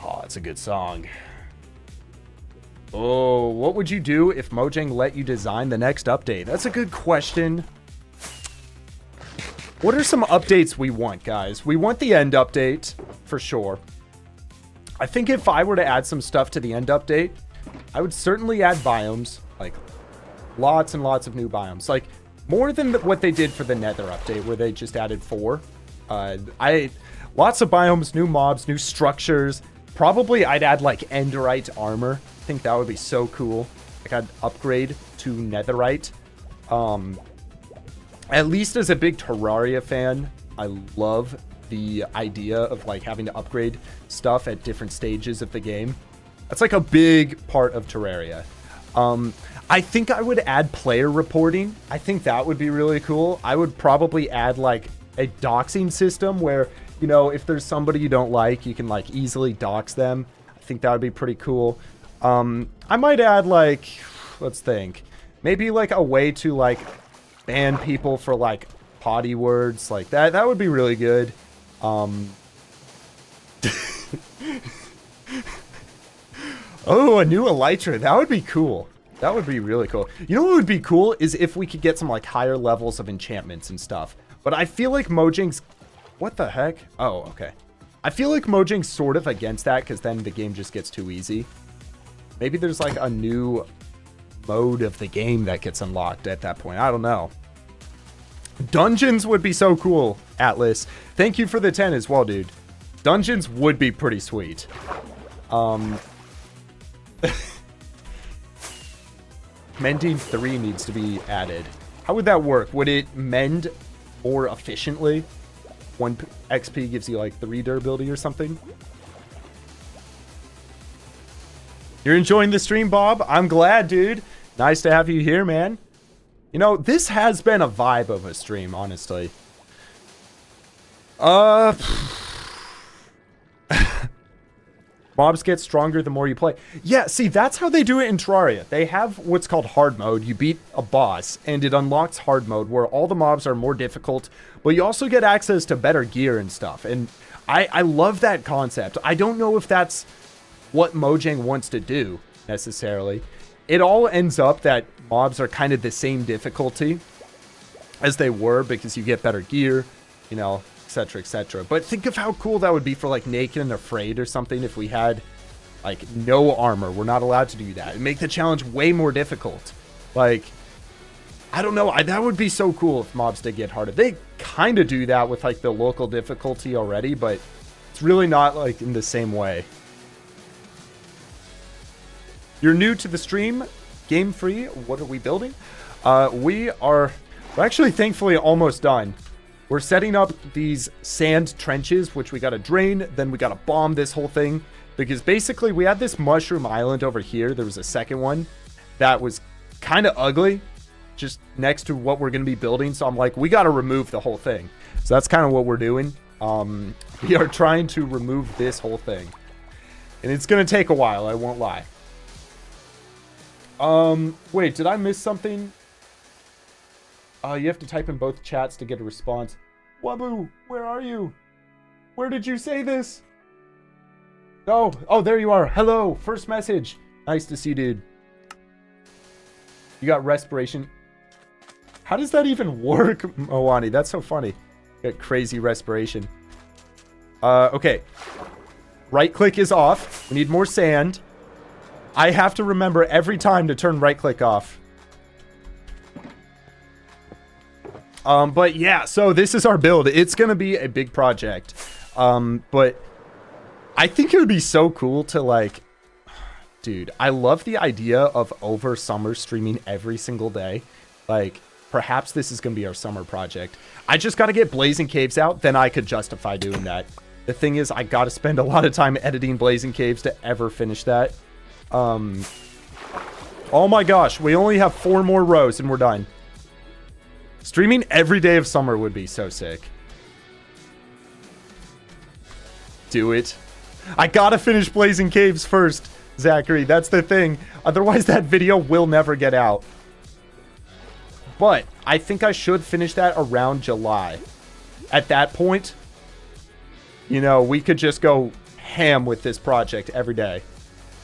Oh, it's a good song. Oh, what would you do if Mojang let you design the next update? That's a good question. What are some updates we want, guys? We want the end update, for sure. I think if I were to add some stuff to the end update, I would certainly add biomes. Like, lots and lots of new biomes. Like, more than what they did for the Nether update, where they just added 4. Lots of biomes, new mobs, new structures. Probably I'd add, like, Enderite armor. I think that would be so cool. Like, I'd upgrade to Netherite. At least as a big Terraria fan, I love the idea of, like, having to upgrade stuff at different stages of the game. That's, like, a big part of Terraria. I think I would add player reporting. I think that would be really cool. I would probably add, like, a doxing system where, you know, if there's somebody you don't like, you can, like, easily dox them. I think that would be pretty cool. I might add, like, let's think, maybe like a way to, like, ban people for, like, potty words like that. That would be really good. Oh, a new elytra. That would be cool. That would be really cool. You know what would be cool is if we could get some, like, higher levels of enchantments and stuff. But I feel like Mojang's... What the heck? Oh, okay. I feel like Mojang's sort of against that because then the game just gets too easy. Maybe there's, like, a new mode of the game that gets unlocked at that point. I don't know. Dungeons would be so cool, Atlas. Thank you for the 10 as well, dude. Dungeons would be pretty sweet. mending 3 needs to be added. How would that work? Would it mend more efficiently? 1 XP gives you like 3 durability or something? You're enjoying the stream, Bob? I'm glad, dude. Nice to have you here, man. You know, this has been a vibe of a stream, honestly. Mobs get stronger the more you play. Yeah, see, that's how they do it in Terraria. They have what's called hard mode. You beat a boss, and it unlocks hard mode, where all the mobs are more difficult, but you also get access to better gear and stuff. And I love that concept. I don't know if that's what Mojang wants to do, necessarily. It all ends up that mobs are kind of the same difficulty as they were, because you get better gear, you know, etc, etc. But think of how cool that would be for like Naked and Afraid or something if we had like no armor. We're not allowed to do that. It'd make the challenge way more difficult. Like, I don't know. That would be so cool if mobs did get harder. They kind of do that with like the local difficulty already, but it's really not like in the same way. You're new to the stream, Game Free. What are we building? We're actually thankfully almost done. We're setting up these sand trenches, which we got to drain. Then we got to bomb this whole thing. Because basically we had this mushroom island over here. There was a second one that was kind of ugly, just next to what we're going to be building. So I'm like, we got to remove the whole thing. So that's kind of what we're doing. We are trying to remove this whole thing. And it's going to take a while, I won't lie. Wait, did I miss something? You have to type in both chats to get a response. Wabu, where are you? Where did you say this? Oh, there you are. Hello, first message. Nice to see you, dude. You got respiration. How does that even work, Moani? That's so funny. You got crazy respiration. Okay. Right click is off. We need more sand. I have to remember every time to turn right click off. But yeah, so this is our build. It's going to be a big project. But I think it would be so cool to like, dude, I love the idea of over summer streaming every single day. Like, perhaps this is going to be our summer project. I just got to get Blazing Caves out, then I could justify doing that. The thing is, I got to spend a lot of time editing Blazing Caves to ever finish that. Oh my gosh, we only have 4 more rows and we're done. Streaming every day of summer would be so sick. Do it. I gotta finish Blazing Caves first, Zachary. That's the thing. Otherwise, that video will never get out. But I think I should finish that around July. At that point, you know, we could just go ham with this project every day.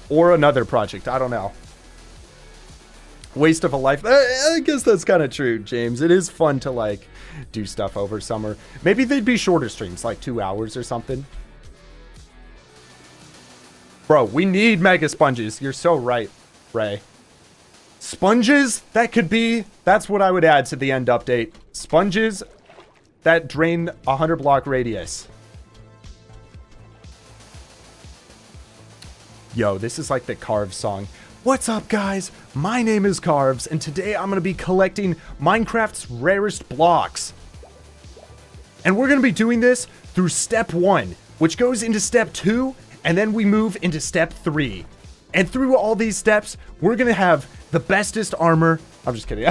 Or another project. I don't know. Waste of a life. I guess that's kind of true, James. It is fun to, like, do stuff over summer. Maybe they'd be shorter streams, like 2 hours or something. Bro, we need mega sponges. You're so right, Ray. Sponges, that's what I would add to the end update. Sponges that drain 100 block radius. Yo, this is like the Carves song. What's up, guys? My name is Carves, and today I'm going to be collecting Minecraft's rarest blocks. And we're going to be doing this through step 1, which goes into step 2, and then we move into step 3. And through all these steps, we're going to have the bestest armor. I'm just kidding.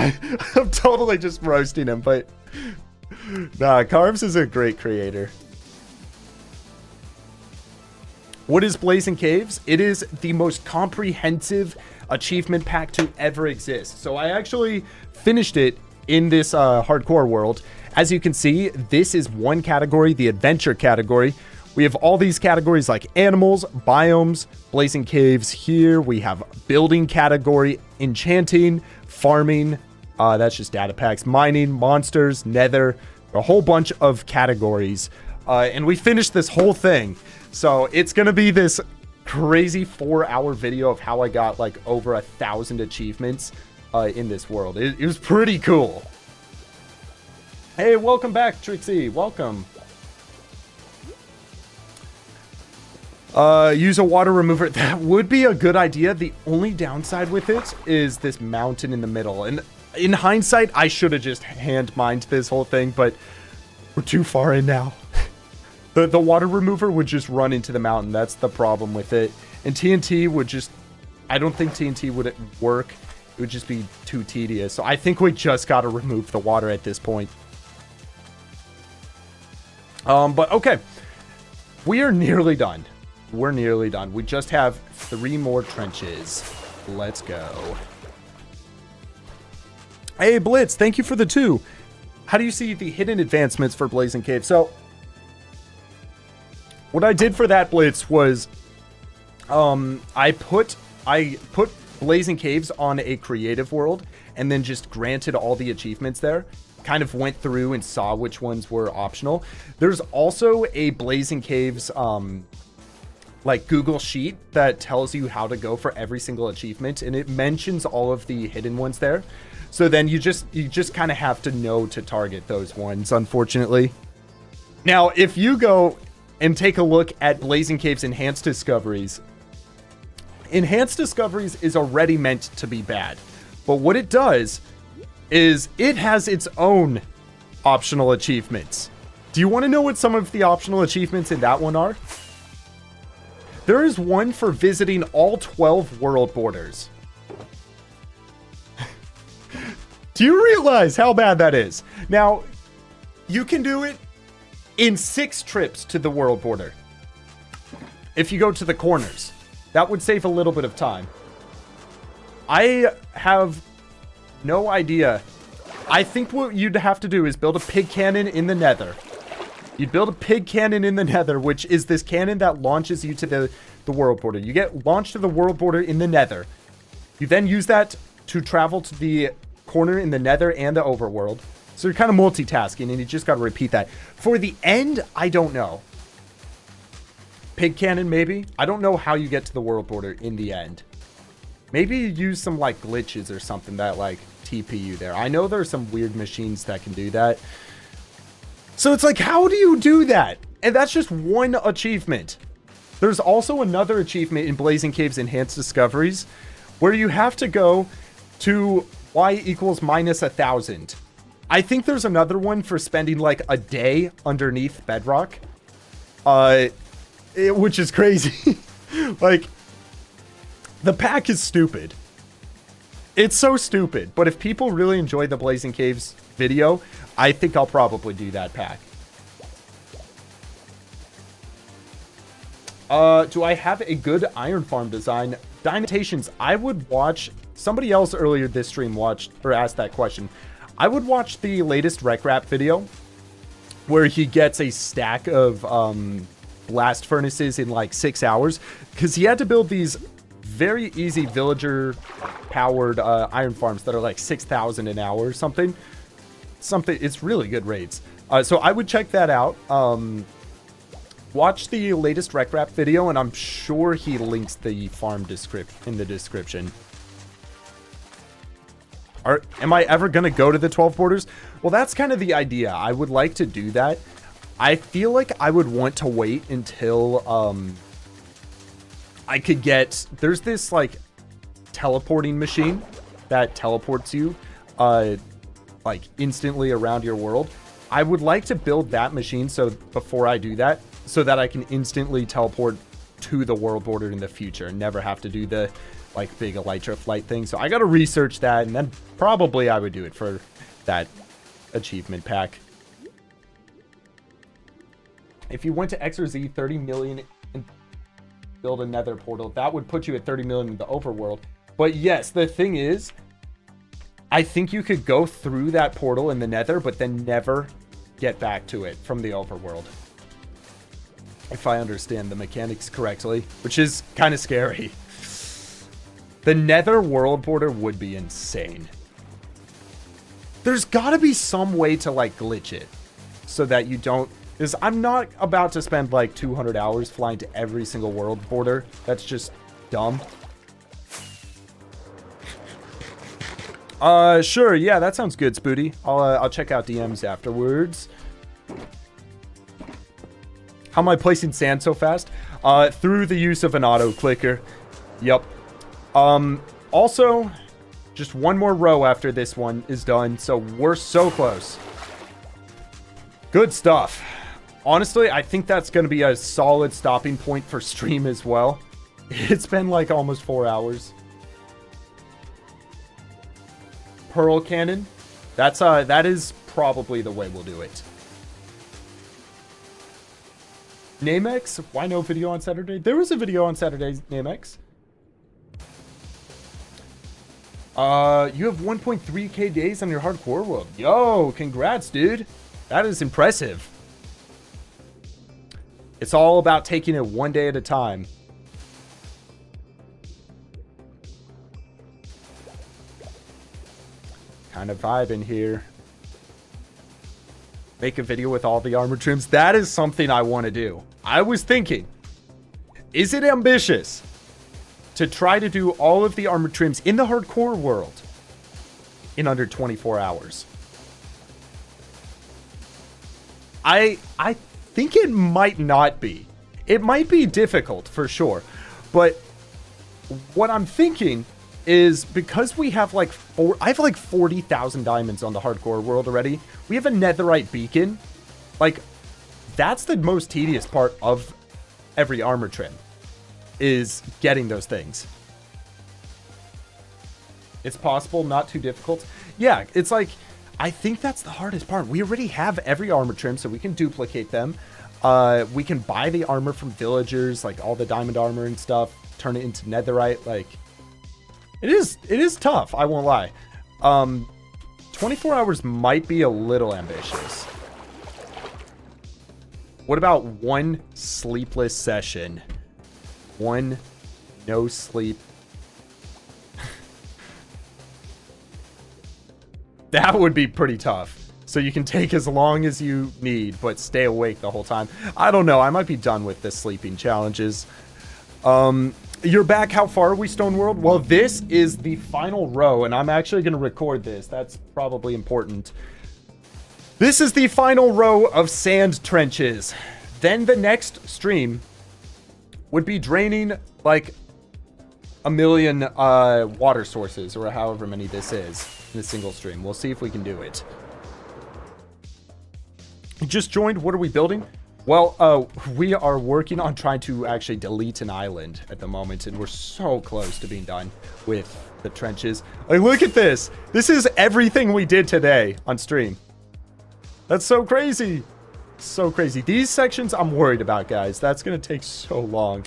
I'm totally just roasting him, but nah, Carves is a great creator. What is Blazing Caves? It is the most comprehensive achievement pack to ever exist. So I actually finished it in this hardcore world. As you can see, this is one category, the adventure category. We have all these categories like animals, biomes, Blazing Caves here. We have building category, enchanting, farming, that's just data packs, mining, monsters, nether, a whole bunch of categories. And we finished this whole thing. So it's going to be this crazy 4-hour video of how I got like over 1,000 achievements in this world. It was pretty cool. Hey, welcome back, Trixie. Welcome. Use a water remover. That would be a good idea. The only downside with it is this mountain in the middle. And in hindsight, I should have just hand mined this whole thing, but we're too far in now. The water remover would just run into the mountain. That's the problem with it. And TNT would just... I don't think TNT would work. It would just be too tedious. So I think we just got to remove the water at this point. But okay. We are nearly done. We're nearly done. We just have 3 more trenches. Let's go. Hey, Blitz, thank you for the 2. How do you see the hidden advancements for Blazing Cave? So, what I did for that, Blitz, was I put Blazing Caves on a creative world and then just granted all the achievements there. Kind of went through and saw which ones were optional. There's also a Blazing Caves like Google Sheet that tells you how to go for every single achievement, and it mentions all of the hidden ones there. So then you just kind of have to know to target those ones, unfortunately. Now, if you go and take a look at Blazing Caves Enhanced Discoveries, Enhanced Discoveries is already meant to be bad. But what it does is it has its own optional achievements. Do you want to know what some of the optional achievements in that one are? There is one for visiting all 12 world borders. Do you realize how bad that is? Now, you can do it in 6 trips to the world border. If you go to the corners, that would save a little bit of time. I have no idea. I think what you'd have to do is build a pig cannon in the nether. You'd build a pig cannon in the nether, which is this cannon that launches you to the world border. You get launched to the world border in the nether. You then use that to travel to the corner in the nether and the overworld. So you're kind of multitasking, and you just got to repeat that. For the end, I don't know. Pig cannon, maybe? I don't know how you get to the world border in the end. Maybe you use some, like, glitches or something that, like, TP you there. I know there are some weird machines that can do that. So it's like, how do you do that? And that's just one achievement. There's also another achievement in Blazing Caves Enhanced Discoveries where you have to go to y equals minus 1,000. I think there's another one for spending like a day underneath bedrock. Which is crazy. Like, the pack is stupid. It's so stupid. But if people really enjoy the Blazing Caves video, I think I'll probably do that pack. Do I have a good iron farm design? Dynatations, I would watch... Somebody else earlier this stream watched or asked that question. I would watch the latest Rec Rap video where he gets a stack of blast furnaces in like 6 hours because he had to build these very easy villager powered iron farms that are like 6,000 an hour or something. It's really good raids. So I would check that out. Watch the latest Rec Rap video, and I'm sure he links the farm in the description. Am I ever going to go to the 12 borders? Well, that's kind of the idea. I would like to do that. I feel like I would want to wait until I could get... There's this, like, teleporting machine that teleports you, like, instantly around your world. I would like to build that machine so before I do that, so that I can instantly teleport to the world border in the future and never have to do the... like big elytra flight thing. So I got to research that, and then probably I would do it for that achievement pack. If you went to X or Z 30 million and build a nether portal, that would put you at 30 million in the overworld. But yes, the thing is, I think you could go through that portal in the nether, but then never get back to it from the overworld. If I understand the mechanics correctly, which is kind of scary. The nether world border would be insane. There's got to be some way to, like, glitch it so that you don't... Because I'm not about to spend, like, 200 hours flying to every single world border. That's just dumb. Sure. Yeah, that sounds good, Spooty. I'll check out DMs afterwards. How am I placing sand so fast? through the use of an auto clicker. Yep. Also, just one more row after this one is done, so we're so close. Good stuff. Honestly, I think that's going to be a solid stopping point for stream as well. It's been like almost 4 hours. Pearl cannon. That is probably the way we'll do it. Namex, why no video on Saturday? There was a video on Saturday, Namex. You have 1.3k days on your hardcore world. Yo, congrats, dude. That is impressive. It's all about taking it one day at a time. Kind of vibing here. Make a video with all the armor trims. That is something I want to do. I was thinking, is it ambitious to try to do all of the armor trims in the hardcore world in under 24 hours? I think it might not be. It might be difficult for sure. But what I'm thinking is, because we have like I have like 40,000 diamonds on the hardcore world already. We have a netherite beacon. Like, that's the most tedious part of every armor trim, is getting those things. It's possible, not too difficult. Yeah, it's like, I think that's the hardest part. We already have every armor trim, so we can duplicate them. We can buy the armor from villagers, like all the diamond armor and stuff, turn it into netherite. Like, it is tough, I won't lie. 24 hours might be a little ambitious. What about one sleepless session? One no sleep. That would be pretty tough. So you can take as long as you need, but stay awake the whole time. I don't know. I might be done with the sleeping challenges. You're back. How far are we, Stone World? Well, this is the final row, and I'm actually going to record this. That's probably important. This is the final row of sand trenches. Then the next stream would be draining like a million water sources, or however many this is in a single stream. We'll see if we can do it. Just joined. What are we building? Well, we are working on trying to actually delete an island at the moment, and we're so close to being done with the trenches. Like, look at this. This is everything we did today on stream. That's so crazy. So crazy. These sections I'm worried about, guys. That's going to take so long.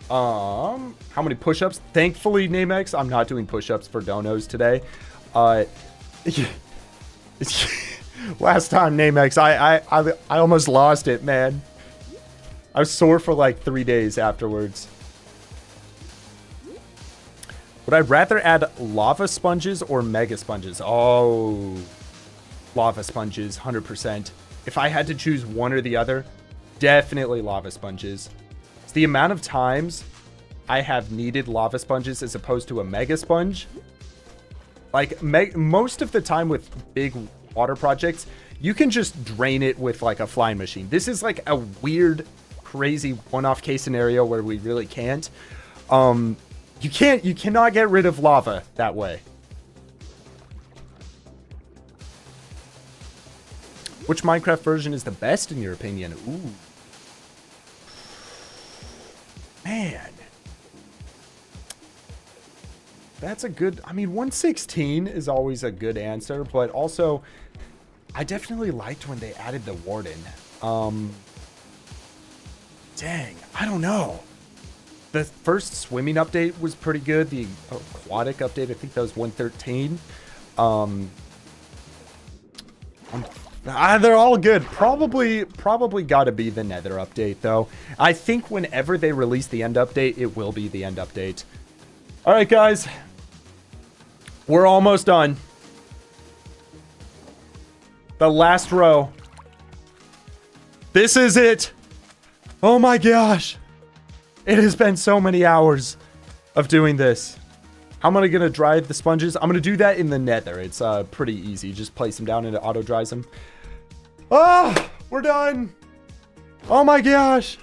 How many push-ups? Thankfully, Namex, I'm not doing push-ups for donos today. Last time, Namex, I almost lost it, man. I was sore for like 3 days afterwards. Would I rather add lava sponges or mega sponges? Oh, lava sponges, 100%. If I had to choose one or the other, definitely lava sponges. It's the amount of times I have needed lava sponges as opposed to a mega sponge. Like, most of the time with big water projects, you can just drain it with like a flying machine. This is like a weird, crazy one-off case scenario where we really can't. You cannot get rid of lava that way. Which Minecraft version is the best in your opinion? Ooh. Man. That's a good, I mean, 1.16 is always a good answer, but also, I definitely liked when they added the warden. Dang, I don't know. The first swimming update was pretty good. The aquatic update, I think that was 1.13. They're all good. Probably got to be the Nether update, though. I think whenever they release the end update, it will be the end update. All right, guys. We're almost done. The last row. This is it. Oh my gosh. It has been so many hours of doing this. How am I going to dry the sponges? I'm going to do that in the nether. It's pretty easy. Just place them down and it auto dries them. Ah, we're done. Oh my gosh.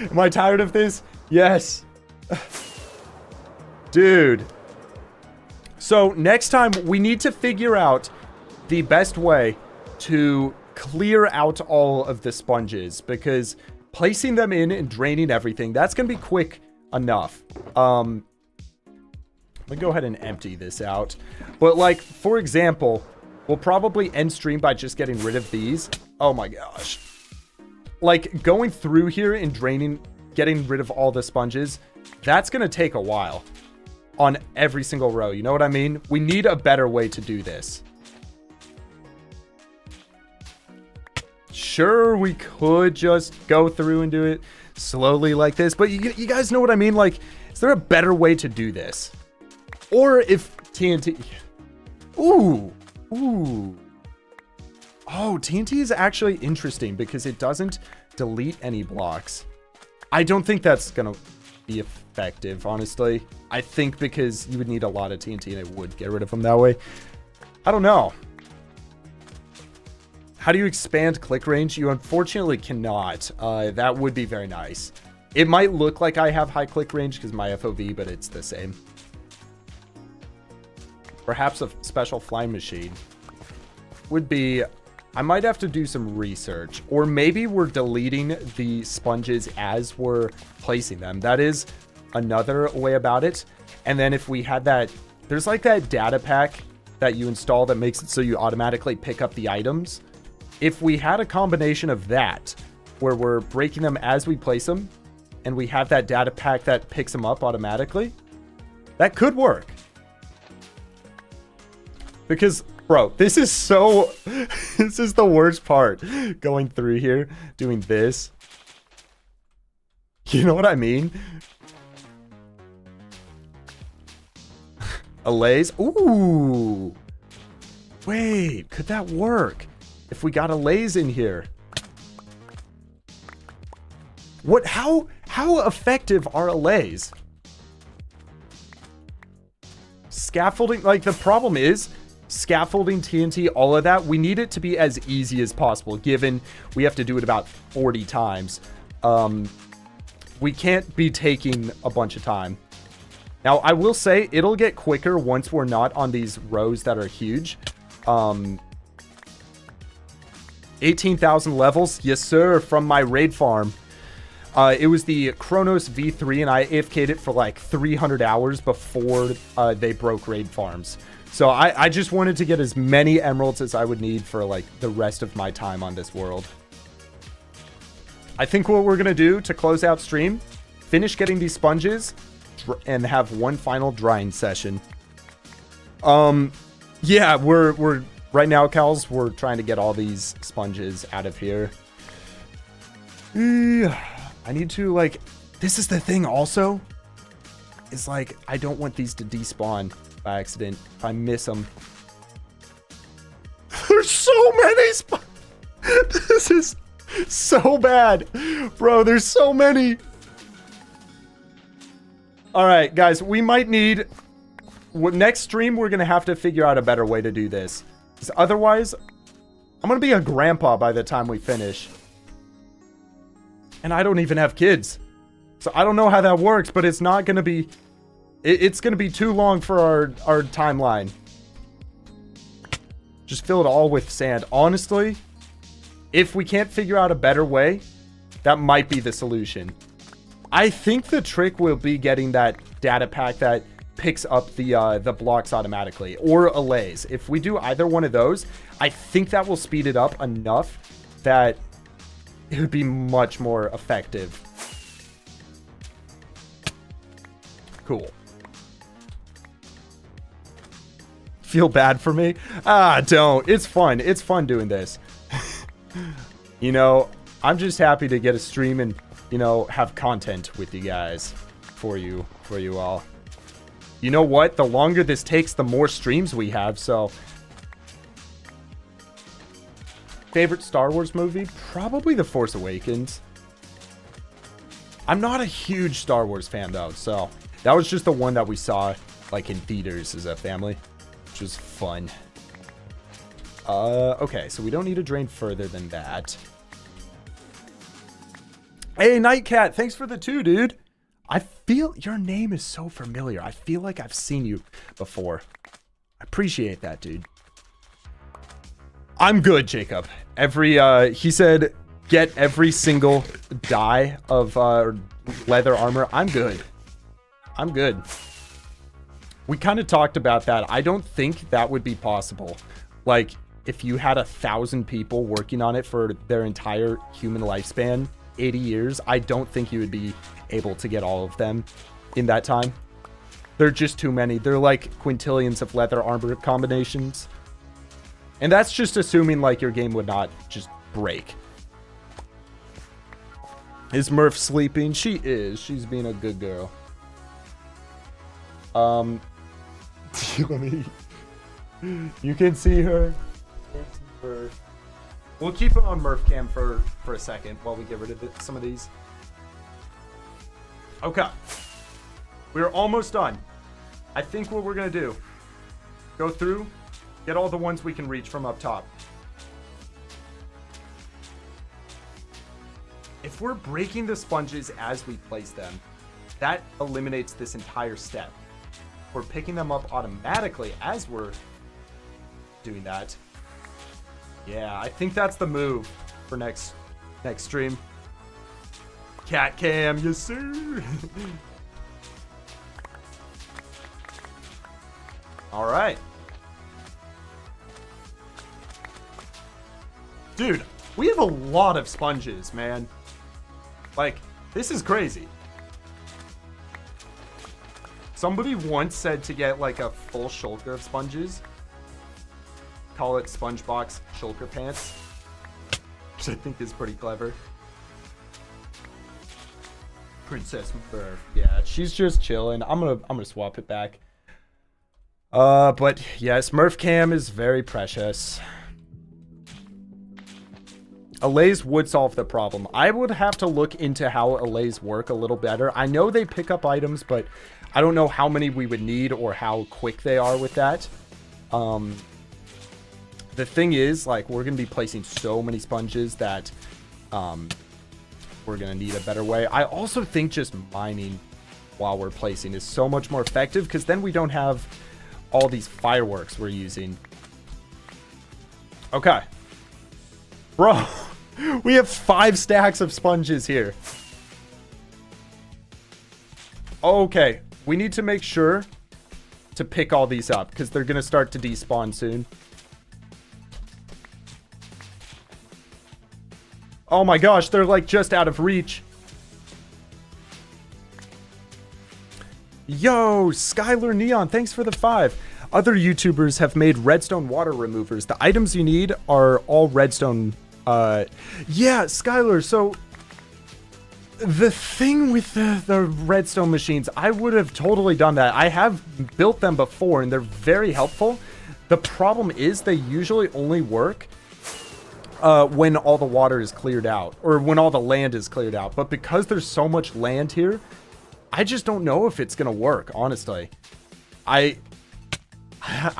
Am I tired of this? Yes. Dude. So next time we need to figure out the best way to clear out all of the sponges, because placing them in and draining everything, that's going to be quick enough. Let me go ahead and empty this out. But like, for example, we'll probably end stream by just getting rid of these. Oh my gosh. Like, going through here and getting rid of all the sponges, that's going to take a while on every single row. You know what I mean? We need a better way to do this. Sure, we could just go through and do it slowly like this, but you guys know what I mean? Like, is there a better way to do this? Or if TNT... Ooh. Oh, TNT is actually interesting because it doesn't delete any blocks. I don't think that's going to be effective, honestly. I think because you would need a lot of TNT and it would get rid of them that way. I don't know. How do you expand click range? You unfortunately cannot. That would be very nice. It might look like I have high click range because my FOV, but it's the same. Perhaps a special flying machine would be... I might have to do some research. Or maybe we're deleting the sponges as we're placing them. That is another way about it. And then if we had that... There's like that data pack that you install that makes it so you automatically pick up the items. If we had a combination of that, where we're breaking them as we place them, and we have that data pack that picks them up automatically, that could work. Because, bro, this is so... this is the worst part. Going through here, doing this. You know what I mean? Allays. Ooh. Wait, could that work? If we got allays in here. What? How effective are allays? Scaffolding, like the problem is, scaffolding, TNT, all of that, we need it to be as easy as possible, given we have to do it about 40 times. We can't be taking a bunch of time. Now, I will say, it'll get quicker once we're not on these rows that are huge. 18,000 levels, yes sir, from my raid farm. It was the Chronos V3, and I AFK'd it for like 300 hours before they broke raid farms. So I just wanted to get as many emeralds as I would need for like the rest of my time on this world. I think what we're gonna do to close out stream, finish getting these sponges, and have one final drying session. Yeah, we're right now, Cals, we're trying to get all these sponges out of here. I need to, like, this is the thing also, is like, I don't want these to despawn by accident if I miss them. There's so many this is so bad. Bro, there's so many. All right, guys, we might need... Next stream, we're going to have to figure out a better way to do this. Because otherwise, I'm going to be a grandpa by the time we finish. And I don't even have kids. So I don't know how that works, but it's not going to be... It's going to be too long for our timeline. Just fill it all with sand. Honestly, if we can't figure out a better way, that might be the solution. I think the trick will be getting that data pack that picks up the blocks automatically, or allays. If we do either one of those, I think that will speed it up enough that it would be much more effective. Cool. Feel bad for me? Ah, don't. It's fun. It's fun doing this. You know, I'm just happy to get a stream and, you know, have content with you guys for you all. You know what? The longer this takes, the more streams we have, so... Favorite Star Wars movie? Probably The Force Awakens. I'm not a huge Star Wars fan, though, so... That was just the one that we saw like in theaters as a family, which was fun. Okay, so we don't need to drain further than that. Hey, Nightcat, thanks for the 2, dude. I feel your name is so familiar. I feel like I've seen you before. I appreciate that, dude. I'm good, Jacob. He said, get every single die of leather armor. I'm good. I'm good. We kind of talked about that. I don't think that would be possible. Like, if you had 1,000 people working on it for their entire human lifespan, 80 years, I don't think you would be able to get all of them in that time. They're just too many. They're like quintillions of leather armor combinations. And that's just assuming like your game would not just break. Is Murph sleeping? She is. She's being a good girl. You can see her. We'll keep it on Murph Cam for a second while we get rid of some of these. Okay. We're almost done. I think what we're going to do, go through, get all the ones we can reach from up top. If we're breaking the sponges as we place them, that eliminates this entire step. We're picking them up automatically as we're doing that. Yeah, I think that's the move for next stream. Cat cam, yes sir. All right. Dude, we have a lot of sponges, man. Like, this is crazy. Somebody once said to get like a full shulker of sponges, call it Spongebox shulker pants, which I think is pretty clever. Princess Murph, yeah, she's just chilling. I'm gonna swap it back. But yes, Murph Cam is very precious. Allays would solve the problem. I would have to look into how allays work a little better. I know they pick up items, but I don't know how many we would need or how quick they are with that. The thing is, like, we're going to be placing so many sponges that we're going to need a better way. I also think just mining while we're placing is so much more effective because then we don't have all these fireworks we're using. Okay. Bro, we have 5 stacks of sponges here. Okay, we need to make sure to pick all these up because they're going to start to despawn soon. Oh my gosh, they're like just out of reach. Yo, Skylar Neon, thanks for the 5. Other YouTubers have made redstone water removers. The items you need are all redstone. Yeah, Skylar, so the thing with the redstone machines, I would have totally done that. I have built them before and they're very helpful. The problem is they usually only work when all the water is cleared out or when all the land is cleared out. But because there's so much land here, I just don't know if it's going to work, honestly. I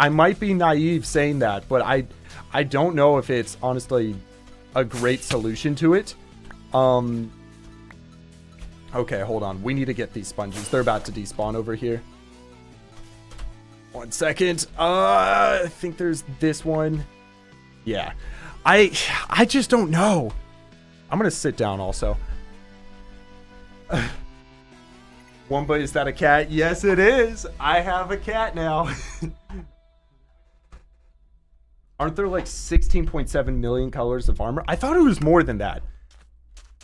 might be naive saying that, but I don't know if it's honestly a great solution to it. Okay, hold on. We need to get these sponges. They're about to despawn over here. 1 second. I think there's this one. Yeah. I just don't know. I'm going to sit down also. Wumba, is that a cat? Yes, it is. I have a cat now. Aren't there like 16.7 million colors of armor? I thought it was more than that.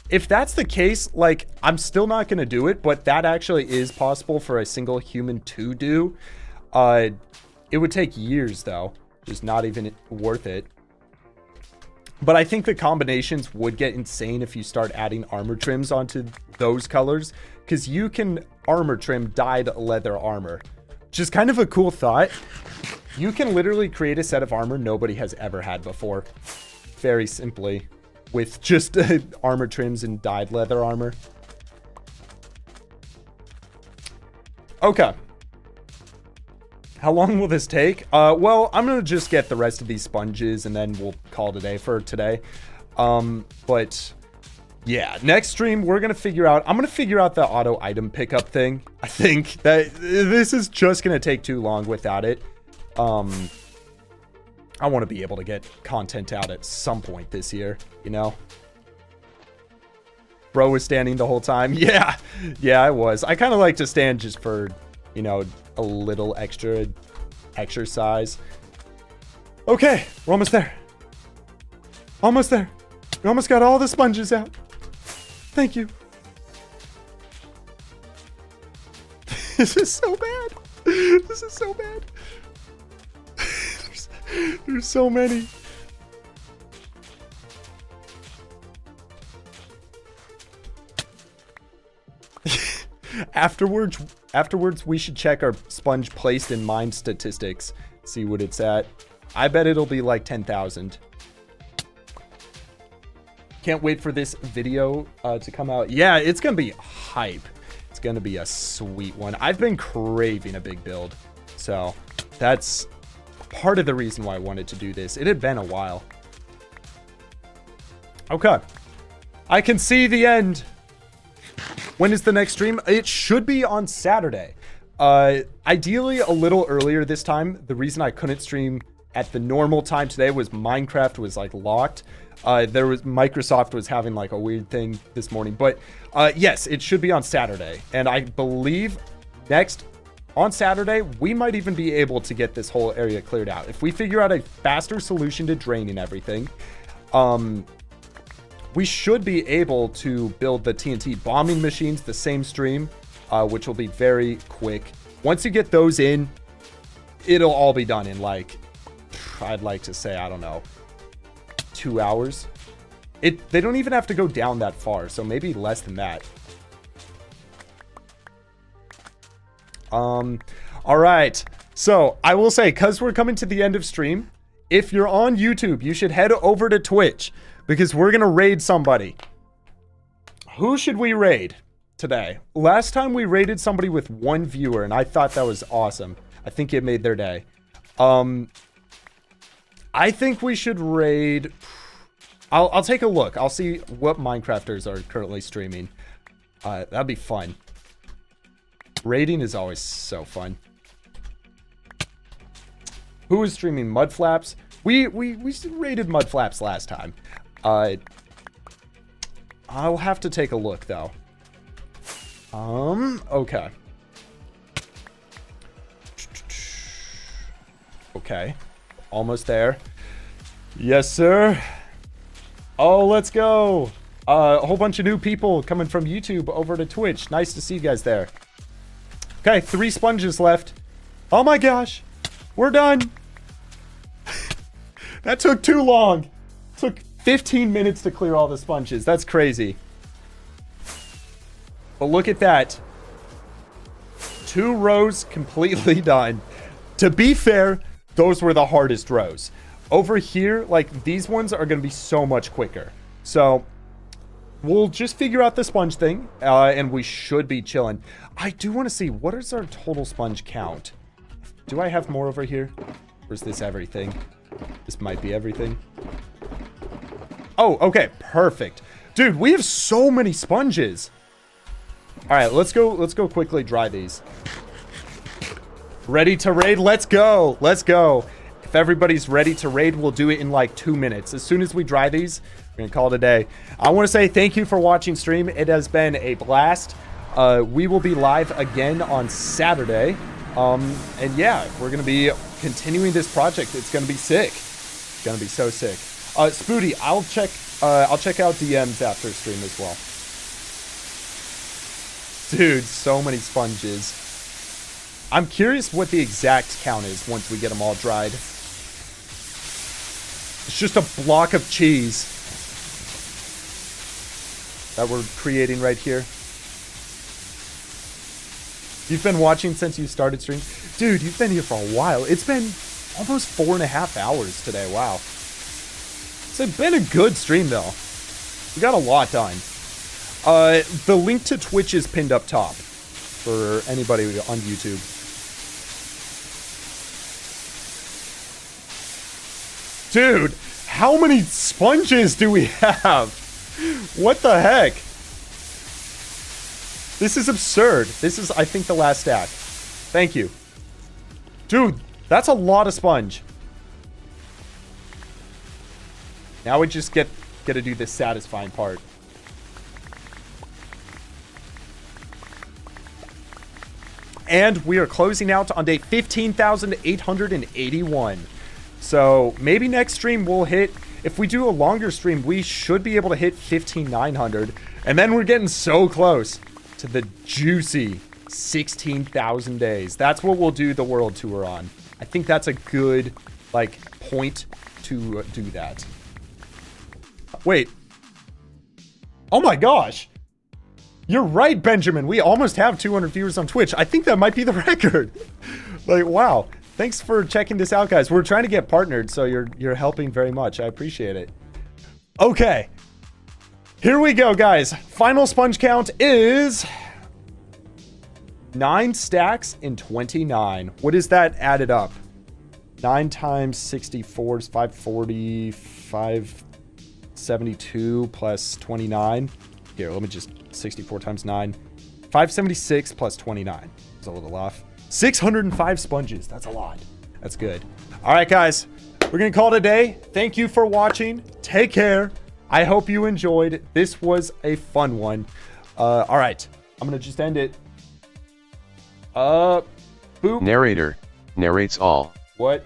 If that's the case, like, I'm still not going to do it, but that actually is possible for a single human to do. It would take years, though. Just not even worth it. But I think the combinations would get insane if you start adding armor trims onto those colors, because you can armor trim dyed leather armor, which is kind of a cool thought. You can literally create a set of armor nobody has ever had before, very simply, with just armor trims and dyed leather armor. Okay. How long will this take? Well, I'm gonna just get the rest of these sponges and then we'll call it a day for today. But yeah, next stream I'm gonna figure out the auto item pickup thing. I think that this is just gonna take too long without it. I want to be able to get content out at some point this year, you know? Bro was standing the whole time. Yeah, I was. I kind of like to stand just for, you know, a little extra exercise. Okay, we're almost there. Almost there. We almost got all the sponges out. Thank you. This is so bad. This is so bad. There's so many. Afterwards, we should check our sponge placed in mine statistics. See what it's at. I bet it'll be like 10,000. Can't wait for this video to come out. Yeah, it's gonna be hype. It's gonna be a sweet one. I've been craving a big build, so that's part of the reason why I wanted to do this. It had been a while. Okay. I can see the end. When is the next stream? It should be on Saturday. Ideally a little earlier this time. The reason I couldn't stream at the normal time today was Minecraft was like locked. Microsoft was having like a weird thing this morning. But yes, it should be on Saturday. And I believe on Saturday, we might even be able to get this whole area cleared out. If we figure out a faster solution to draining everything, we should be able to build the TNT bombing machines the same stream, which will be very quick. Once you get those in, it'll all be done in like, I'd like to say, I don't know, 2 hours. They don't even have to go down that far, so maybe less than that. All right. So I will say, because we're coming to the end of stream, if you're on YouTube, you should head over to Twitch because we're going to raid somebody. Who should we raid today? Last time we raided somebody with 1 viewer and I thought that was awesome. I think it made their day. I think we should raid. I'll take a look. I'll see what Minecrafters are currently streaming. That'd be fun. Raiding is always so fun. Who is streaming Mudflaps? We raided Mudflaps last time. I'll have to take a look though. Okay. Okay. Almost there. Yes, sir. Oh, let's go. A whole bunch of new people coming from YouTube over to Twitch. Nice to see you guys there. Okay, 3 sponges left. Oh my gosh. We're done. That took too long. It took 15 minutes to clear all the sponges. That's crazy. But look at that. 2 rows completely done. To be fair, those were the hardest rows. Over here, like these ones are going to be so much quicker. So we'll just figure out the sponge thing and we should be chilling. I do want to see, what is our total sponge count? Do I have more over here? Or is this everything? This might be everything. Oh, okay. Perfect. Dude, we have so many sponges. All right, let's go quickly dry these. Ready to raid? Let's go. Let's go. If everybody's ready to raid, we'll do it in like 2 minutes. As soon as we dry these, we're going to call it a day. I want to say thank you for watching stream. It has been a blast. We will be live again on Saturday. And yeah, we're going to be continuing this project. It's going to be sick. It's going to be so sick. Spoody, I'll check out DMs after stream as well. Dude, so many sponges. I'm curious what the exact count is once we get them all dried. It's just a block of cheese that we're creating right here. You've been watching since you started stream? Dude, you've been here for a while. It's been almost 4.5 hours today. Wow. It's been a good stream, though. We got a lot done. The link to Twitch is pinned up top. for anybody on YouTube. Dude, how many sponges do we have? What the heck? This is absurd. This is, I think, the last stack. Thank you. Dude, that's a lot of sponge. Now we just get to do this satisfying part. And we are closing out on day 15,881. So maybe next stream we'll hit, if we do a longer stream, we should be able to hit 15,900. And then we're getting so close to the juicy 16,000 days. That's what we'll do the world tour on. I think that's a good, like, point to do that. Wait. Oh my gosh. You're right, Benjamin. We almost have 200 viewers on Twitch. I think that might be the record. Like, wow. Thanks for checking this out, guys. We're trying to get partnered, so you're helping very much. I appreciate it. Okay. Here we go, guys. Final sponge count is 9 stacks in 29. What is that added up? 9 times 64 is 540, 572 plus 29. Here, let me just 64 times 9. 576 plus 29. It's a little off. 605 sponges. That's a lot. That's good. All right, guys. We're going to call it a day. Thank you for watching. Take care. I hope you enjoyed. This was a fun one. All right. I'm going to just end it. Boop. Narrator narrates all. What?